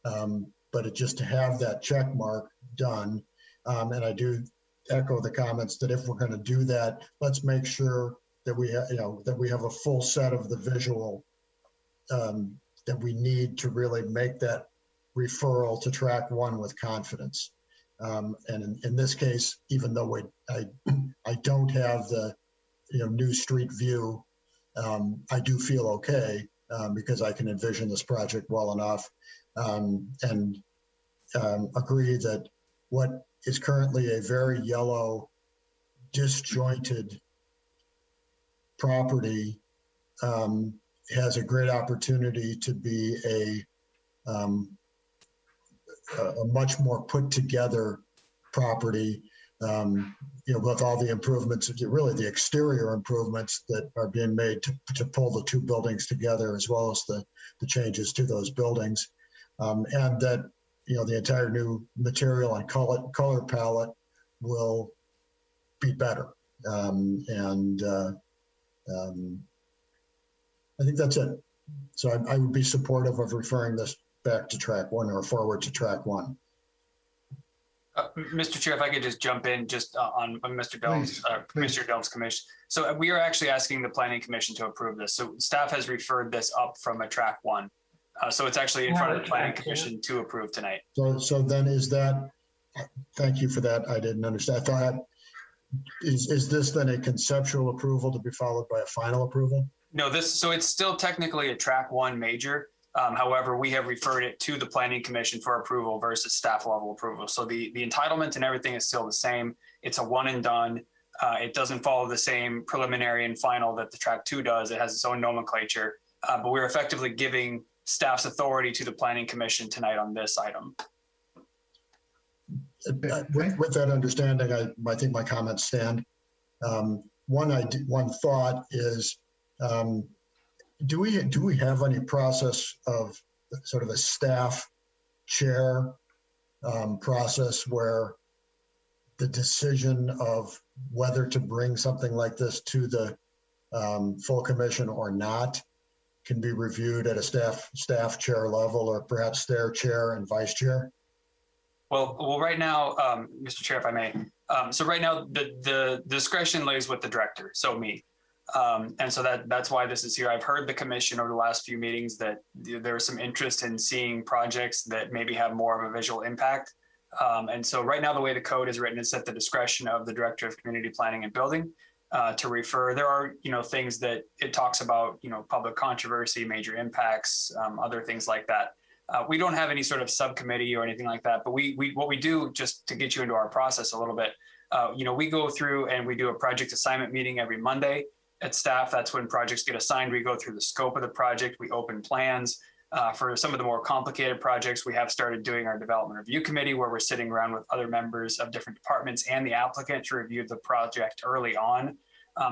But it just to have that check mark done. And I do echo the comments that if we're going to do that, let's make sure that we have a full set of the visual that we need to really make that referral to track one with confidence. And in this case, even though I don't have the new street view, I do feel okay because I can envision this project well enough, and agree that what is currently a very yellow, disjointed property has a great opportunity to be a much more put together property, with all the improvements, really the exterior improvements that are being made to pull the two buildings together, as well as the changes to those buildings, and that the entire new material and color palette will be better. I think that's it. So I would be supportive of referring this back to track one or forward to track one. Mr. Chair, if I could just jump in just on Mr. Del's, Commissioner Del's commission. So we are actually asking the Planning Commission to approve this. So staff has referred this up from a track 1. So it's actually in front of the Planning Commission to approve tonight. So then is that, thank you for that. I didn't understand. I thought, is this then a conceptual approval to be followed by a final approval? No, so it's still technically a track 1 major. However, we have referred it to the Planning Commission for approval versus staff level approval. So the entitlement and everything is still the same. It's a one and done. It doesn't follow the same preliminary and final that the track 2 does. It has its own nomenclature, but we're effectively giving staff's authority to the Planning Commission tonight on this item. With that understanding, I think my comments stand. One thought is, do we have any process of sort of a staff chair process where the decision of whether to bring something like this to the full commission or not can be reviewed at a staff chair level, or perhaps their chair and vice chair? Well, right now, Mr. Chair, if I may. So right now, the discretion lays with the director, so me. And so that's why this is here. I've heard the commission over the last few meetings that there is some interest in seeing projects that maybe have more of a visual impact. And so right now, the way the code is written is at the discretion of the Director of Community Planning and Building to refer. There are, things that it talks about, public controversy, major impacts, other things like that. We don't have any sort of subcommittee or anything like that, but what we do, just to get you into our process a little bit, we go through and we do a project assignment meeting every Monday at staff. That's when projects get assigned. We go through the scope of the project. We open plans. For some of the more complicated projects, we have started doing our development review committee, where we're sitting around with other members of different departments and the applicant to review the project early on.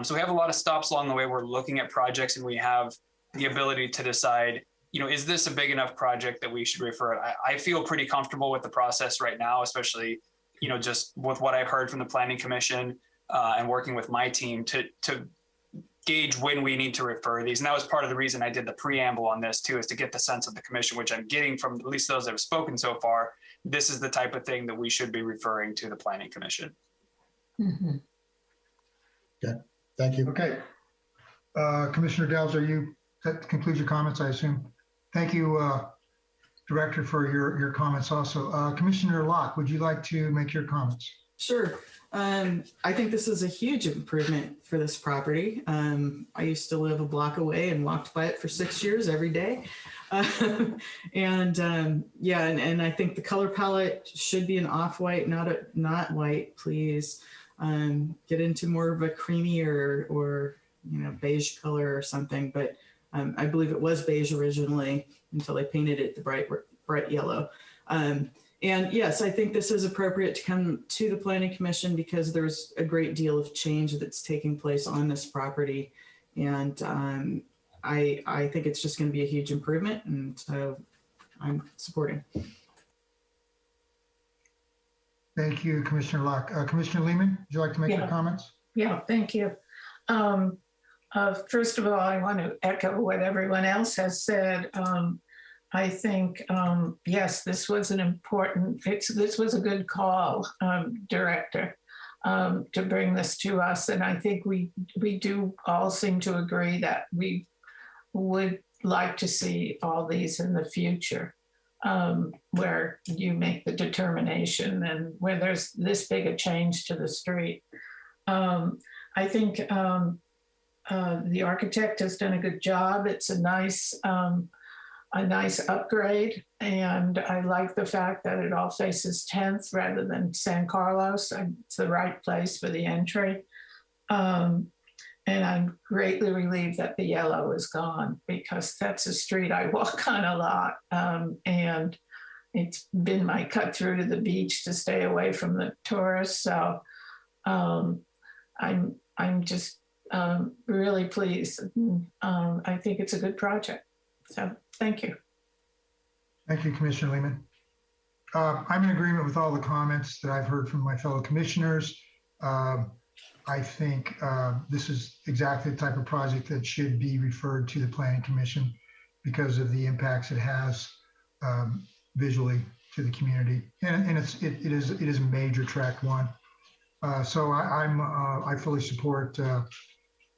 So we have a lot of stops along the way. We're looking at projects and we have the ability to decide, is this a big enough project that we should refer it? I feel pretty comfortable with the process right now, especially, just with what I've heard from the Planning Commission and working with my team to gauge when we need to refer these. And that was part of the reason I did the preamble on this too, is to get the sense of the commission, which I'm getting from at least those that have spoken so far. This is the type of thing that we should be referring to the Planning Commission. Mm-hmm. Okay, thank you. Okay. Commissioner Dells, that concludes your comments, I assume? Thank you, Director, for your comments also. Commissioner Locke, would you like to make your comments? Sure. I think this is a huge improvement for this property. I used to live a block away and walked by it for 6 years every day. And I think the color palette should be an off-white, not white, please. Get into more of a creamy or beige color or something, but I believe it was beige originally until they painted it the bright yellow. And yes, I think this is appropriate to come to the Planning Commission because there's a great deal of change that's taking place on this property. And I think it's just going to be a huge improvement. And so I'm supporting. Thank you, Commissioner Locke. Commissioner Lehman, would you like to make your comments? Yeah, thank you. First of all, I want to echo what everyone else has said. I think, yes, this was this was a good call, Director, to bring this to us. And I think we do all seem to agree that we would like to see all these in the future, where you make the determination and where there's this big a change to the street. I think the architect has done a good job. It's a nice upgrade, and I like the fact that it all faces 10th rather than San Carlos. It's the right place for the entry. And I'm greatly relieved that the yellow is gone because that's a street I walk on a lot. And it's been my cut through to the beach to stay away from the tourists. So I'm just really pleased. I think it's a good project. So thank you. Thank you, Commissioner Lehman. I'm in agreement with all the comments that I've heard from my fellow commissioners. I think this is exactly the type of project that should be referred to the Planning Commission because of the impacts it has visually to the community. And it is a major track one. So I fully support the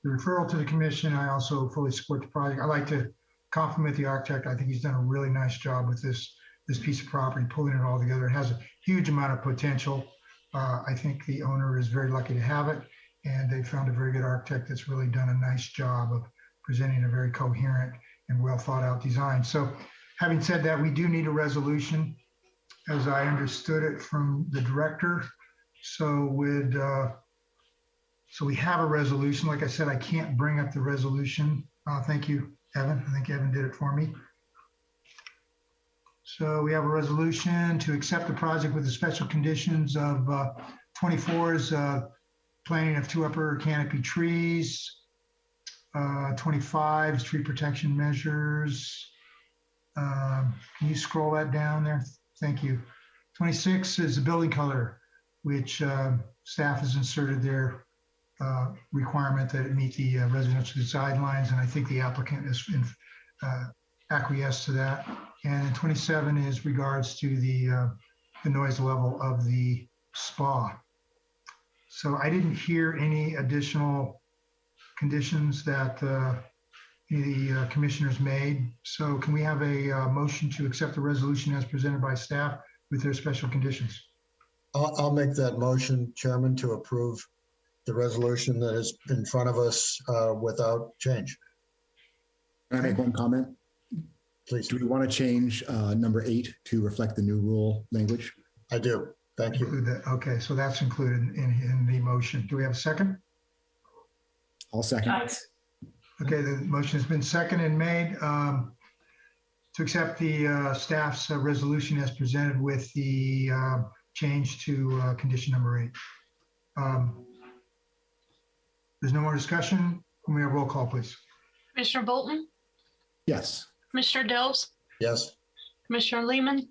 referral to the commission. I also fully support the project. I like to compliment the architect. I think he's done a really nice job with this piece of property, pulling it all together. It has a huge amount of potential. I think the owner is very lucky to have it, and they found a very good architect that's really done a nice job of presenting a very coherent and well thought out design. So having said that, we do need a resolution, as I understood it from the director. So we have a resolution. Like I said, I can't bring up the resolution. Thank you, Evan. I think Evan did it for me. So we have a resolution to accept the project with the special conditions of 24's planting of 2 upper canopy trees, 25's tree protection measures. Can you scroll that down there? Thank you. 26 is the building color, which staff has inserted their requirement that it meet the residential design lines, and I think the applicant has acquiesced to that. And then 27 is regards to the noise level of the spa. So I didn't hear any additional conditions that the commissioners made. So can we have a motion to accept the resolution as presented by staff with their special conditions? I'll make that motion, Chairman, to approve the resolution that is in front of us without change. Can I make one comment? Please. Do we want to change number 8 to reflect the new rule language? I do. Thank you. Okay, so that's included in the motion. Do we have a second? I'll second. Nice. Okay, the motion has been seconded and made to accept the staff's resolution as presented with the change to condition number 8. There's no more discussion. Can we have roll call, please? Commissioner Bolton, Yes. Commissioner Delves, Yes. Commissioner Lehman,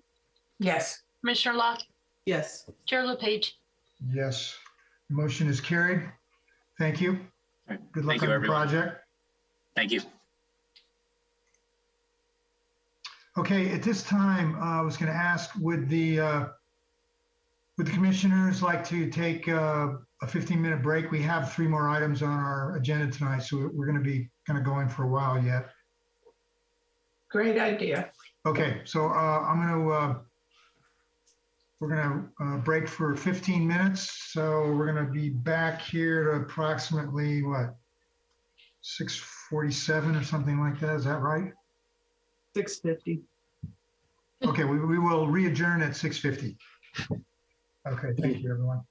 Yes. Commissioner Locke, Yes. Chair LePage. Yes. The motion is carried. Thank you. Good luck Thank you, on the everyone. project. Thank you. Okay, at this time, I was going to ask, would the commissioners like to take a 15-minute break? We have 3 more items on our agenda tonight, so we're going to be kind of going for a while yet. Great idea. Okay, so we're gonna break for 15 minutes. So we're gonna be back here at approximately what, 6:47 or something like that. Is that right? 6:50. Okay, we will re-adjourn at 6:50. Okay, thank you, everyone.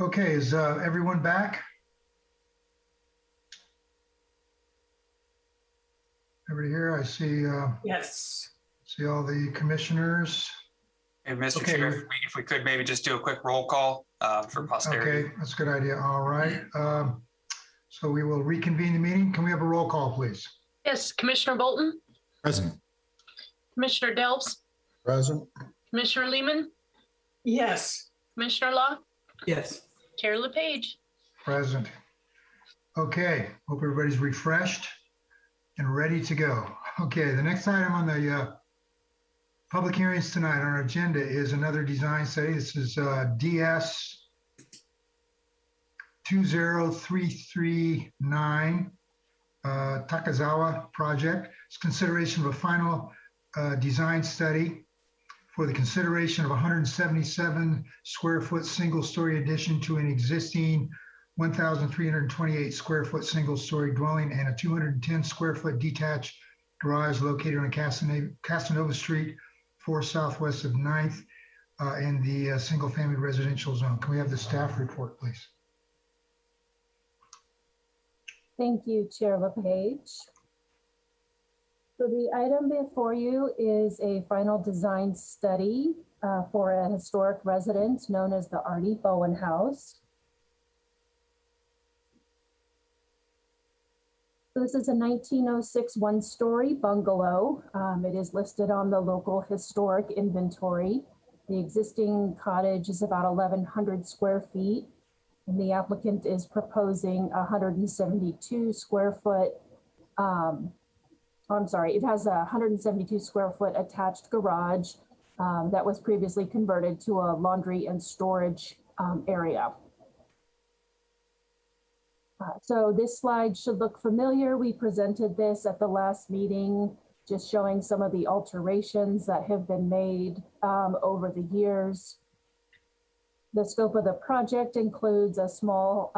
Okay, is everyone back? Everybody here? I see. Yes. See all the commissioners. And Mr. Okay. Chair, if we could maybe just do a quick roll call for posterity. Okay, that's a good idea. All right. So we will reconvene the meeting. Can we have a roll call, please? Yes, Commissioner Bolton, Present. Commissioner Delves, Present. Commissioner Lehman, Yes. Commissioner Law, Yes. Chair LePage. Present. Okay, hope everybody's refreshed and ready to go. Okay, the next item on the public hearings tonight on our agenda is another design study. This is DS 20339 Takazawa project. It's consideration of a final design study for the consideration of 177 square foot single story addition to an existing 1,328 square foot single story dwelling and a 210 square foot detached garage located on Casanova Street, 4 southwest of 9th in the single family residential zone. Can we have the staff report, please? Thank you, Chair LePage. So the item before you is a final design study for a historic residence known as the Artie Bowen House. So this is a 1906 one-story bungalow. It is listed on the local historic inventory. The existing cottage is about 1,100 square feet, and the applicant is proposing 172 square foot. I'm sorry, it has a 172 square foot attached garage that was previously converted to a laundry and storage area. So this slide should look familiar. We presented this at the last meeting, just showing some of the alterations that have been made over the years. The scope of the project includes a small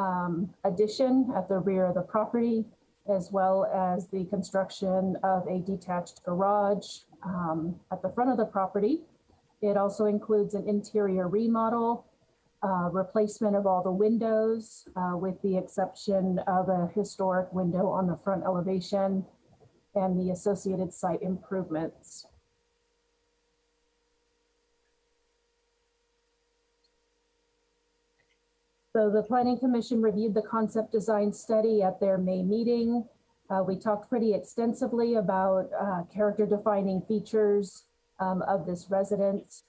addition at the rear of the property, as well as the construction of a detached garage at the front of the property. It also includes an interior remodel, replacement of all the windows, with the exception of a historic window on the front elevation, and the associated site improvements. So the Planning Commission reviewed the concept design study at their May meeting. We talked pretty extensively about character defining features of this residence.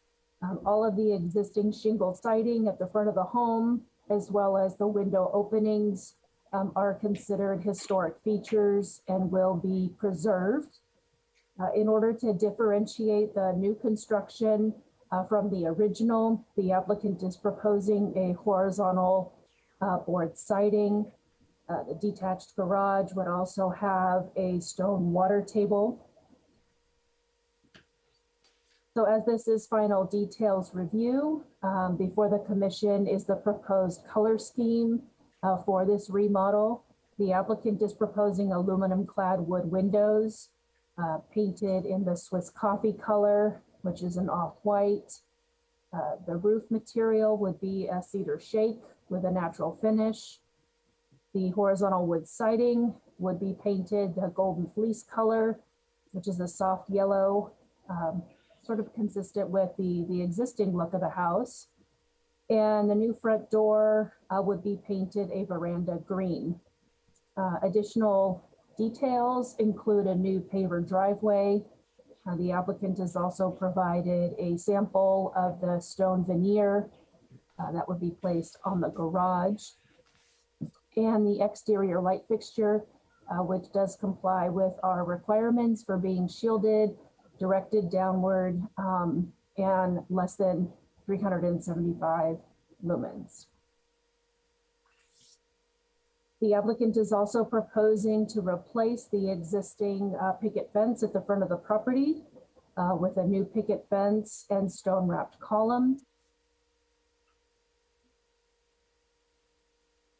All of the existing shingle siding at the front of the home, as well as the window openings, are considered historic features and will be preserved. In order to differentiate the new construction from the original, the applicant is proposing a horizontal board siding. The detached garage would also have a stone water table. So as this is final details review, before the commission is the proposed color scheme for this remodel. The applicant is proposing aluminum clad wood windows painted in the Swiss coffee color, which is an off-white. The roof material would be a cedar shake with a natural finish. The horizontal wood siding would be painted a golden fleece color, which is a soft yellow, sort of consistent with the existing look of the house. And the new front door would be painted a veranda green. Additional details include a new paver driveway. The applicant has also provided a sample of the stone veneer that would be placed on the garage. And the exterior light fixture, which does comply with our requirements for being shielded, directed downward, and less than 375 lumens. The applicant is also proposing to replace the existing picket fence at the front of the property with a new picket fence and stone wrapped column.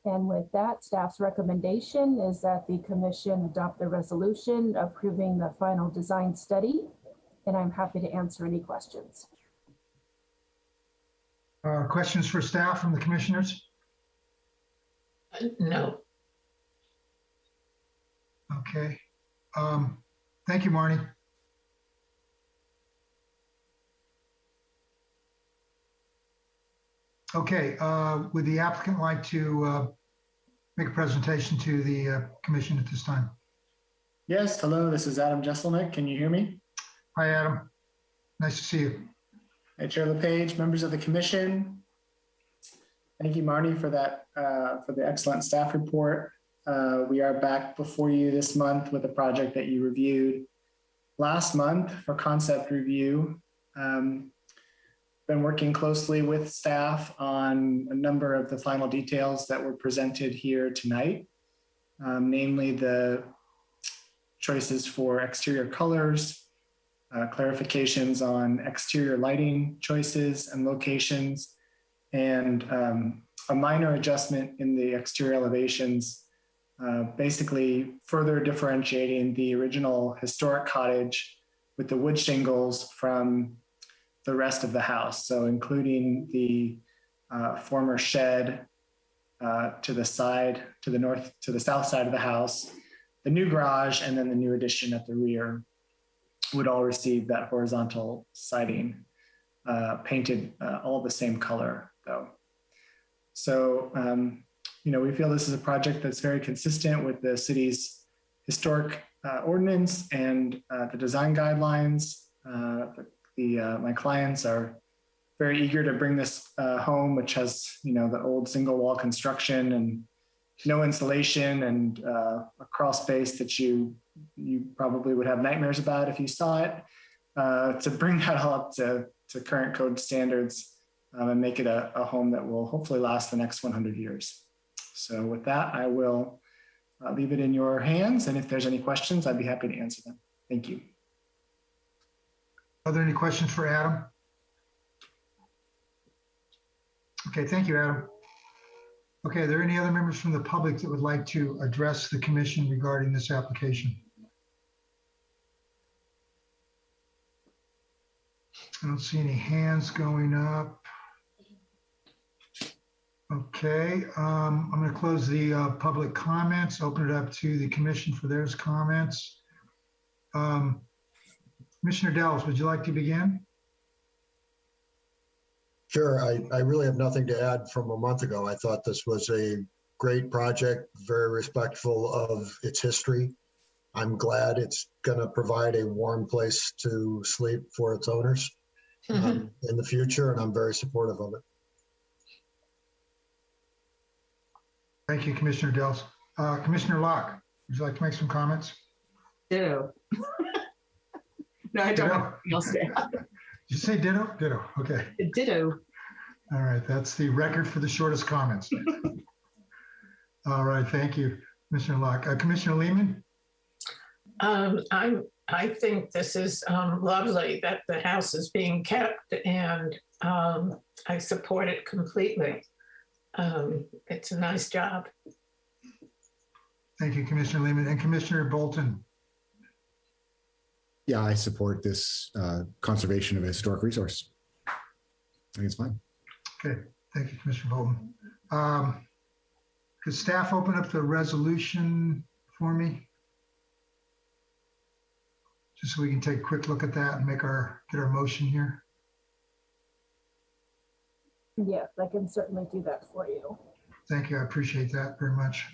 And with that, staff's recommendation is that the commission adopt the resolution approving the final design study. And I'm happy to answer any questions. Questions for staff from the commissioners? No. Okay. Thank you, Marnie. Okay, would the applicant like to make a presentation to the commission at this time? Yes, hello, this is Adam Jesselnick. Can you hear me? Hi, Adam. Nice to see you. Hi, Chair LePage, members of the commission. Thank you, Marnie, for that, for the excellent staff report. We are back before you this month with a project that you reviewed last month for concept review. Been working closely with staff on a number of the final details that were presented here tonight, namely the choices for exterior colors, clarifications on exterior lighting choices and locations, and a minor adjustment in the exterior elevations, basically further differentiating the original historic cottage with the wood shingles from the rest of the house. So including the former shed to the side, to the north, to the south side of the house, the new garage, and then the new addition at the rear would all receive that horizontal siding, painted all the same color though. So, you know, we feel this is a project that's very consistent with the city's historic ordinance and the design guidelines. My clients are very eager to bring this home, which has, you know, the old single wall construction and no insulation and a crawl space that you probably would have nightmares about if you saw it, to bring that all up to current code standards and make it a home that will hopefully last the next 100 years. So with that, I will leave it in your hands. And if there's any questions, I'd be happy to answer them. Thank you. Are there any questions for Adam? Okay, thank you, Adam. Okay, are there any other members from the public that would like to address the commission regarding this application? I don't see any hands going up. Okay, I'm going to close the public comments, open it up to the commission for their comments. Commissioner Dells, would you like to begin? Sure. I really have nothing to add from a month ago. I thought this was a great project, very respectful of its history. I'm glad it's going to provide a warm place to sleep for its owners in the future, and I'm very supportive of it. Thank you, Commissioner Dells. Commissioner Locke, would you like to make some comments? Ditto. No, I don't have anything else to add. Did you say ditto? Ditto, okay. Ditto. All right, that's the record for the shortest comments. All right, thank you, Commissioner Locke. Commissioner Lehman? I think this is lovely that the house is being kept, and I support it completely. It's a nice job. Thank you, Commissioner Lehman. And Commissioner Bolton? Yeah, I support this conservation of a historic resource. I think it's fine. Okay, thank you, Commissioner Bolton. Could staff open up the resolution for me? Just so we can take a quick look at that and get our motion here. Yes, I can certainly do that for you. Thank you, I appreciate that very much.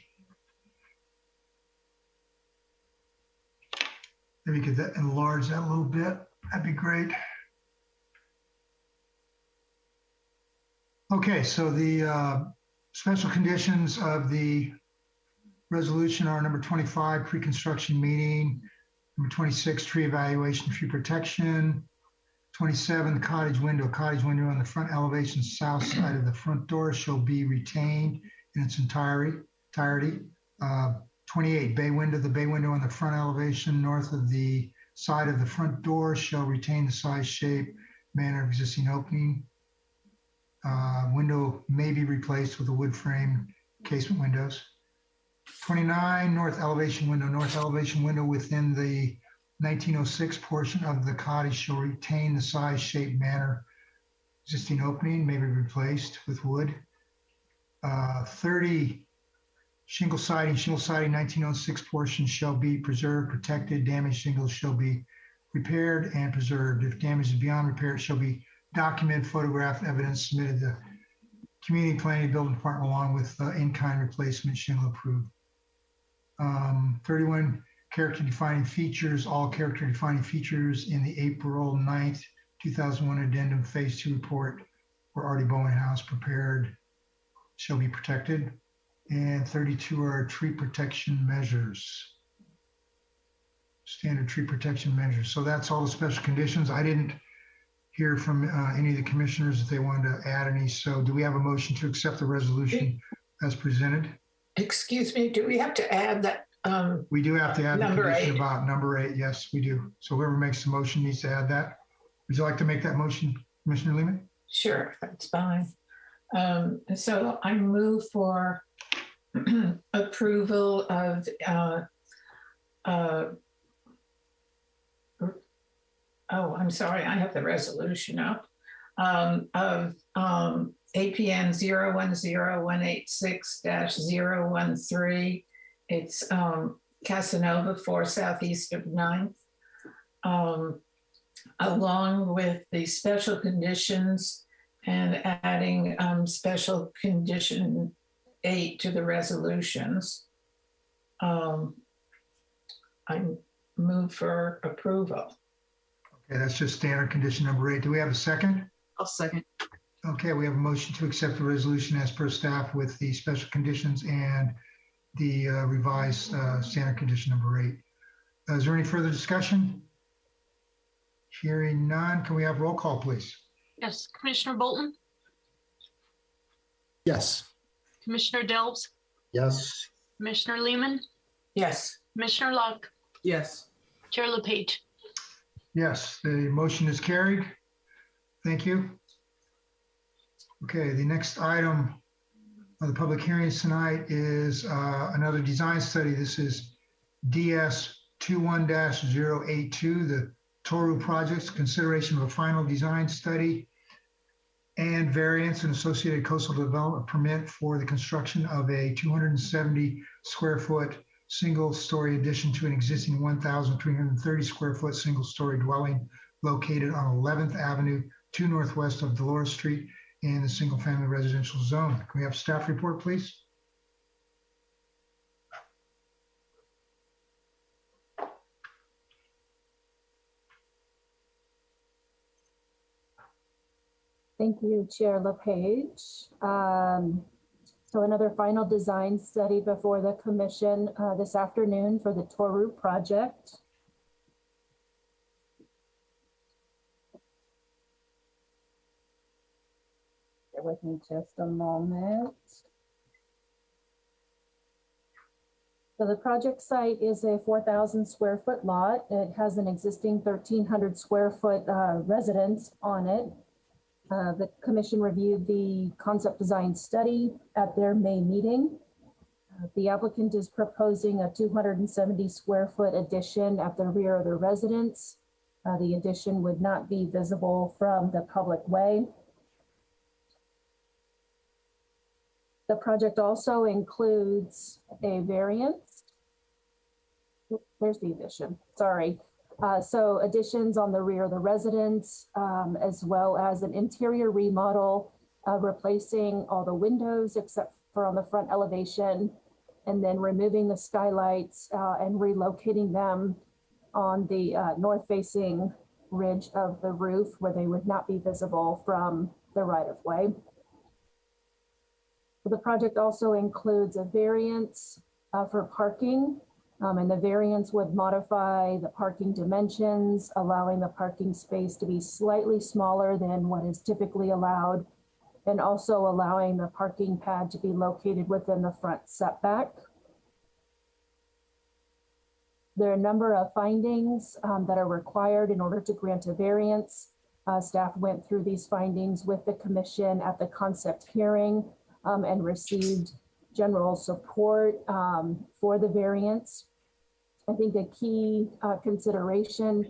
Maybe you could enlarge that a little bit. That'd be great. Okay, so the special conditions of the resolution are number 25, pre-construction meeting, number 26, tree evaluation, tree protection, 27, cottage window on the front elevation south side of the front door shall be retained in its entirety. 28, bay window, the bay window on the front elevation north of the side of the front door shall retain the size, shape, manner of existing opening. Window may be replaced with a wood frame casement windows. 29, north elevation window within the 1906 portion of the cottage shall retain the size, shape, manner, existing opening may be replaced with wood. 30, Shingle siding 1906 portions shall be preserved, protected. Damaged shingles shall be repaired and preserved. If damage is beyond repair, it shall be documented, photographed, evidence submitted to Community Planning Building Department along with in-kind replacement shingle approved. 31, character defining features. All character defining features in the April 9th, 2001 addendum phase 2 report for Artie Bowen House prepared shall be protected. And 32 are tree protection measures. Standard tree protection measures. So that's all the special conditions. I didn't hear from any of the commissioners if they wanted to add any. So do we have a motion to accept the resolution as presented? Excuse me, do we have to add that? We do have to add the Number condition 8. about number 8. Yes, we do. So whoever makes the motion needs to add that. Would you like to make that motion, Commissioner Lehman? Sure, that's fine. So I move for approval of oh, I'm sorry, I have the resolution up of APN 010-186-013. It's Casanova 4 southeast of 9th, along with the special conditions and adding special condition 8 to the resolutions. I move for approval. Okay, that's just standard condition number 8. Do we have a second? I'll second. Okay, we have a motion to accept the resolution as per staff with the special conditions and the revised standard condition number 8. Is there any further discussion? Hearing none, can we have roll call, please? Yes, Commissioner Bolton, Yes. Commissioner Delves, Yes. Commissioner Lehman, Yes. Commissioner Locke, Yes. Chair LePage. Yes, the motion is carried. Thank you. Okay, the next item of the public hearings tonight is another design study. This is DS 21-082, the Toru projects, consideration of a final design study and variance and associated coastal development permit for the construction of a 270 square foot single-story addition to an existing 1,330 square foot single-story dwelling located on 11th Avenue, 2 northwest of Dolores Street in the single-family residential zone. Can we have staff report, please? Thank you, Chair LePage. So another final design study before the commission this afternoon for the Toru project. Bear with me just a moment. So the project site is a 4,000 square foot lot. It has an existing 1,300 square foot residence on it. The commission reviewed the concept design study at their May meeting. The applicant is proposing a 270 square foot addition at the rear of the residence. The addition would not be visible from the public way. The project also includes a variance. There's the addition, sorry. So additions on the rear of the residence, as well as an interior remodel, replacing all the windows except for on the front elevation, and then removing the skylights and relocating them on the north-facing ridge of the roof where they would not be visible from the right-of-way. The project also includes a variance for parking. And the variance would modify the parking dimensions, allowing the parking space to be slightly smaller than what is typically allowed, and also allowing the parking pad to be located within the front setback. There are a number of findings that are required in order to grant a variance. Staff went through these findings with the commission at the concept hearing and received general support for the variance. I think a key consideration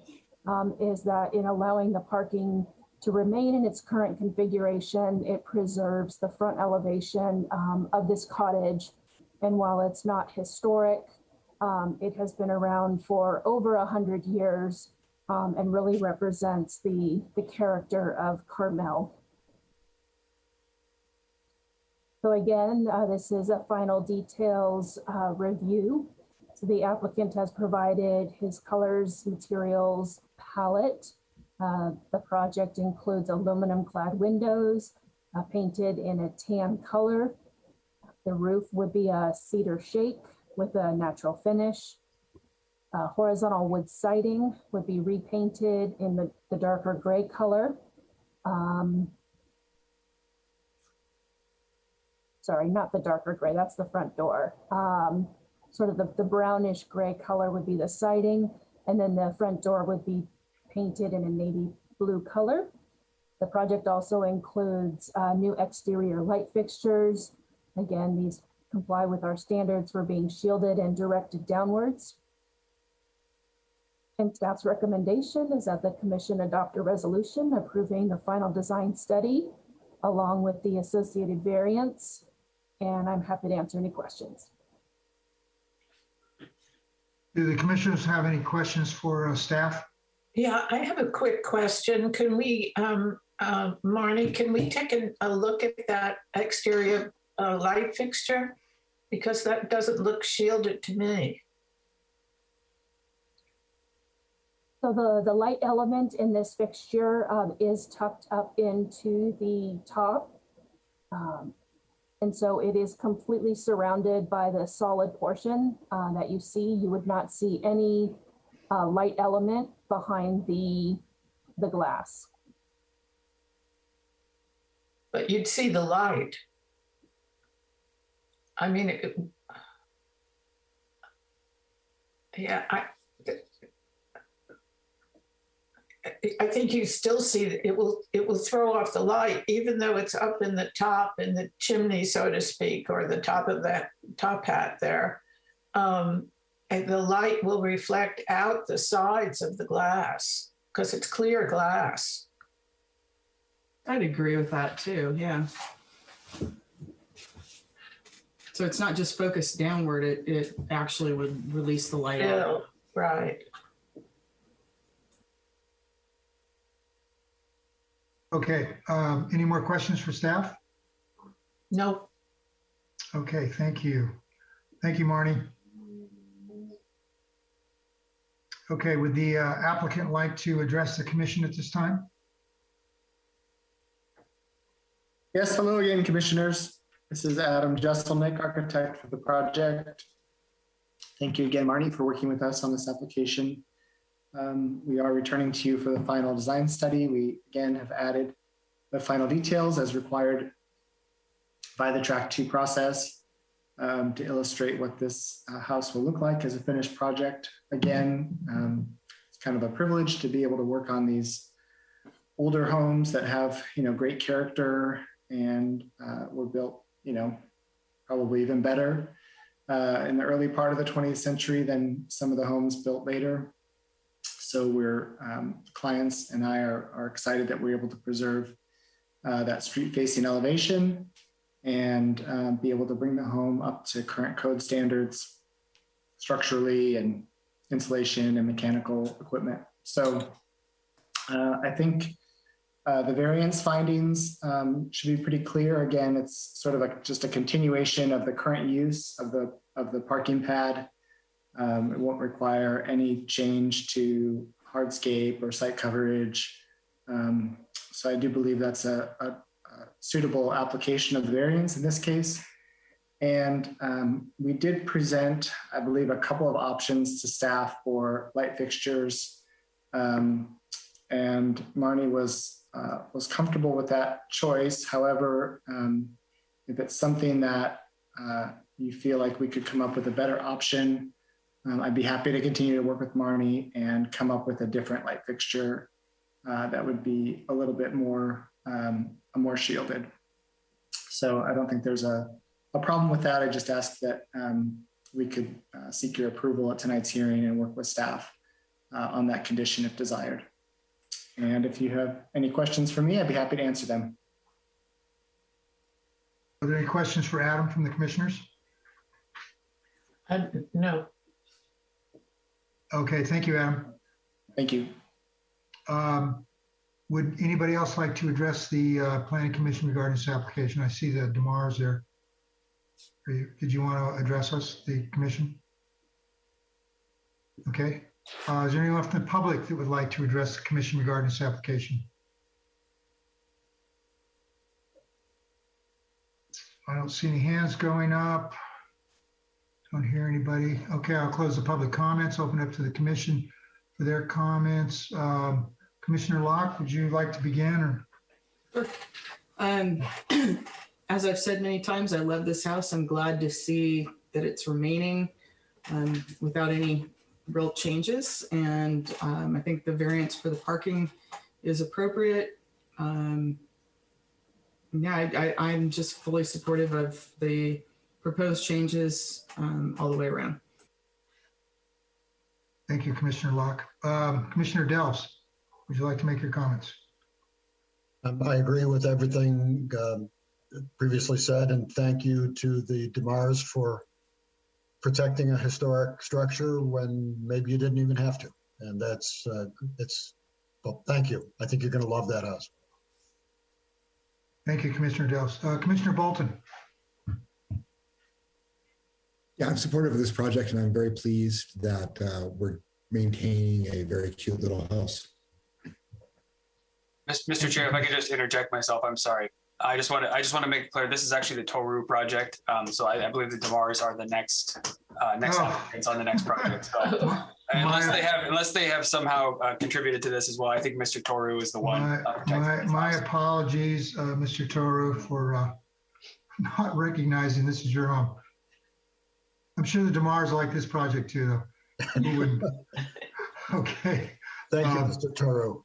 is that in allowing the parking to remain in its current configuration, it preserves the front elevation of this cottage And while it's not historic, it has been around for over 100 years and really represents the character of Carmel. So again, this is a final details review. So the applicant has provided his colors, materials, palette. The project includes aluminum clad windows painted in a tan color. The roof would be a cedar shake with a natural finish. Horizontal wood siding would be repainted in the darker gray color. Sorry, not the darker gray, that's the front door. Sort of the brownish gray color would be the siding, and then the front door would be painted in a navy blue color. The project also includes new exterior light fixtures. Again, these comply with our standards for being shielded and directed downwards. And staff's recommendation is that the commission adopt a resolution approving the final design study along with the associated variants. And I'm happy to answer any questions. Do the commissioners have any questions for staff? Yeah, I have a quick question. Can we, Marnie, can we take a look at that exterior light fixture? Because that doesn't look shielded to me. So the light element in this fixture is tucked up into the top. And so it is completely surrounded by the solid portion that you see. You would not see any light element behind the glass. But you'd see the light. I mean, I think you still see that it will throw off the light, even though it's up in the top in the chimney, so to speak, or the top of that top hat there. And the light will reflect out the sides of the glass because it's clear glass. I'd agree with that too, yeah. So it's not just focused downward, it actually would release the light out. Right. Okay, any more questions for staff? No. Okay, thank you. Thank you, Marnie. Okay, would the applicant like to address the commission at this time? Yes, hello again, commissioners. This is Adam Jesselnick, architect for the project. Thank you again, Marnie, for working with us on this application. We are returning to you for the final design study. We again have added the final details as required by the Track 2 process to illustrate what this house will look like as a finished project. Again, it's kind of a privilege to be able to work on these older homes that have, great character and were built, probably even better in the early part of the 20th century than some of the homes built later. So we're, clients and I are excited that we're able to preserve that street facing elevation and be able to bring the home up to current code standards structurally and insulation and mechanical equipment. So I think the variance findings should be pretty clear. Again, it's sort of just a continuation of the current use of the parking pad. It won't require any change to hardscape or site coverage. So I do believe that's a suitable application of the variance in this case. And we did present, I believe, a couple of options to staff for light fixtures. And Marnie was comfortable with that choice. However, if it's something that you feel like we could come up with a better option, I'd be happy to continue to work with Marnie and come up with a different light fixture that would be a little bit more shielded. So I don't think there's a problem with that. I just ask that we could seek your approval at tonight's hearing and work with staff on that condition if desired. And if you have any questions for me, I'd be happy to answer them. Are there any questions for Adam from the commissioners? No. Okay, thank you, Adam. Thank you. Would anybody else like to address the Planning Commission regarding this application? I see the DeMars there. Did you want to address us, the commission? Okay. Is there anyone from the public that would like to address the commission regarding this application? I don't see any hands going up. Don't hear anybody. Okay, I'll close the public comments, open up to the commission for their comments. Commissioner Locke, would you like to begin? Or? Sure. As I've said many times, I love this house. I'm glad to see that it's remaining without any real changes. And I think the variance for the parking is appropriate. Yeah, I'm just fully supportive of the proposed changes all the way around. Thank you, Commissioner Locke. Commissioner Delves, would you like to make your comments? I agree with everything previously said, and thank you to the DeMars for protecting a historic structure when maybe you didn't even have to. And that's, well, thank you. I think you're going to love that house. Thank you, Commissioner Delves. Commissioner Bolton. Yeah, I'm supportive of this project, and I'm very pleased that we're maintaining a very cute little house. Mr. Chair, if I could just interject myself, I'm sorry. I just want to make it clear, this is actually the Toru project. So I believe the DeMars are the next applicants on the next project. So unless they have somehow contributed to this as well, I think Mr. Toru is the one. My apologies, Mr. Toru, for not recognizing this is your home. I'm sure the DeMars like this project too, though. Who wouldn't? Okay. Thank you, Mr. Toru.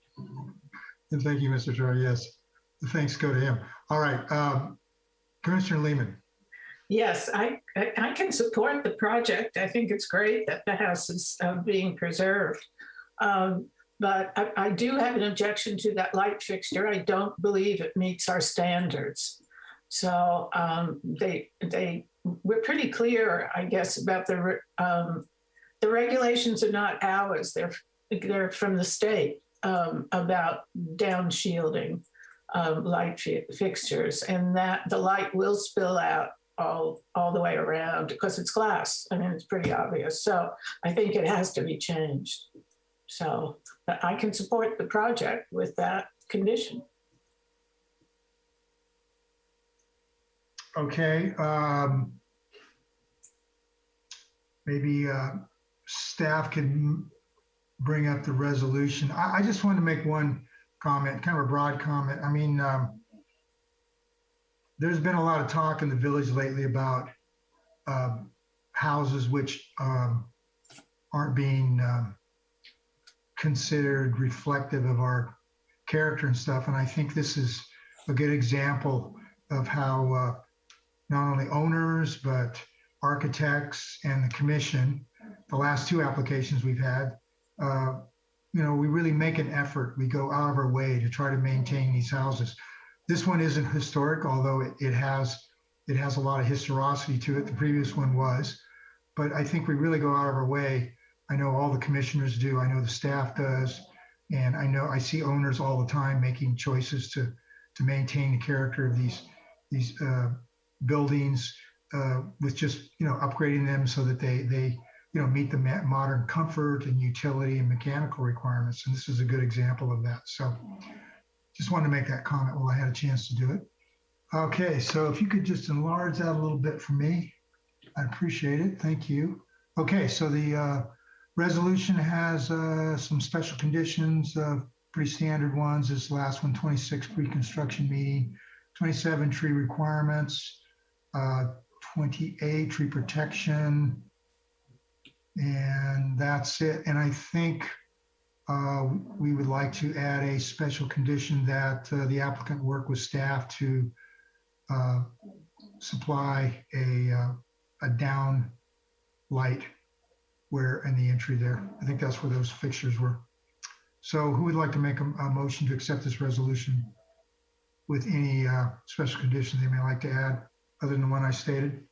And thank you, Mr. Toru. Yes, the thanks go to him. All right, Commissioner Lehman. Yes, I can support the project. I think it's great that the house is being preserved. But I do have an objection to that light fixture. I don't believe it meets our standards. So we're pretty clear, I guess, about the regulations are not ours. They're from the state about down shielding light fixtures, and that the light will spill out all the way around because it's glass. I mean, it's pretty obvious. So I think it has to be changed. So but I can support the project with that condition. Okay. Maybe staff can bring up the resolution. I just wanted to make one comment, kind of a broad comment. I mean, there's been a lot of talk in the village lately about houses which aren't being considered reflective of our character and stuff. And I think this is a good example of how not only owners, but architects and the commission, the last two applications we've had, we really make an effort. We go out of our way to try to maintain these houses. This one isn't historic, although it has a lot of historicity to it. The previous one was, but I think we really go out of our way. I know all the commissioners do. I know the staff does, and I see owners all the time making choices to maintain the character of these buildings with just upgrading them so that they meet the modern comfort and utility and mechanical requirements. And this is a good example of that. So just wanted to make that comment while I had a chance to do it. Okay, so if you could just enlarge that a little bit for me, I'd appreciate it. Thank you. Okay, so the resolution has some special conditions, pretty standard ones. This last one, 26 pre-construction meeting, 27 tree requirements, 28 tree protection, and that's it. And I think we would like to add a special condition that the applicant work with staff to supply a down light where in the entry there. I think that's where those fixtures were. So who would like to make a motion to accept this resolution with any special conditions they may like to add other than the one I stated?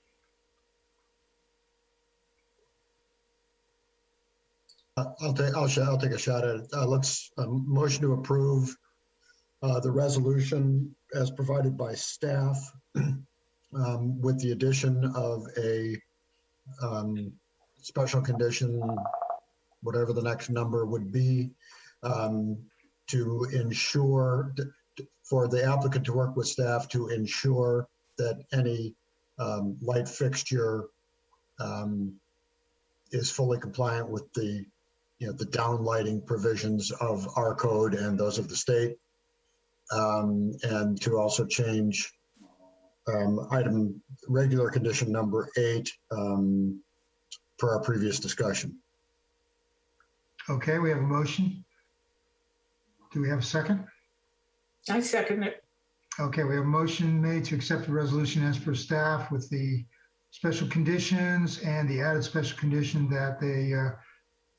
I'll take a shot at it. Let's motion to approve the resolution as provided by staff with the addition of a special condition, whatever the next number would be, to ensure for the applicant to work with staff to ensure that any light fixture is fully compliant with the downlighting provisions of our code and those of the state, and to also change regular condition number 8 per our previous discussion. Okay, we have a motion. Do we have a second? I second it. Okay, we have a motion made to accept the resolution as per staff with the special conditions and the added special condition that they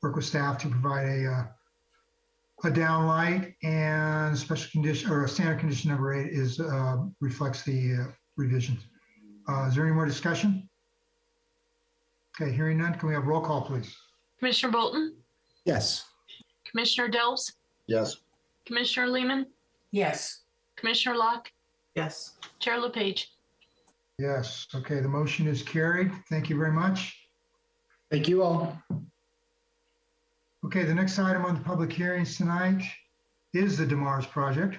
work with staff to provide a downlight, and special condition or a standard condition number 8 is reflects the revisions. Is there any more discussion? Okay, hearing none, can we have roll call, please? Commissioner Bolton, Yes. Commissioner Delves, Yes. Commissioner Lehman, Yes. Commissioner Locke, Yes. Chair LePage. Yes, okay, the motion is carried. Thank you very much. Thank you all. Okay, the next item on the public hearings tonight is the DeMars project.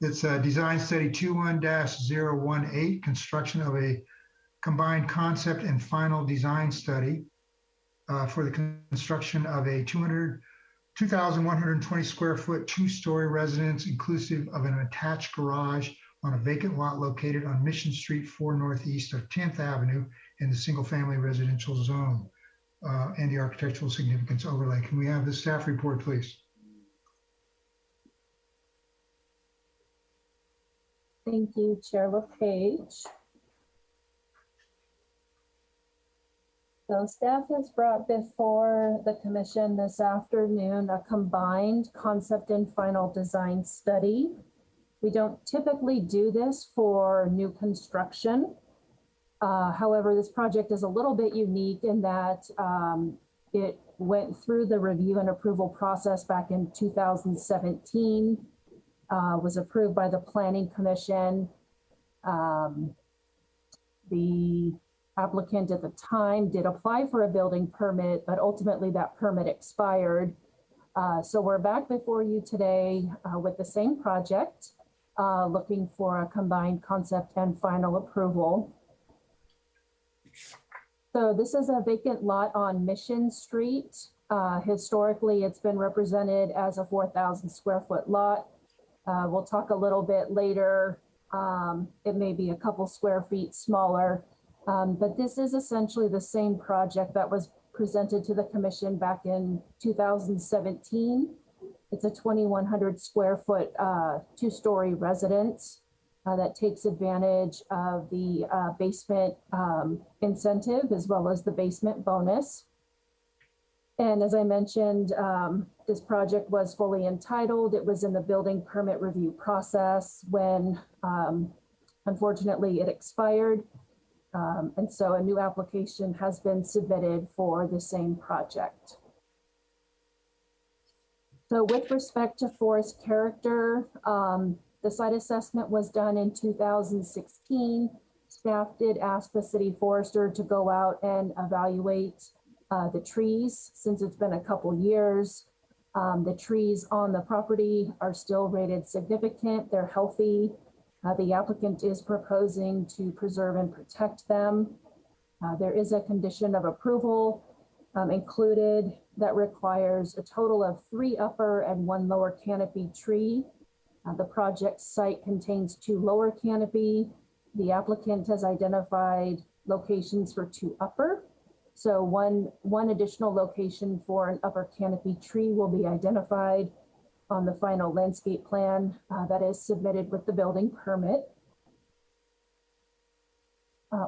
It's a design study 21-018, construction of a combined concept and final design study for the construction of a 2,120 square foot, 2-story residence inclusive of an attached garage on a vacant lot located on Mission Street 4 northeast of 10th Avenue in the single family residential zone and the architectural significance overlay. Can we have the staff report, please? Thank you, Chair LePage. So staff has brought before the commission this afternoon a combined concept and final design study. We don't typically do this for new construction. However, this project is a little bit unique in that it went through the review and approval process back in 2017, was approved by the Planning Commission. The applicant at the time did apply for a building permit, but ultimately that permit expired. So we're back before you today with the same project, looking for a combined concept and final approval. So this is a vacant lot on Mission Street. Historically, it's been represented as a 4,000 square foot lot. We'll talk a little bit later. It may be a couple square feet smaller, but this is essentially the same project that was presented to the commission back in 2017. It's a 2,100 square foot, 2-story residence that takes advantage of the basement incentive as well as the basement bonus. And as I mentioned, this project was fully entitled. It was in the building permit review process when, unfortunately, it expired. And so a new application has been submitted for the same project. So with respect to forest character, the site assessment was done in 2016. Staff did ask the city forester to go out and evaluate the trees since it's been a couple years. The trees on the property are still rated significant. They're healthy. The applicant is proposing to preserve and protect them. There is a condition of approval included that requires a total of 3 upper and 1 lower canopy tree. The project site contains 2 lower canopy. The applicant has identified locations for 2 upper. So one additional location for an upper canopy tree will be identified on the final landscape plan that is submitted with the building permit.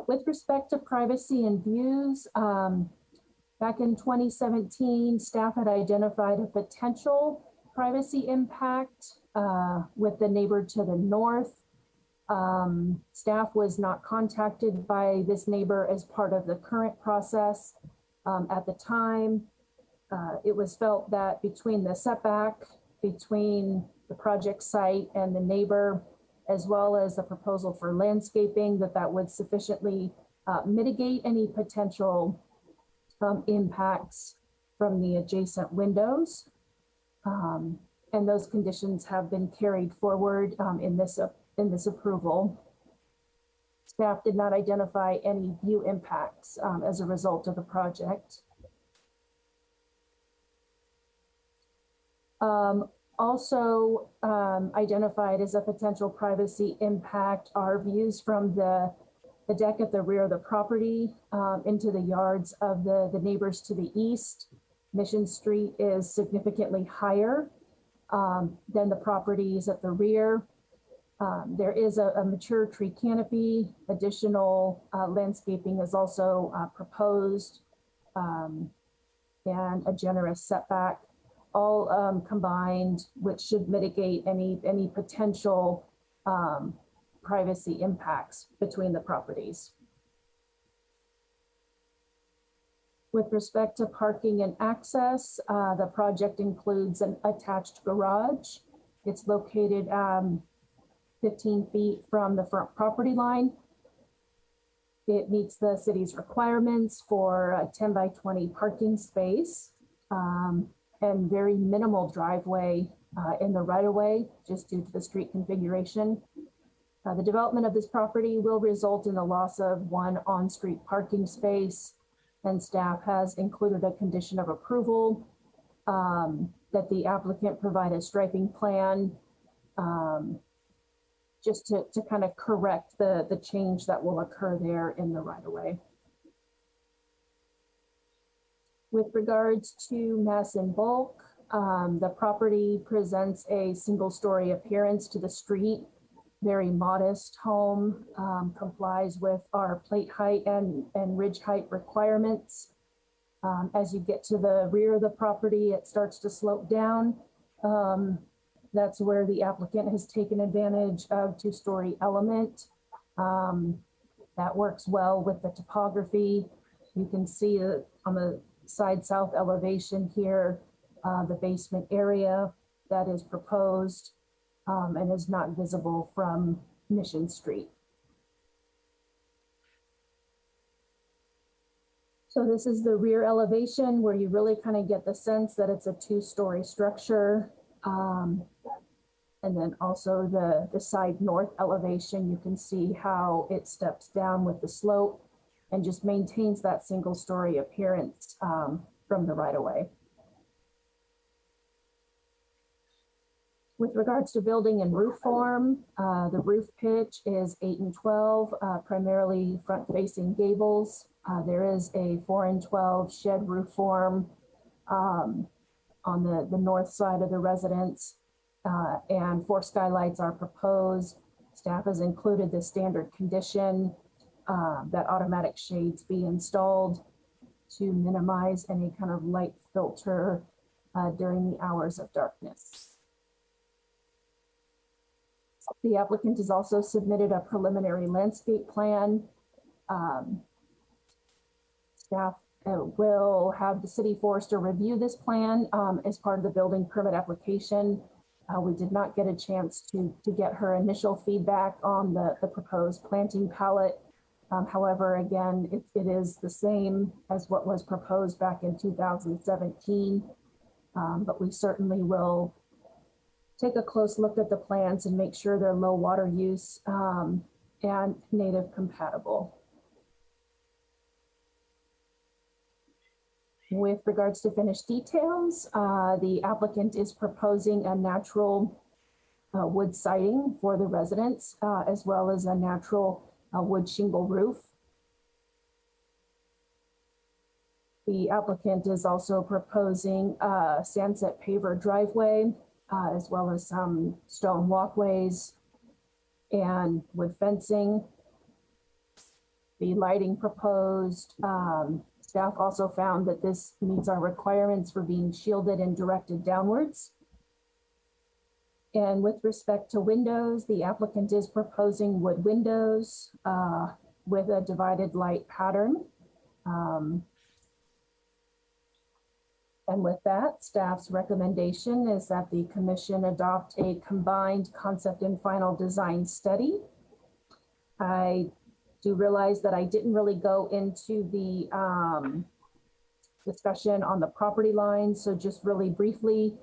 With respect to privacy and views, back in 2017, staff had identified a potential privacy impact with the neighbor to the north. Staff was not contacted by this neighbor as part of the current process at the time. It was felt that between the setback, between the project site and the neighbor, as well as the proposal for landscaping, that would sufficiently mitigate any potential impacts from the adjacent windows. And those conditions have been carried forward in this approval. Staff did not identify any view impacts as a result of the project. Also identified as a potential privacy impact are views from the deck at the rear of the property into the yards of the neighbors to the east. Mission Street is significantly higher than the properties at the rear. There is a mature tree canopy. Additional landscaping is also proposed, and a generous setback, all combined, which should mitigate any potential privacy impacts between the properties. With respect to parking and access, the project includes an attached garage. It's located 15 feet from the front property line. It meets the city's requirements for a 10 by 20 parking space and very minimal driveway in the right of way, just due to the street configuration. The development of this property will result in the loss of one on-street parking space, and staff has included a condition of approval that the applicant provide a striping plan just to kind of correct the change that will occur there in the right of way. With regards to mass and bulk, the property presents a single-story appearance to the street. Very modest home, complies with our plate height and ridge height requirements. As you get to the rear of the property, it starts to slope down. That's where the applicant has taken advantage of two-story element. That works well with the topography. You can see on the side south elevation here, the basement area that is proposed and is not visible from Mission Street. So this is the rear elevation where you really kind of get the sense that it's a two-story structure. And then also the side north elevation, you can see how it steps down with the slope and just maintains that single-story appearance from the right-of-way. With regards to building and roof form, the roof pitch is 8 and 12, primarily front-facing gables. There is a 4 and 12 shed roof form on the north side of the residence, and 4 skylights are proposed. Staff has included the standard condition that automatic shades be installed to minimize any kind of light filter during the hours of darkness. The applicant has also submitted a preliminary landscape plan. Staff will have the city forester review this plan as part of the building permit application. We did not get a chance to get her initial feedback on the proposed planting palette. However, again, it is the same as what was proposed back in 2017, but we certainly will take a close look at the plans and make sure they're low water use and native compatible. With regards to finished details, the applicant is proposing a natural wood siding for the residents, as well as a natural wood shingle roof. The applicant is also proposing a sandset paver driveway, as well as some stone walkways and wood fencing. The lighting proposed, staff also found that this meets our requirements for being shielded and directed downwards. And with respect to windows, the applicant is proposing wood windows with a divided light pattern. And with that, staff's recommendation is that the commission adopt a combined concept and final design study. I do realize that I didn't really go into the discussion on the property line. So just really briefly,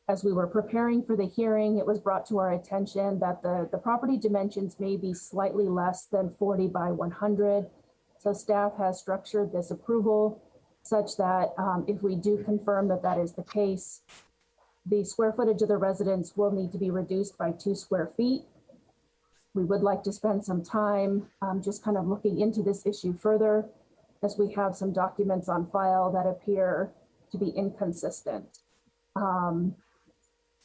as we were preparing for the hearing, it was brought to our attention that the property dimensions may be slightly less than 40 by 100. So staff has structured this approval such that if we do confirm that that is the case, the square footage of the residence will need to be reduced by 2 square feet. We would like to spend some time just kind of looking into this issue further, as we have some documents on file that appear to be inconsistent.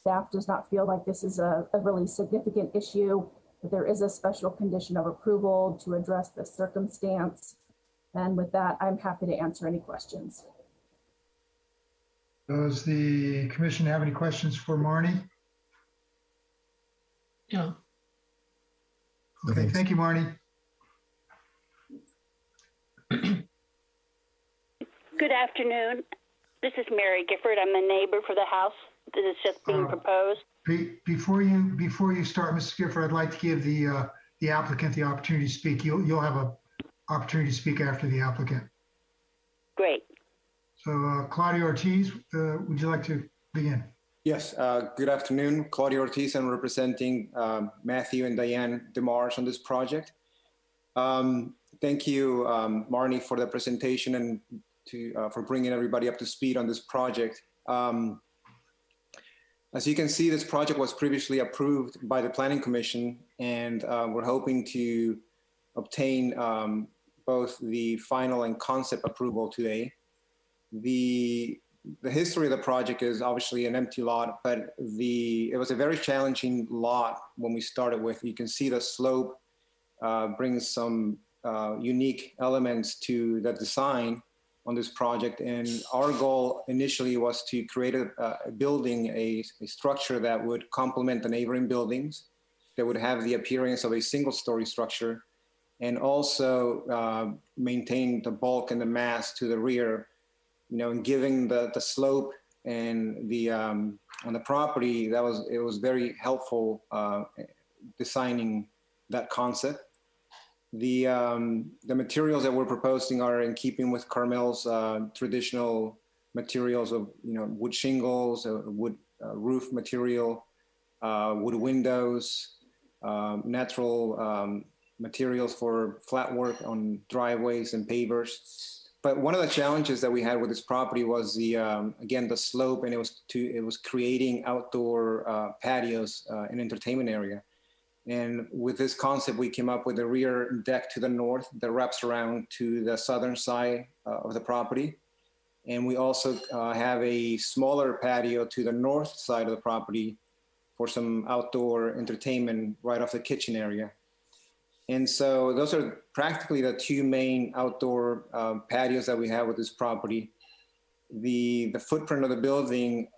Staff does not feel like this is a really significant issue, but there is a special condition of approval to address this circumstance. And with that, I'm happy to answer any questions. Does the commission have any questions for Marnie? No. Okay, thank you, Marnie. Good afternoon. This is Mary Gifford. I'm the neighbor for the house that is just being proposed. Before you start, Mrs. Gifford, I'd like to give the applicant the opportunity to speak. You'll have an opportunity to speak after the applicant. Great. So Claudio Ortiz, would you like to begin? Yes, good afternoon. Claudio Ortiz. I'm representing Matthew and Diane DeMars on this project. Thank you, Marnie, for the presentation and for bringing everybody up to speed on this project. As you can see, this project was previously approved by the Planning Commission, and we're hoping to obtain both the final and concept approval today. The history of the project is obviously an empty lot, but it was a very challenging lot when we started with. You can see the slope brings some unique elements to the design on this project. And our goal initially was to create a building, a structure that would complement the neighboring buildings, that would have the appearance of a single-story structure, and also maintain the bulk and the mass to the rear, and giving the slope and on the property, it was very helpful designing that concept. The materials that we're proposing are in keeping with Carmel's traditional materials of wood shingles, wood roof material, wood windows, natural materials for flat work on driveways and pavers. But one of the challenges that we had with this property was again the slope, and it was creating outdoor patios and entertainment area. And with this concept, we came up with a rear deck to the north that wraps around to the southern side of the property. And we also have a smaller patio to the north side of the property for some outdoor entertainment right off the kitchen area. And so those are practically the two main outdoor patios that we have with this property. The footprint of the building,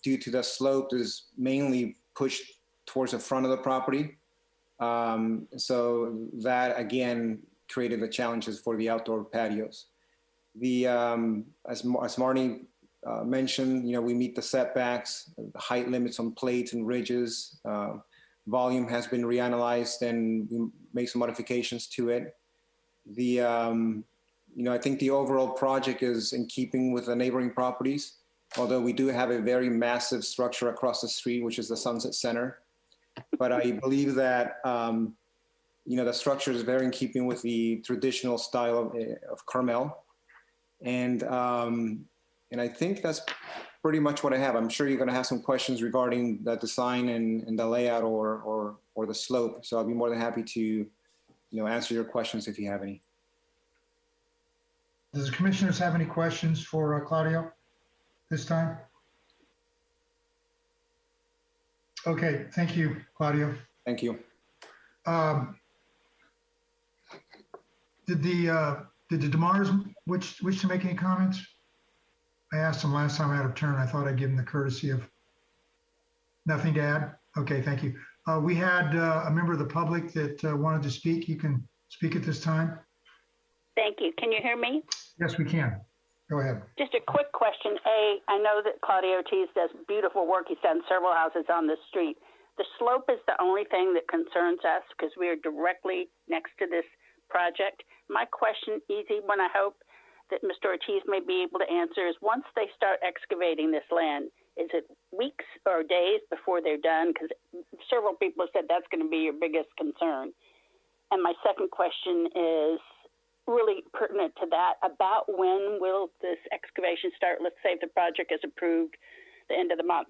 due to the slope, is mainly pushed towards the front of the property. So that again created the challenges for the outdoor patios. As Marnie mentioned, we meet the setbacks, the height limits on plates and ridges. Volume has been reanalyzed, and we make some modifications to it. I think the overall project is in keeping with the neighboring properties, although we do have a very massive structure across the street, which is the Sunset Center. But I believe that the structure is very in keeping with the traditional style of Carmel, and I think that's pretty much what I have. I'm sure you're going to have some questions regarding the design and the layout or the slope. So I'll be more than happy to answer your questions if you have any. Does the commissioners have any questions for Claudio this time? Okay, thank you, Claudio. Thank you. Did the DeMars wish to make any comments? I asked them last time out of turn. I thought I'd give them the courtesy of nothing to add. Okay, thank you. We had a member of the public that wanted to speak. You can speak at this time. Thank you. Can you hear me? Yes, we can. Go ahead. Just a quick question. I know that Claudio Ortiz does beautiful work. He's done several houses on the street. The slope is the only thing that concerns us because we are directly next to this project. My question, easy one, I hope that Mr. Ortiz may be able to answer, is once they start excavating this land, is it weeks or days before they're done? Because several people have said that's going to be your biggest concern. And my second question is really pertinent to that. About when will this excavation start? Let's say if the project is approved the end of the month.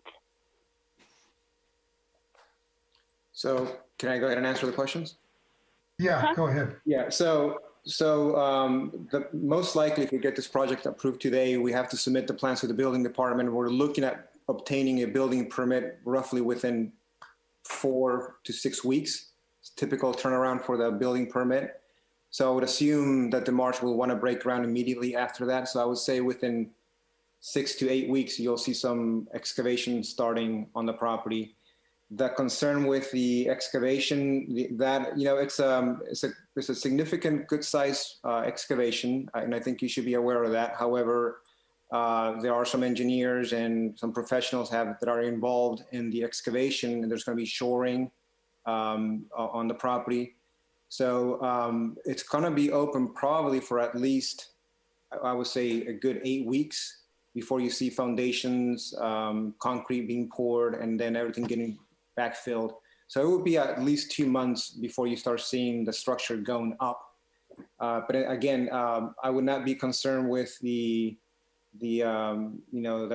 So can I go ahead and answer the questions? Yeah, go ahead. Yeah, so the most likely if we get this project approved today, we have to submit the plans to the building department. We're looking at obtaining a building permit roughly within 4 to 6 weeks. It's typical turnaround for the building permit. So I would assume that the March will want to break ground immediately after that. So I would say within 6 to 8 weeks, you'll see some excavation starting on the property. The concern with the excavation, that, you know, it's a significant, good size excavation, and I think you should be aware of that. However, there are some engineers and some professionals that are involved in the excavation, and there's going to be shoring on the property. So it's going to be open probably for at least, I would say, a good 8 weeks before you see foundations, concrete being poured, and then everything getting backfilled. So it would be at least 2 months before you start seeing the structure going up. But again, I would not be concerned with the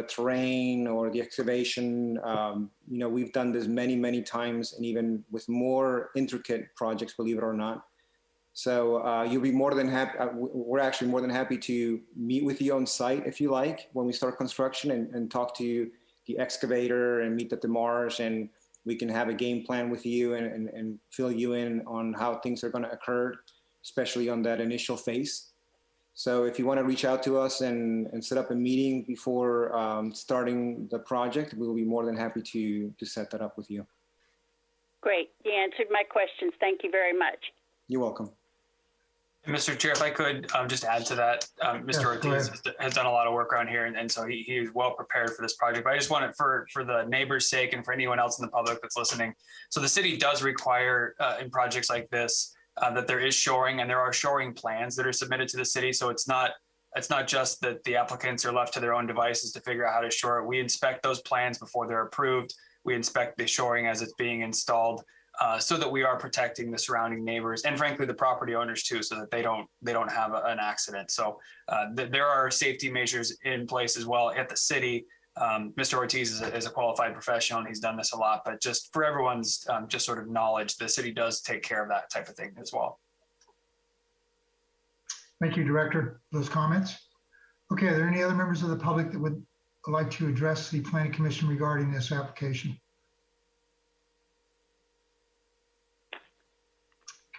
terrain or the excavation. We've done this many times, and even with more intricate projects, believe it or not. So you'll be more than happy. We're actually more than happy to meet with you on site if you like when we start construction and talk to the excavator and meet at the marsh, and we can have a game plan with you and fill you in on how things are going to occur, especially on that initial phase. So if you want to reach out to us and set up a meeting before starting the project, we will be more than happy to set that up with you. Great. You answered my questions. Thank you very much. You're welcome. Mr. Chair, if I could just add to that, Mr. Ortiz has done a lot of work around here, and so he is well prepared for this project. But I just wanted, for the neighbors' sake and for anyone else in the public that's listening, so the city does require in projects like this that there is shoring, and there are shoring plans that are submitted to the city. So it's not just that the applicants are left to their own devices to figure out how to shore it. We inspect those plans before they're approved. We inspect the shoring as it's being installed. So that we are protecting the surrounding neighbors and frankly the property owners too, so that they don't have an accident. So there are safety measures in place as well at the city. Mr. Ortiz is a qualified professional and he's done this a lot, but just for everyone's just sort of knowledge, the city does take care of that type of thing as well. Thank you, Director, for those comments. Okay, are there any other members of the public that would like to address the Planning Commission regarding this application?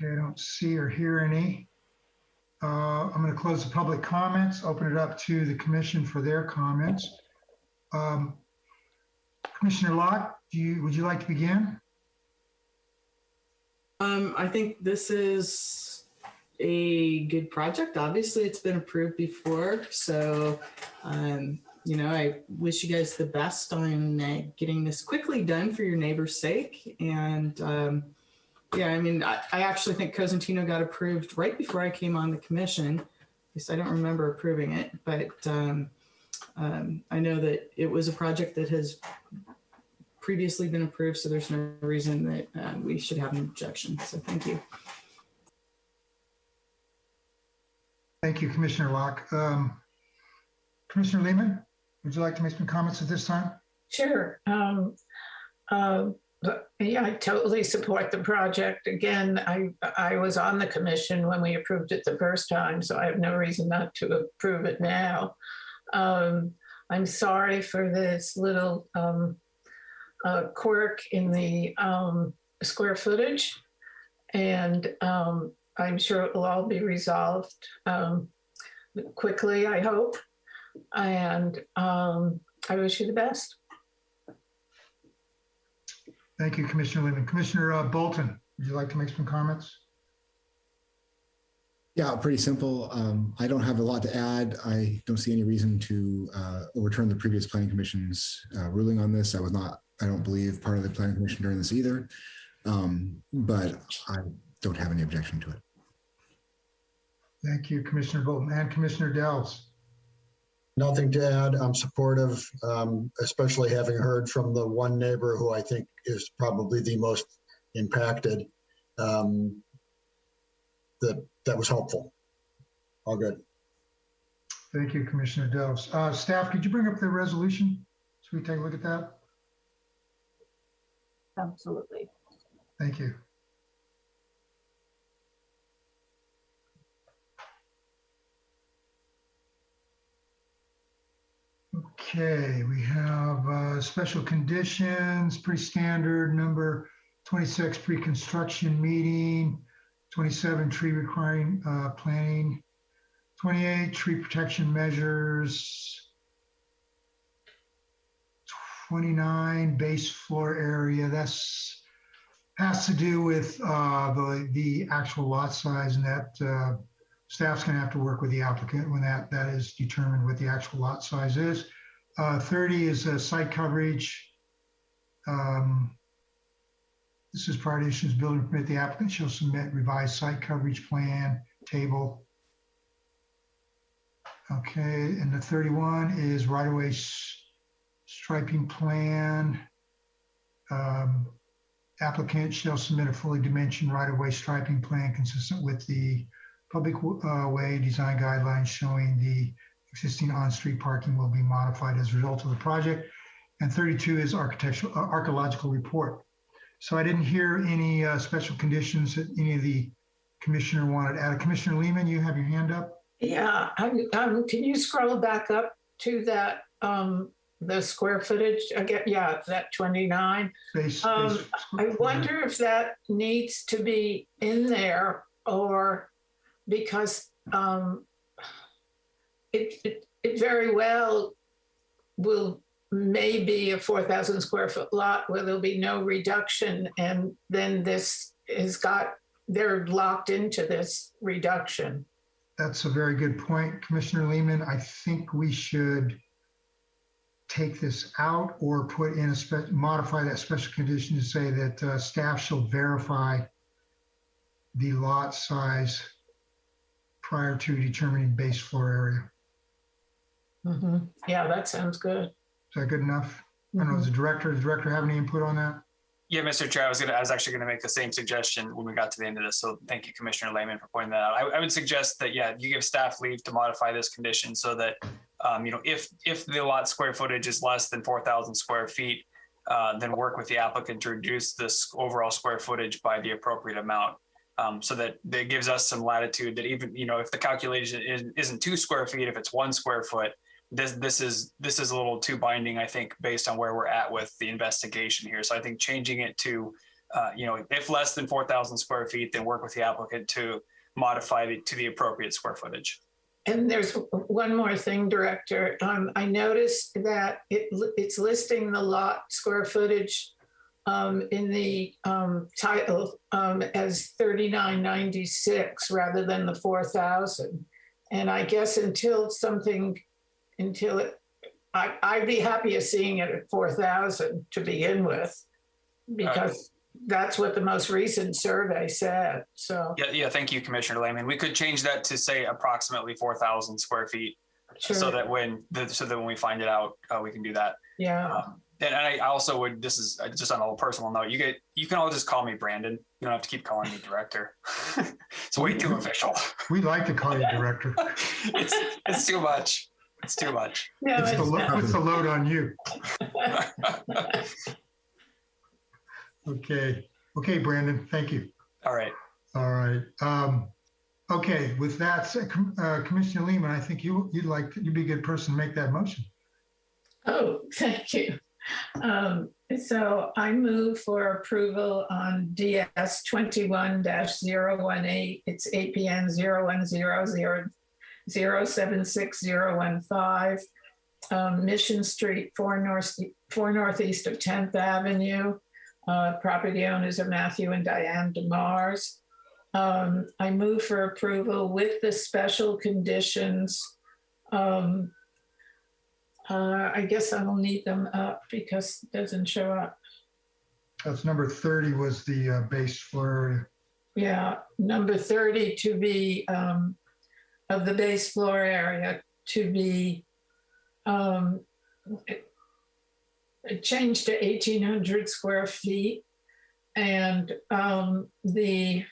Okay, I don't see or hear any. I'm going to close the public comments, open it up to the commission for their comments. Commissioner Locke, would you like to begin? I think this is a good project. Obviously, it's been approved before. So, I wish you guys the best on getting this quickly done for your neighbor's sake. And yeah, I mean, I actually think Cosentino got approved right before I came on the commission. At least I don't remember approving it, but I know that it was a project that has previously been approved, so there's no reason that we should have an objection. So thank you. Thank you, Commissioner Locke. Commissioner Lehman, would you like to make some comments at this time? Sure. Yeah, I totally support the project. Again, I was on the commission when we approved it the first time, so I have no reason not to approve it now. I'm sorry for this little quirk in the square footage, and I'm sure it will all be resolved quickly, I hope, and I wish you the best. Thank you, Commissioner Lehman. Commissioner Bolton, would you like to make some comments? Yeah, pretty simple. I don't have a lot to add. I don't see any reason to overturn the previous planning commission's ruling on this. I don't believe part of the planning commission during this either, but I don't have any objection to it. Thank you, Commissioner Bolton and Commissioner Dells. Nothing to add. I'm supportive, especially having heard from the one neighbor who I think is probably the most impacted. That was helpful. All good. Thank you, Commissioner Delves. Staff, could you bring up the resolution so we take a look at that? Absolutely. Thank you. Okay, we have special conditions, pretty standard. Number 26, pre-construction meeting. 27, tree requiring planning. 28, tree protection measures. 29, base floor area. That's has to do with the actual lot size, and that staff's going to have to work with the applicant when that is determined what the actual lot size is. 30 is site coverage. This is prior to issuance building permit. The applicant shall submit revised site coverage plan table. Okay, and the 31 is right-of-way striping plan. Applicant shall submit a fully dimensioned right-of-way striping plan consistent with the public way design guidelines showing the existing on-street parking will be modified as a result of the project. And 32 is archaeological report. So I didn't hear any special conditions that any of the commissioner wanted to add. Commissioner Lehman, you have your hand up? Yeah, can you scroll back up to that, the square footage again? Yeah, that 29. I wonder if that needs to be in there, or because it very well will maybe a 4,000 square foot lot where there'll be no reduction, and then this they're locked into this reduction. That's a very good point, Commissioner Lehman. I think we should take this out or put in modify that special condition to say that staff shall verify the lot size prior to determining base floor area. Mm-hmm. Yeah, that sounds good. Is that good enough? I don't know, does the director have any input on that? Yeah, Mr. Chair, I was actually going to make the same suggestion when we got to the end of this. So thank you, Commissioner Lehman, for pointing that out. I would suggest that, yeah, you give staff leave to modify this condition so that, if the lot square footage is less than 4,000 square feet, then work with the applicant to reduce this overall square footage by the appropriate amount. So that gives us some latitude that even, if the calculation isn't 2 square feet, if it's 1 square foot, this is a little too binding, I think, based on where we're at with the investigation here. So I think changing it to, if less than 4,000 square feet, then work with the applicant to modify it to the appropriate square footage. And there's one more thing, Director. I noticed that it's listing the lot square footage in the title as 3996 rather than the 4,000. And I guess I'd be happy of seeing it at 4,000 to begin with, because that's what the most recent survey said. So yeah, thank you, Commissioner Lehman. We could change that to say approximately 4,000 square feet, sure. so that when we find it out, we can do that. Yeah. And I also would. This is just on a personal note. You can all just call me Brandon. You don't have to keep calling me Director. It's way too official. We like to call you Director. It's too much. It's too much. No, it's the load on you. Okay, Brandon, thank you. All right. Okay, with that, Commissioner Lehman, I think you'd be a good person to make that motion. Oh, thank you. So I move for approval on DS 21-018. It's APN 010007615, Mission Street, 4 northeast of 10th Avenue. Property owners are Matthew and Diane DeMars. I move for approval with the special conditions. I guess I will need them up because it doesn't show up. That's number 30 was the base floor area. Yeah, number 30 to be of the base floor area to be changed to 1,800 square feet, and the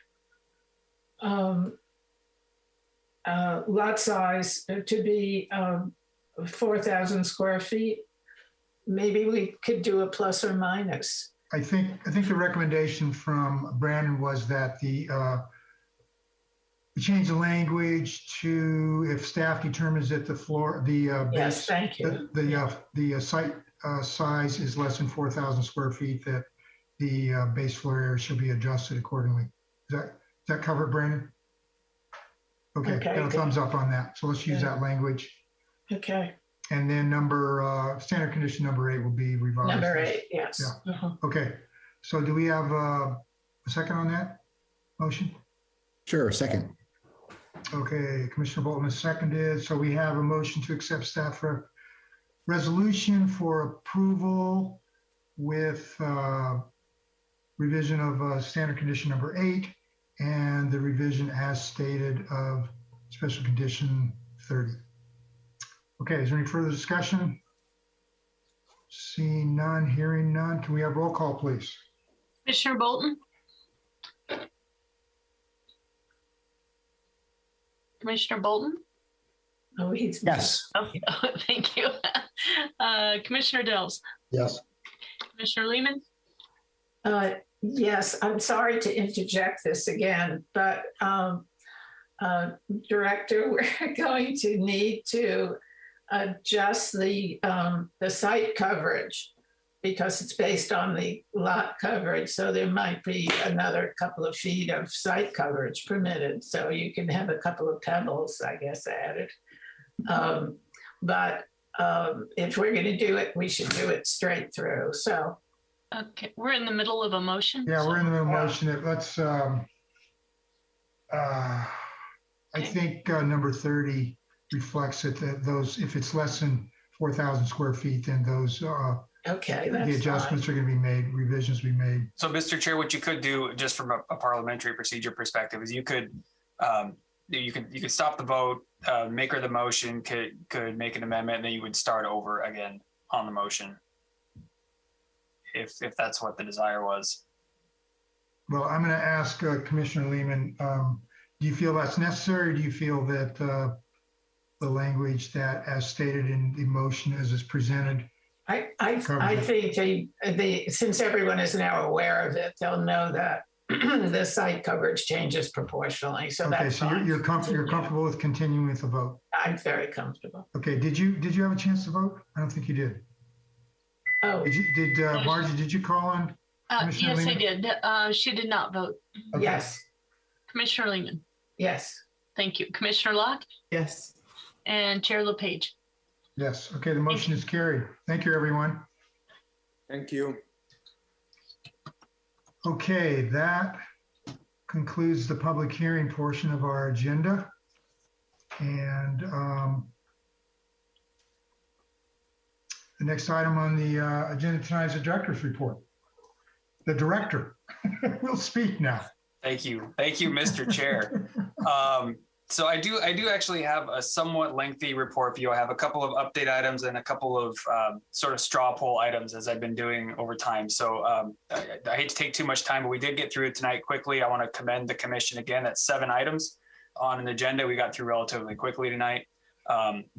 lot size to be 4,000 square feet. Maybe we could do a plus or minus. I think the recommendation from Brandon was that we change the language to, if staff determines that the floor, Yes, thank you. the site size is less than 4,000 square feet, that the base floor area should be adjusted accordingly. Does that cover it, Brandon? Okay, got a thumbs up on that. So let's use that language. Okay. And then standard condition number 8 will be revised. Number 8, yes. Yeah. Okay. So do we have a second on that motion? Sure, second. Okay, Commissioner Bolton has seconded. So we have a motion to accept staff resolution for approval with revision of standard condition number 8 and the revision as stated of special condition 30. Okay, is there any further discussion? Seeing none, hearing none. Can we have roll call, please? Commissioner Bolton? Commissioner Bolton? Oh, he's yes. Okay, thank you. Commissioner Dills? Yes. Commissioner Lehman? Yes, I'm sorry to interject this again, but Director, we're going to need to adjust the site coverage because it's based on the lot coverage. So there might be another couple of feet of site coverage permitted. So you can have a couple of pebbles, I guess, added. But if we're going to do it, we should do it straight through. So. Okay, we're in the middle of a motion. Yeah, we're in the middle of a motion. Let's, I think number 30 reflects it, that those, if it's less than 4,000 square feet, then those, okay, the adjustments are going to be made, revisions be made. So, Mr. Chair, what you could do, just from a parliamentary procedure perspective, is you could stop the vote, maker of the motion could make an amendment, and then you would start over again on the motion, if that's what the desire was. Well, I'm going to ask Commissioner Lehman, do you feel that's necessary, or do you feel that the language that, as stated in the motion as is presented? I think since everyone is now aware of it, they'll know that the site coverage changes proportionally. So okay, that's so fine. you're comfortable with continuing with the vote? I'm very comfortable. Okay, did you have a chance to vote? I don't think you did. Oh, did Margie? Did you call on? Commissioner Yes, Lehman? I did. She did not vote. Okay. Yes. Commissioner Lehman? Yes. Thank you. Commissioner Locke? Yes. And Chair LePage? Yes. Okay, the motion is carried. Thank you, everyone. Thank you. Okay, that concludes the public hearing portion of our agenda. And the next item on the agenda tonight is the director's report. The director will speak now. Thank you, Mr. Chair. So I do actually have a somewhat lengthy report for you. I have a couple of update items and a couple of sort of straw poll items, as I've been doing over time. So I hate to take too much time, but we did get through it tonight quickly. I want to commend the commission again. That's 7 items on an agenda we got through relatively quickly tonight.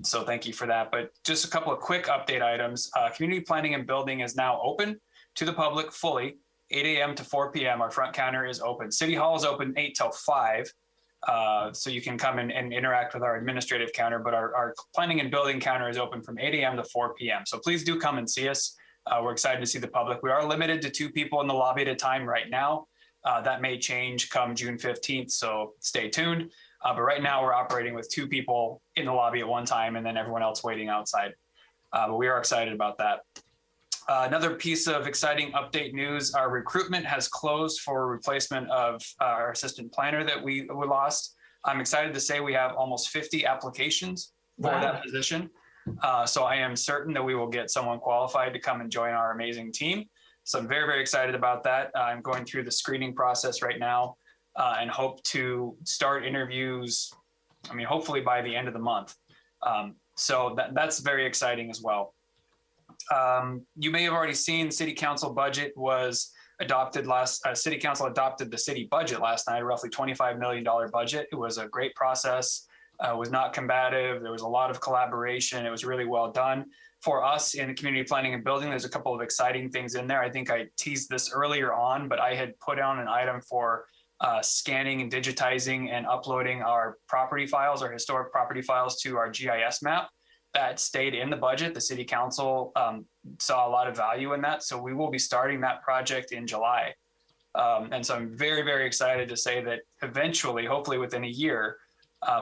So thank you for that. But just a couple of quick update items. Community planning and building is now open to the public fully, 8 a.m. to 4 p.m. Our front counter is open. City Hall is open 8 till 5. So you can come and interact with our administrative counter, but our planning and building counter is open from 8 a.m. to 4 p.m. So please do come and see us. We're excited to see the public. We are limited to 2 people in the lobby at a time right now. That may change come June 15th, so stay tuned. But right now we're operating with 2 people in the lobby at one time and then everyone else waiting outside. But we are excited about that. Another piece of exciting update news, our recruitment has closed for replacement of our assistant planner that we lost. I'm excited to say we have almost 50 applications for that position. So I am certain that we will get someone qualified to come and join our amazing team. So I'm very, very excited about that. I'm going through the screening process right now and hope to start interviews, hopefully by the end of the month. So that's very exciting as well. You may have already seen City Council budget was adopted City Council adopted the city budget last night, a roughly $25 million budget. It was a great process. It was not combative. There was a lot of collaboration. It was really well done. For us in community planning and building, there's a couple of exciting things in there. I think I teased this earlier on, but I had put on an item for scanning and digitizing and uploading our property files, our historic property files to our GIS map. That stayed in the budget. The City Council saw a lot of value in that. So we will be starting that project in July. And so I'm very, very excited to say that eventually, hopefully within a year,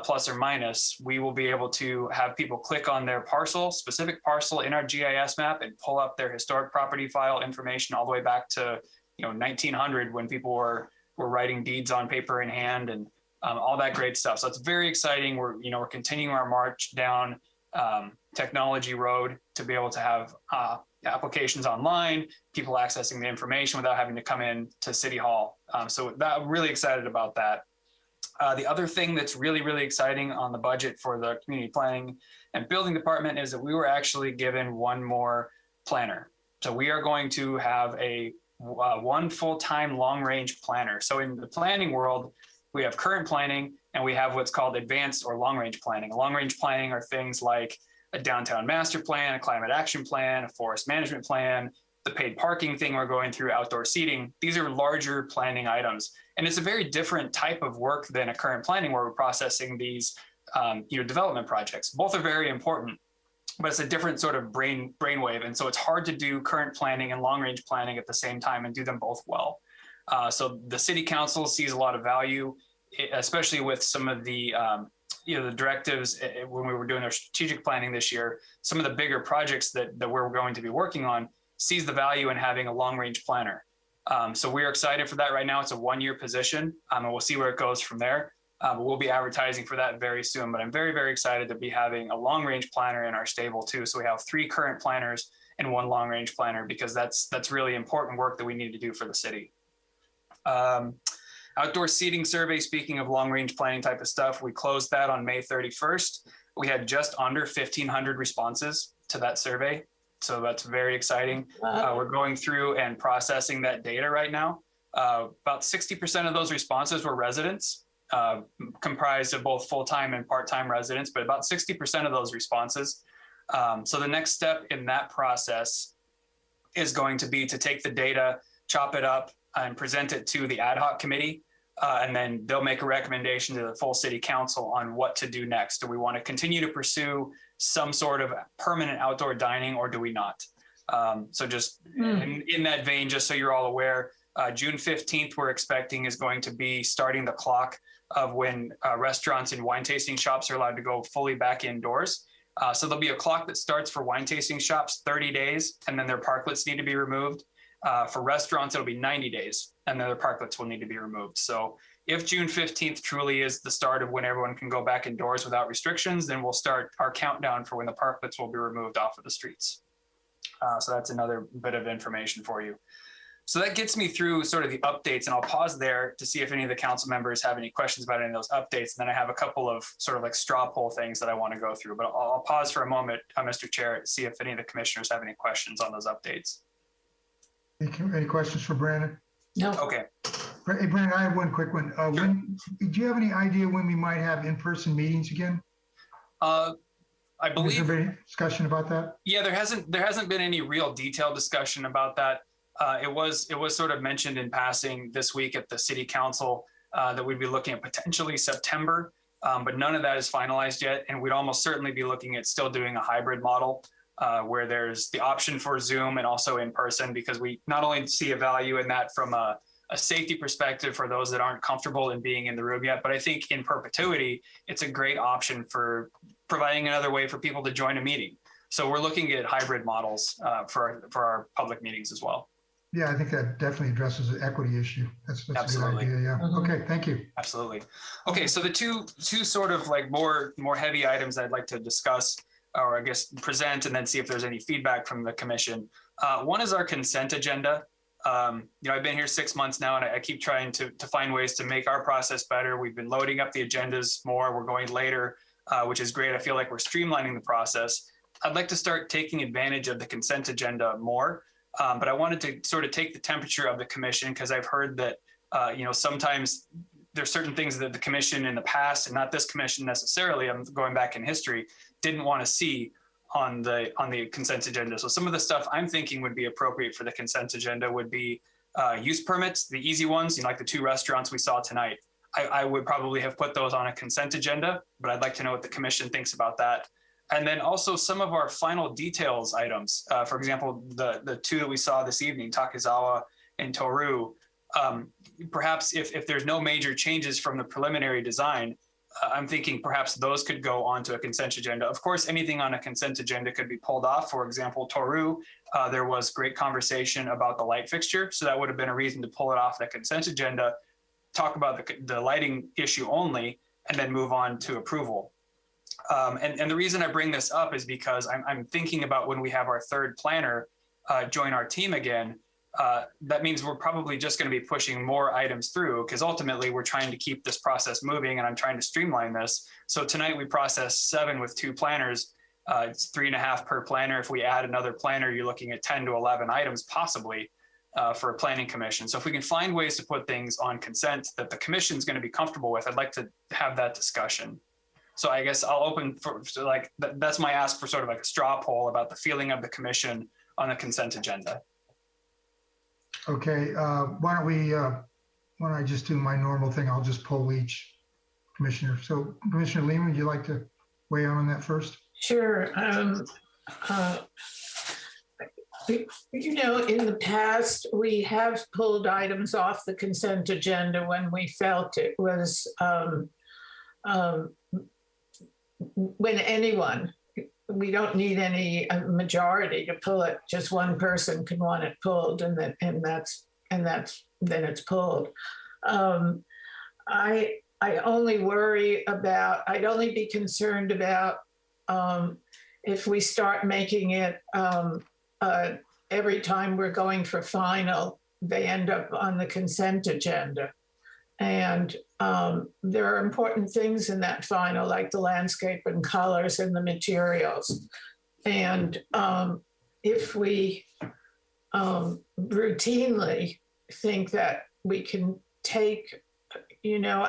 plus or minus, we will be able to have people click on their specific parcel in our GIS map and pull up their historic property file information all the way back to 1900 when people were writing deeds on paper in hand and all that great stuff. So it's very exciting. We're continuing our march down technology road to be able to have applications online, people accessing the information without having to come in to City Hall. So I'm really excited about that. The other thing that's really, really exciting on the budget for the community planning and building department is that we were actually given one more planner. So we are going to have one full-time long-range planner. So in the planning world, we have current planning and we have what's called advanced or long-range planning. Long-range planning are things like a downtown master plan, a climate action plan, a forest management plan, the paid parking thing we're going through, outdoor seating. These are larger planning items. And it's a very different type of work than a current planning where we're processing these development projects. Both are very important, but it's a different sort of brainwave. And so it's hard to do current planning and long-range planning at the same time and do them both well. So the City Council sees a lot of value, especially with some of the the directives when we were doing our strategic planning this year. Some of the bigger projects that we're going to be working on sees the value in having a long-range planner. So we're excited for that right now. It's a one-year position, and we'll see where it goes from there. We'll be advertising for that very soon, but I'm very, very excited to be having a long-range planner in our stable too. So we have 3 current planners and 1 long-range planner because that's really important work that we need to do for the city. Outdoor seating survey, speaking of long-range planning type of stuff, we closed that on May 31st. We had just under 1,500 responses to that survey. So that's very exciting. We're going through and processing that data right now. About 60% of those responses were residents, comprised of both full-time and part-time residents, but about 60% of those responses. So the next step in that process is going to be to take the data, chop it up, and present it to the ad hoc committee. And then they'll make a recommendation to the full City Council on what to do next. Do we want to continue to pursue some sort of permanent outdoor dining or do we not? So just in that vein, just so you're all aware, June 15th, we're expecting is going to be starting the clock of when restaurants and wine tasting shops are allowed to go fully back indoors. So there'll be a clock that starts for wine tasting shops 30 days, and then their parklets need to be removed. For restaurants, it'll be 90 days, and then their parklets will need to be removed. So if June 15th truly is the start of when everyone can go back indoors without restrictions, then we'll start our countdown for when the parklets will be removed off of the streets. So that's another bit of information for you. So that gets me through sort of the updates, and I'll pause there to see if any of the council members have any questions about any of those updates. And then I have a couple of sort of like straw poll things that I want to go through, but I'll pause for a moment, Mr. Chair, to see if any of the commissioners have any questions on those updates. Any questions for Brandon? No. Okay. Hey, Brandon, I have one quick one. Do you have any idea when we might have in-person meetings again? I believe. Has there been any discussion about that? Yeah, there hasn't been any real detailed discussion about that. It was sort of mentioned in passing this week at the City Council that we'd be looking at potentially September, but none of that is finalized yet, and we'd almost certainly be looking at still doing a hybrid model. Where there's the option for Zoom and also in person, because we not only see a value in that from a safety perspective for those that aren't comfortable in being in the room yet, but I think in perpetuity, it's a great option for providing another way for people to join a meeting. So we're looking at hybrid models for our public meetings as well. Yeah, I think that definitely addresses the equity issue. That's Absolutely. a good idea. Yeah. Okay, thank you. Absolutely. Okay, so the two sort of like more heavy items I'd like to discuss, or I guess present, and then see if there's any feedback from the commission. One is our consent agenda. You know, I've been here 6 months now, and I keep trying to find ways to make our process better. We've been loading up the agendas more. We're going later, which is great. I feel like we're streamlining the process. I'd like to start taking advantage of the consent agenda more. But I wanted to sort of take the temperature of the commission, because I've heard that, you know, sometimes there's certain things that the commission in the past, and not this commission necessarily, I'm going back in history, didn't want to see on the consent agenda. So some of the stuff I'm thinking would be appropriate for the consent agenda would be use permits, the easy ones, you know, like the 2 restaurants we saw tonight. I would probably have put those on a consent agenda, but I'd like to know what the commission thinks about that. And then also some of our final details items. For example, the 2 that we saw this evening, Takizawa and Toru. Perhaps if there's no major changes from the preliminary design, I'm thinking perhaps those could go onto a consent agenda. Of course, anything on a consent agenda could be pulled off. For example, Toru, there was great conversation about the light fixture. So that would have been a reason to pull it off the consent agenda, talk about the lighting issue only, and then move on to approval. And the reason I bring this up is because I'm thinking about when we have our 3rd planner join our team again, that means we're probably just going to be pushing more items through, because ultimately we're trying to keep this process moving, and I'm trying to streamline this. So tonight we processed 7 with 2 planners. It's 3.5 per planner. If we add another planner, you're looking at 10 to 11 items possibly for a planning commission. So if we can find ways to put things on consent that the commission is going to be comfortable with, I'd like to have that discussion. So I guess I'll open for like, that's my ask for sort of like a straw poll about the feeling of the commission on the consent agenda. Okay, why don't I just do my normal thing? I'll just poll each commissioner. So Commissioner Lehman, would you like to weigh in on that first? Sure. You know, in the past, we have pulled items off the consent agenda when we felt it was when anyone, we don't need any majority to pull it. Just one person can want it pulled, and then it's pulled. I only worry about. I'd only be concerned about if we start making it every time we're going for final, they end up on the consent agenda. And there are important things in that final, like the landscape and colors and the materials. And if we routinely think that we can take, you know,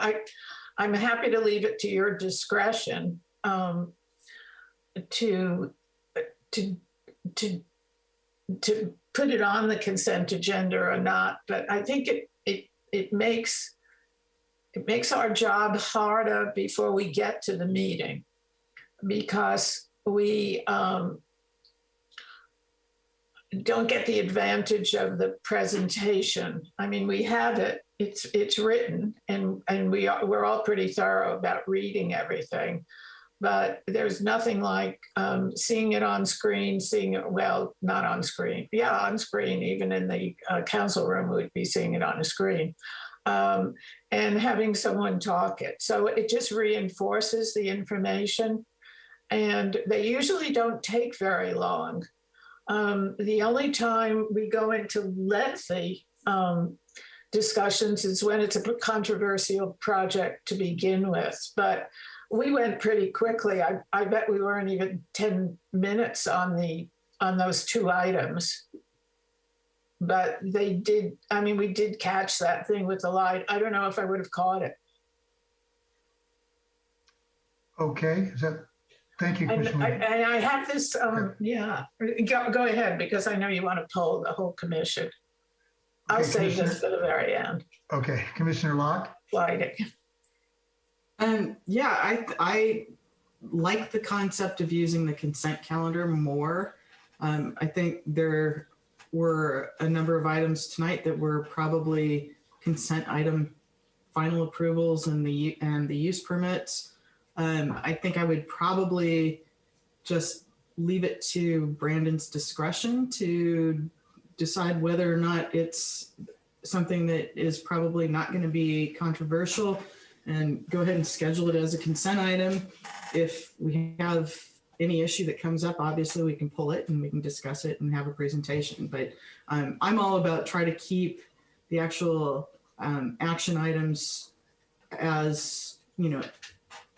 I'm happy to leave it to your discretion to put it on the consent agenda or not. But I think it makes our job harder before we get to the meeting, because we don't get the advantage of the presentation. I mean, we have it, it's written, and we're all pretty thorough about reading everything, but there's nothing like seeing it on screen, seeing it, well, not on screen, yeah, on screen, even in the council room, we'd be seeing it on a screen. And having someone talk it. So it just reinforces the information, and they usually don't take very long. The only time we go into lengthy discussions is when it's a controversial project to begin with, but we went pretty quickly. I bet we weren't even 10 minutes on those 2 items. But they did, I mean, we did catch that thing with the light. I don't know if I would have caught it. Okay, thank you, Commissioner. And I have this, yeah, go ahead, because I know you want to poll the whole commission. I'll save this for the very end. Okay, Commissioner Locke. Lighting. Yeah, I like the concept of using the consent calendar more. I think there were a number of items tonight that were probably consent item final approvals and the use permits. I think I would probably just leave it to Brandon's discretion to decide whether or not it's something that is probably not going to be controversial, and go ahead and schedule it as a consent item. If we have any issue that comes up, obviously we can pull it and we can discuss it and have a presentation. But I'm all about try to keep the actual action items as,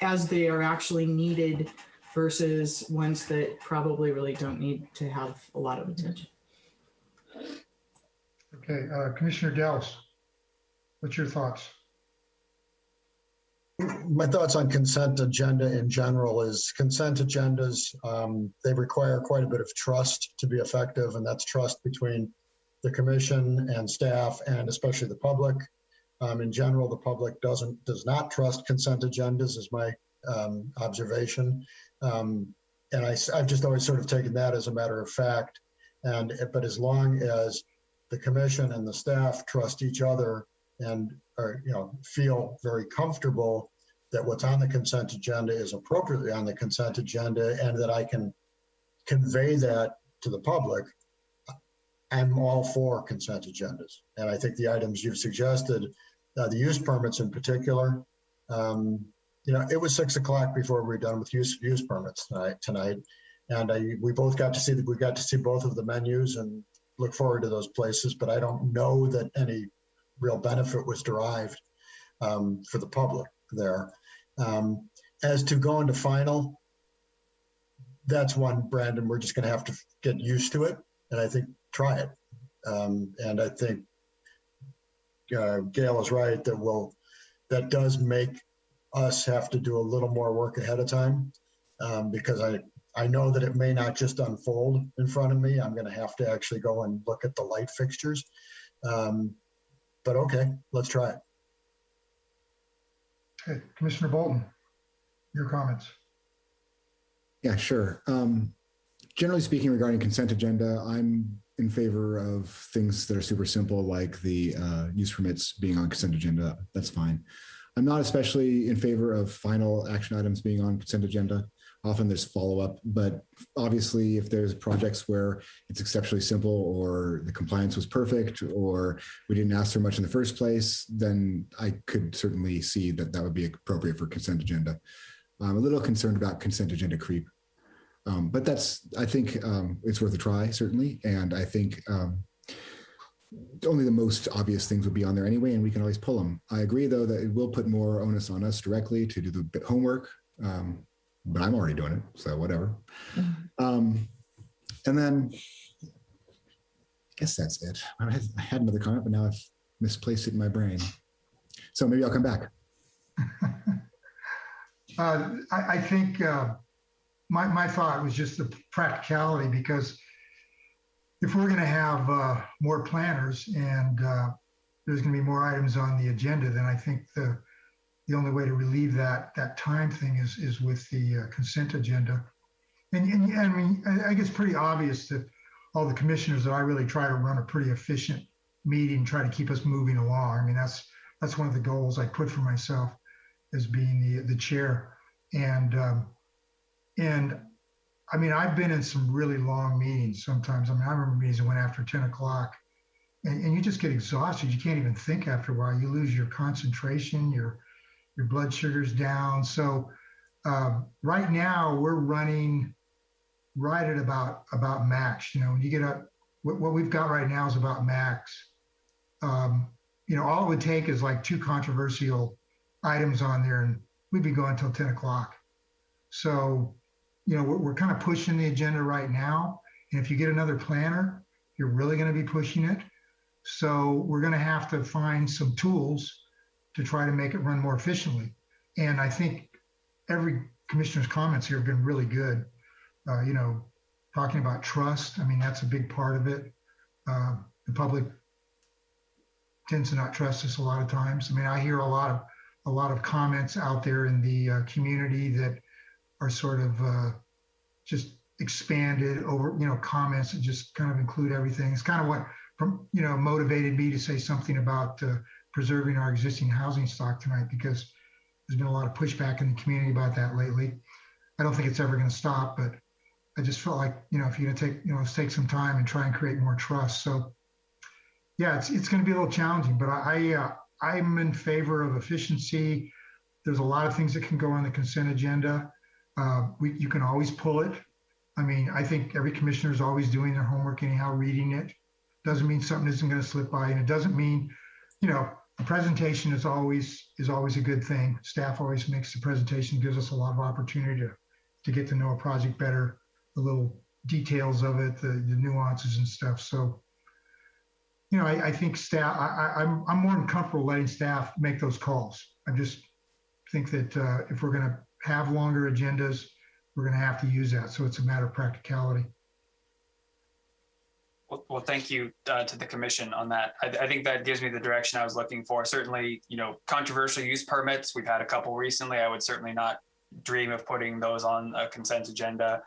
as they are actually needed versus ones that probably really don't need to have a lot of attention. Okay, Commissioner Dallas, what's your thoughts? My thoughts on consent agenda in general is consent agendas, they require quite a bit of trust to be effective, and that's trust between the commission and staff and especially the public. In general, the public does not trust consent agendas is my observation. And I've just always sort of taken that as a matter of fact. But as long as the commission and the staff trust each other and are, feel very comfortable that what's on the consent agenda is appropriately on the consent agenda and that I can convey that to the public, I'm all for consent agendas. And I think the items you've suggested, the use permits in particular, it was 6 o'clock before we were done with use permits tonight. And we got to see both of the menus and look forward to those places, but I don't know that any real benefit was derived for the public there. As to going to final, that's one, Brandon, we're just going to have to get used to it. And I think try it. And I think Gail is right that does make us have to do a little more work ahead of time because I know that it may not just unfold in front of me. I'm going to have to actually go and look at the light fixtures. But okay, let's try it. Okay, Commissioner Bolton, your comments. Yeah, sure. Generally speaking, regarding consent agenda, I'm in favor of things that are super simple, like the use permits being on consent agenda. That's fine. I'm not especially in favor of final action items being on consent agenda. Often there's follow-up, but obviously if there's projects where it's exceptionally simple or the compliance was perfect or we didn't ask for much in the first place, then I could certainly see that that would be appropriate for consent agenda. I'm a little concerned about consent agenda creep, but I think it's worth a try, certainly. And I think only the most obvious things would be on there anyway, and we can always pull them. I agree, though, that it will put more onus on us directly to do the homework. But I'm already doing it, so whatever. And then I guess that's it. I had another comment, but now I've misplaced it in my brain. So maybe I'll come back. I think my thought was just the practicality, because if we're going to have more planners and there's going to be more items on the agenda, then I think the only way to relieve that time thing is with the consent agenda. And I mean, I think it's pretty obvious that all the commissioners that I really try to run a pretty efficient meeting, try to keep us moving along. I mean, that's one of the goals I put for myself as being the chair. And I mean, I've been in some really long meetings sometimes. I mean, I remember meetings that went after 10 o'clock and you just get exhausted. You can't even think after a while. You lose your concentration, your blood sugar's down. So right now we're running right at about max. When you get up, what we've got right now is about max. All it would take is like 2 controversial items on there and we'd be going till 10 o'clock. So, we're kind of pushing the agenda right now. And if you get another planner, you're really going to be pushing it. So we're going to have to find some tools to try to make it run more efficiently. And I think every commissioner's comments here have been really good. Talking about trust, I mean, that's a big part of it. The public tends to not trust us a lot of times. I mean, I hear a lot of comments out there in the community that are sort of just expanded over, comments that just kind of include everything. It's kind of what motivated me to say something about preserving our existing housing stock tonight, because there's been a lot of pushback in the community about that lately. I don't think it's ever going to stop, but I just felt like, if you're gonna take some time and try and create more trust. So yeah, it's going to be a little challenging, but I'm in favor of efficiency. There's a lot of things that can go on the consent agenda. You can always pull it. I mean, I think every commissioner is always doing their homework anyhow, reading it. Doesn't mean something isn't going to slip by, and it doesn't mean, a presentation is always a good thing. Staff always makes the presentation, gives us a lot of opportunity to get to know a project better, the little details of it, the nuances and stuff. So, I think staff, I'm more than comfortable letting staff make those calls. I just think that if we're going to have longer agendas, we're going to have to use that. So it's a matter of practicality. Well, thank you to the commission on that. I think that gives me the direction I was looking for. Certainly, controversial use permits, we've had a couple recently. I would certainly not dream of putting those on a consent agenda.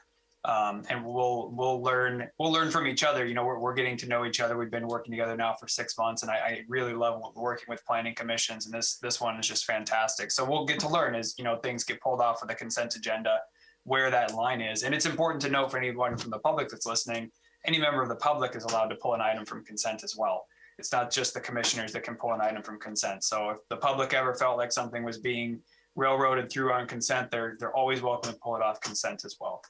And we'll learn from each other. We're getting to know each other. We've been working together now for 6 months, and I really love working with planning commissions. And this one is just fantastic. So we'll get to learn as things get pulled off of the consent agenda, where that line is. And it's important to note for anyone from the public that's listening, any member of the public is allowed to pull an item from consent as well. It's not just the commissioners that can pull an item from consent. So if the public ever felt like something was being railroaded through on consent, they're always welcome to pull it off consent as well.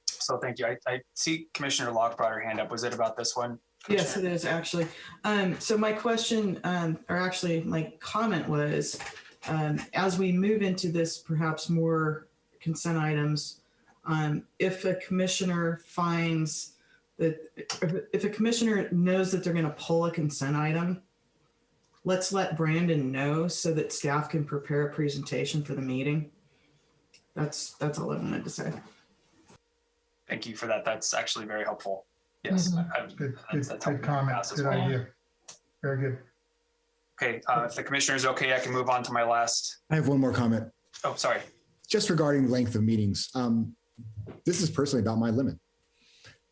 So thank you. I see Commissioner Locke brought her hand up. Was it about this one? Yes, it is actually. So my question, or actually my comment was, as we move into this perhaps more consent items, if a commissioner finds that, if a commissioner knows that they're going to pull a consent item, let's let Brandon know so that staff can prepare a presentation for the meeting. That's all I wanted to say. Thank you for that. That's actually very helpful. Yes. Good comment. Good idea. Very good. Okay. If the commissioner is okay, I can move on to my last. I have one more comment. Oh, sorry. Just regarding length of meetings. This is personally about my limit.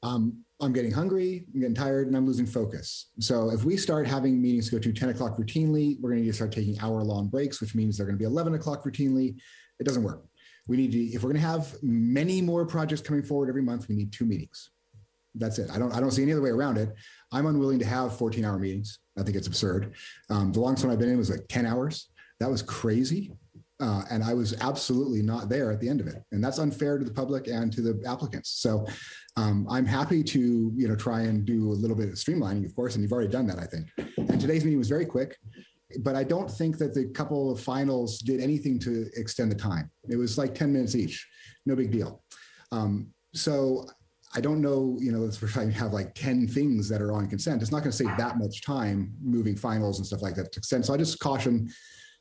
I'm getting hungry, I'm getting tired, and I'm losing focus. So if we start having meetings go to 10 o'clock routinely, we're going to need to start taking hour-long breaks, which means they're going to be 11 o'clock routinely. It doesn't work. We need to, if we're going to have many more projects coming forward every month, we need 2 meetings. That's it. I don't see any other way around it. I'm unwilling to have 14-hour meetings. I think it's absurd. The longest one I've been in was like 10 hours. That was crazy. And I was absolutely not there at the end of it. And that's unfair to the public and to the applicants. So I'm happy to, try and do a little bit of streamlining, of course, and you've already done that, I think. And today's meeting was very quick, but I don't think that the couple of finals did anything to extend the time. It was like 10 minutes each, no big deal. So I don't know, if we're trying to have like 10 things that are on consent, it's not going to save that much time moving finals and stuff like that to extend. So I just caution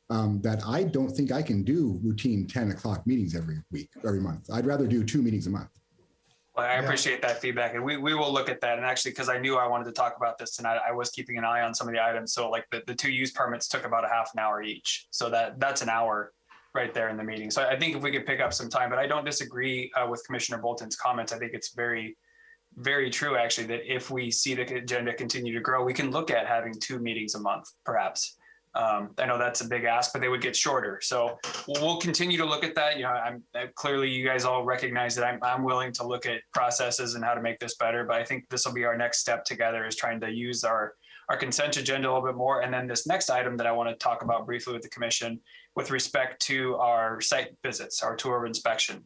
that I don't think I can do routine 10 o'clock meetings every month. I'd rather do 2 meetings a month. Well, I appreciate that feedback, and we will look at that. And actually, because I knew I wanted to talk about this tonight, I was keeping an eye on some of the items. So like the 2 use permits took about a half an hour each. So that's an hour right there in the meeting. So I think if we could pick up some time, but I don't disagree with Commissioner Bolton's comments. I think it's very, very true, actually, that if we see the agenda continue to grow, we can look at having 2 meetings a month, perhaps. I know that's a big ask, but they would get shorter. So we'll continue to look at that. I'm clearly, you guys all recognize that I'm willing to look at processes and how to make this better. But I think this will be our next step together, is trying to use our consent agenda a little bit more. And then this next item that I want to talk about briefly with the commission with respect to our site visits, our tour of inspection.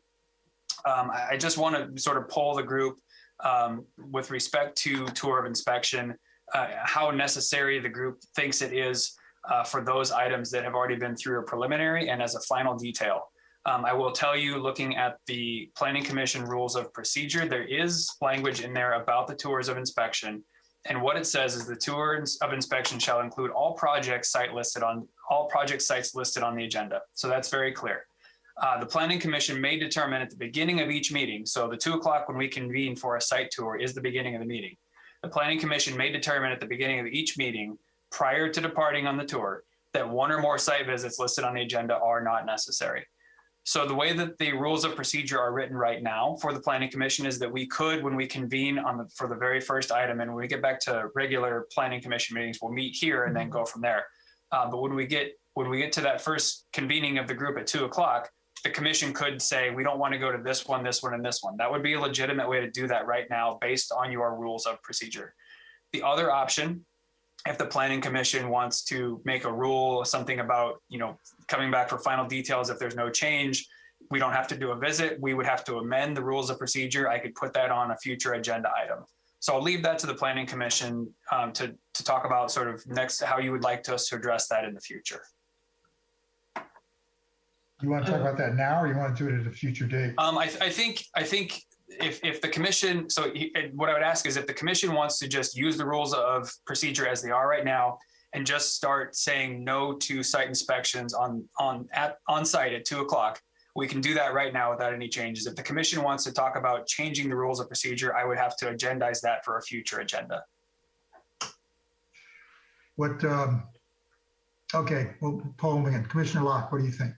I just want to sort of poll the group with respect to tour of inspection, how necessary the group thinks it is for those items that have already been through a preliminary and as a final detail. I will tell you, looking at the Planning Commission rules of procedure, there is language in there about the tours of inspection. And what it says is the tours of inspection shall include all project sites listed on the agenda. So that's very clear. The Planning Commission may determine at the beginning of each meeting, so the 2 o'clock when we convene for a site tour is the beginning of the meeting. The Planning Commission may determine at the beginning of each meeting, prior to departing on the tour, that 1 or more site visits listed on the agenda are not necessary. So the way that the rules of procedure are written right now for the Planning Commission is that we could, when we convene for the very first item, and when we get back to regular Planning Commission meetings, we'll meet here and then go from there. But when we get to that first convening of the group at 2 o'clock, the commission could say, we don't want to go to this one, and this one. That would be a legitimate way to do that right now based on your rules of procedure. The other option, if the planning commission wants to make a rule, something about, coming back for final details, if there's no change, we don't have to do a visit. We would have to amend the rules of procedure. I could put that on a future agenda item. So I'll leave that to the planning commission to talk about sort of next, how you would like us to address that in the future. You want to talk about that now, or you want to do it at a future date? I think if the commission, what I would ask is if the commission wants to just use the rules of procedure as they are right now and just start saying no to site inspections on site at 2 o'clock, we can do that right now without any changes. If the commission wants to talk about changing the rules of procedure, I would have to agendize that for a future agenda. Okay, well, poll again. Commissioner Locke, what do you think?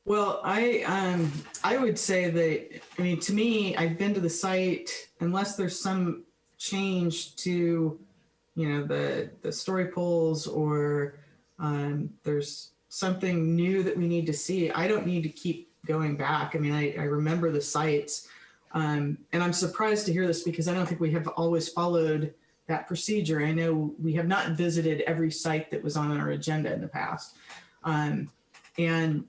Well, I would say that, to me, I've been to the site, unless there's some change to, the story poles, or there's something new that we need to see. I don't need to keep going back. I remember the sites, and I'm surprised to hear this because I don't think we have always followed that procedure. I know we have not visited every site that was on our agenda in the past. And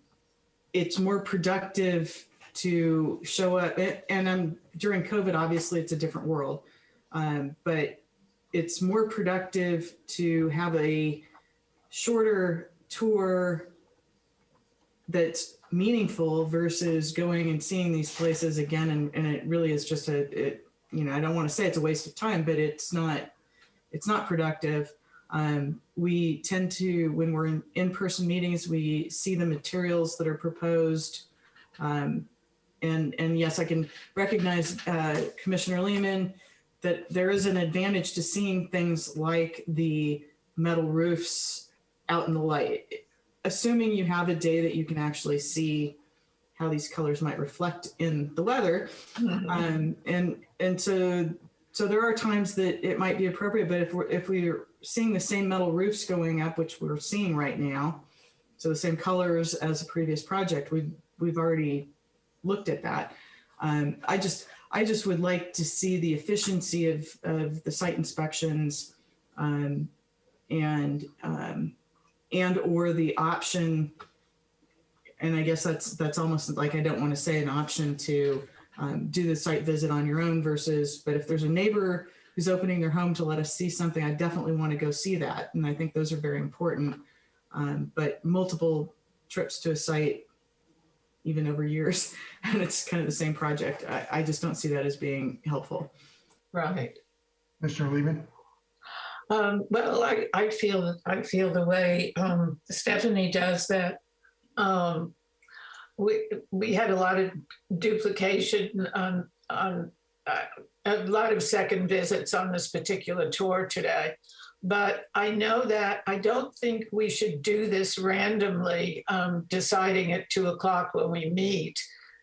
it's more productive to show up, and during COVID, obviously it's a different world, but it's more productive to have a shorter tour that's meaningful versus going and seeing these places again. And it really is just I don't want to say it's a waste of time, but it's not productive. We tend to, when we're in-person meetings, we see the materials that are proposed. And yes, I can recognize Commissioner Lehman, that there is an advantage to seeing things like the metal roofs out in the light, assuming you have a day that you can actually see how these colors might reflect in the weather. And so there are times that it might be appropriate, but if we're seeing the same metal roofs going up, which we're seeing right now, so the same colors as a previous project, we've already looked at that. I just would like to see the efficiency of the site inspections, and or the option, and I guess that's almost like, I don't want to say an option to do the site visit on your own but if there's a neighbor who's opening their home to let us see something, I definitely want to go see that. And I think those are very important. But multiple trips to a site, even over years, and it's kind of the same project, I just don't see that as being helpful. Right. Mr. Lehman? Well, I feel the way Stephanie does, that we had a lot of duplication on a lot of second visits on this particular tour today. But I know that I don't think we should do this randomly, deciding at 2 o'clock when we meet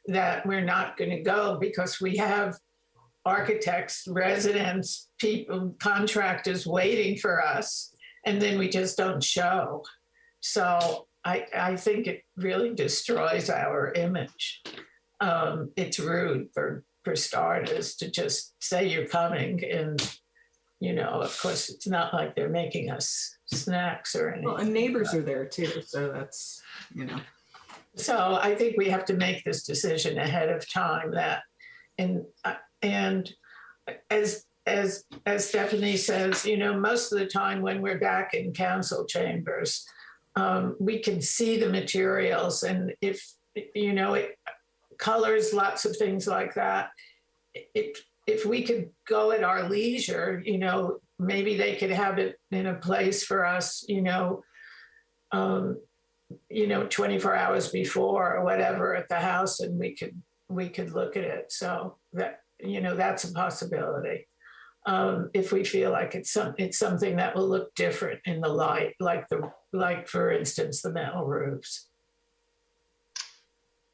that we're not going to go, because we have architects, residents, people, contractors waiting for us, and then we just don't show. So I think it really destroys our image. It's rude for starters to just say you're coming, and of course it's not like they're making us snacks or anything. Well, and neighbors are there too, so that's So I think we have to make this decision ahead of time. And as Stephanie says, most of the time when we're back in council chambers, we can see the materials, and if colors, lots of things like that. If we could go at our leisure, maybe they could have it in a place for us, 24 hours before or whatever at the house, and we could look at it. So that, that's a possibility. If we feel like it's something that will look different in the light, like for instance, the metal roofs.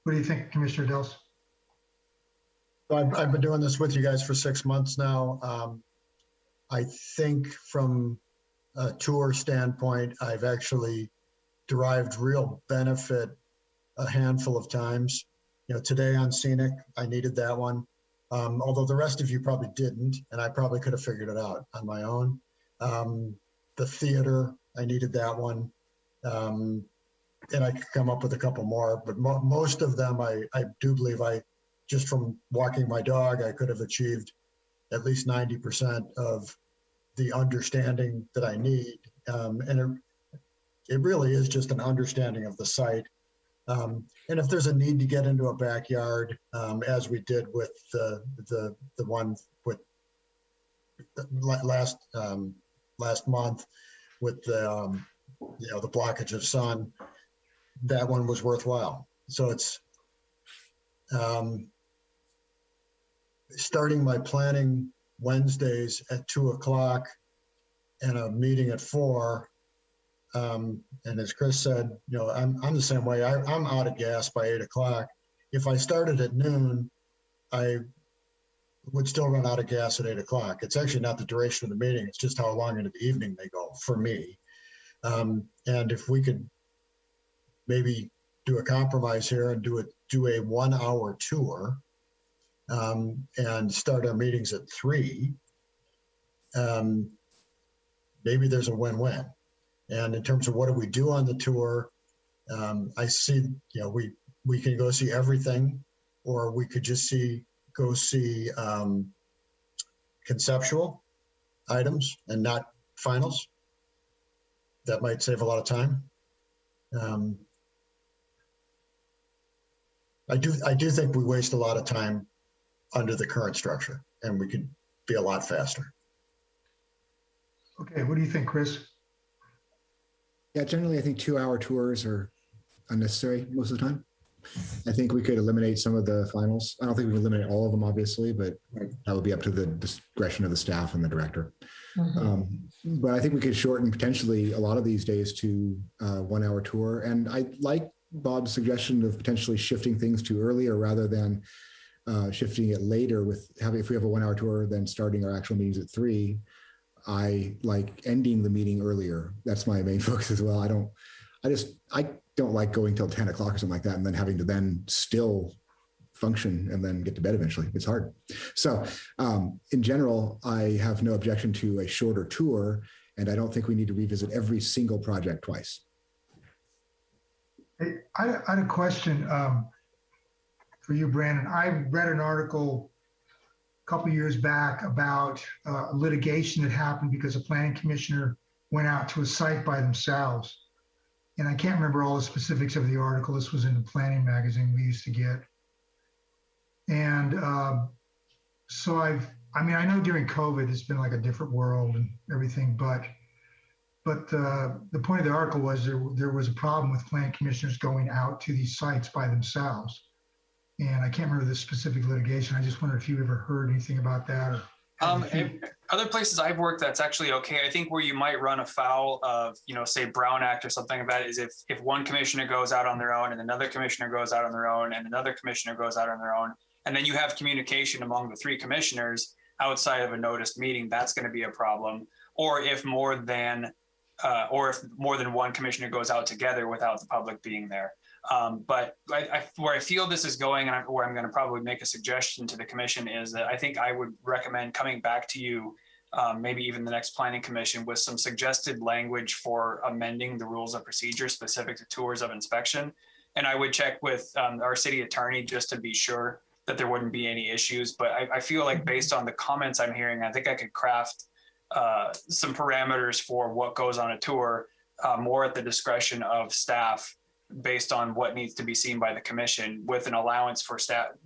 What do you think, Commissioner Dels? I've been doing this with you guys for 6 months now. I think from a tour standpoint, I've actually derived real benefit a handful of times. You know, today on Scenic, I needed that one. Although the rest of you probably didn't, and I probably could have figured it out on my own. The theater, I needed that one. And I could come up with a couple more, but most of them, I do believe just from walking my dog, I could have achieved at least 90% of the understanding that I need. And it really is just an understanding of the site. And if there's a need to get into a backyard, as we did with the one with last month with the the blockage of sun, that one was worthwhile. So it's starting my planning Wednesdays at 2:00 and a meeting at 4. And as Chris said, I'm the same way. I'm out of gas by 8:00. If I started at noon, I would still run out of gas at 8:00. It's actually not the duration of the meeting. It's just how long into the evening they go for me. And if we could maybe do a compromise here and do a 1-hour tour and start our meetings at 3, maybe there's a win-win. And in terms of what do we do on the tour, I see, we can go see everything, or we could just go see conceptual items and not finals. That might save a lot of time. I do think we waste a lot of time under the current structure, and we could be a lot faster. Okay, what do you think, Chris? Yeah, generally, I think 2-hour tours are unnecessary most of the time. I think we could eliminate some of the finals. I don't think we can eliminate all of them, obviously, but that would be up to the discretion of the staff and the director. But I think we could shorten potentially a lot of these days to a 1-hour tour. And I like Bob's suggestion of potentially shifting things to earlier rather than shifting it later if we have a 1-hour tour, then starting our actual meetings at 3. I like ending the meeting earlier. That's my main focus as well. I don't like going till 10:00 or something like that and then having to then still function and then get to bed eventually. It's hard. So in general, I have no objection to a shorter tour, and I don't think we need to revisit every single project twice. Hey, I had a question for you, Brandon. I read an article a couple years back about litigation that happened because a planning commissioner went out to a site by themselves. And I can't remember all the specifics of the article. This was in the planning magazine we used to get. And so I know during COVID, it's been like a different world and everything, but the point of the article was there was a problem with planning commissioners going out to these sites by themselves. And I can't remember the specific litigation. I just wonder if you ever heard anything about that. Or other places I've worked, that's actually okay. I think where you might run afoul of, say Brown Act or something like that is if one commissioner goes out on their own and another commissioner goes out on their own and another commissioner goes out on their own, and then you have communication among the 3 commissioners outside of a noticed meeting, that's going to be a problem. Or if more than one commissioner goes out together without the public being there. But where I feel this is going, and where I'm going to probably make a suggestion to the commission, is that I think I would recommend coming back to you, maybe even the next planning commission, with some suggested language for amending the rules of procedure specific to tours of inspection. And I would check with our city attorney just to be sure that there wouldn't be any issues. But I feel like based on the comments I'm hearing, I think I could craft some parameters for what goes on a tour more at the discretion of staff, based on what needs to be seen by the commission, with an allowance for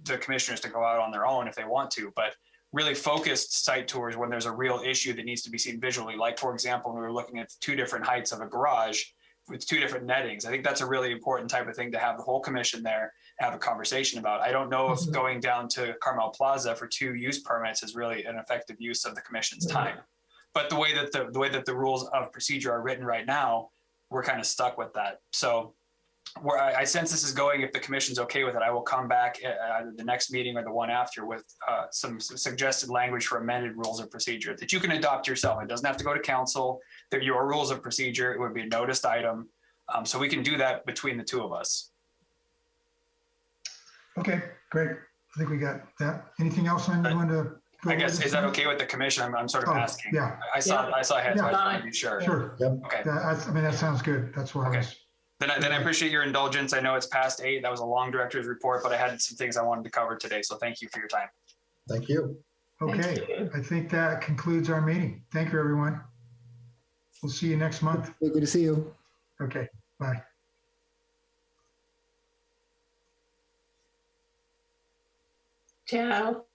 the commissioners to go out on their own if they want to, but really focused site tours when there's a real issue that needs to be seen visually. Like, for example, we were looking at 2 different heights of a garage with 2 different nettings. I think that's a really important type of thing to have the whole commission there have a conversation about. I don't know if going down to Carmel Plaza for 2 use permits is really an effective use of the commission's time. But the way that the rules of procedure are written right now, we're kind of stuck with that. So where I sense this is going, if the commission's okay with it, I will come back at either the next meeting or the one after with some suggested language for amended rules of procedure that you can adopt yourself. It doesn't have to go to council. They're your rules of procedure. It would be a noticed item. So we can do that between the 2 of us. Okay, great. I think we got that. Anything else on you want to? I guess, is that okay with the commission? I'm sort of asking. Yeah. I saw heads, so I just wanted to be sure. Sure. Okay. I mean, that sounds good. That's why I was. Then I appreciate your indulgence. I know it's past 8. That was a long director's report, but I had some things I wanted to cover today. So thank you for your time. Thank you. Okay. I think that concludes our meeting. Thank you, everyone. We'll see you next month. Good to see you. Okay. Bye. Ciao.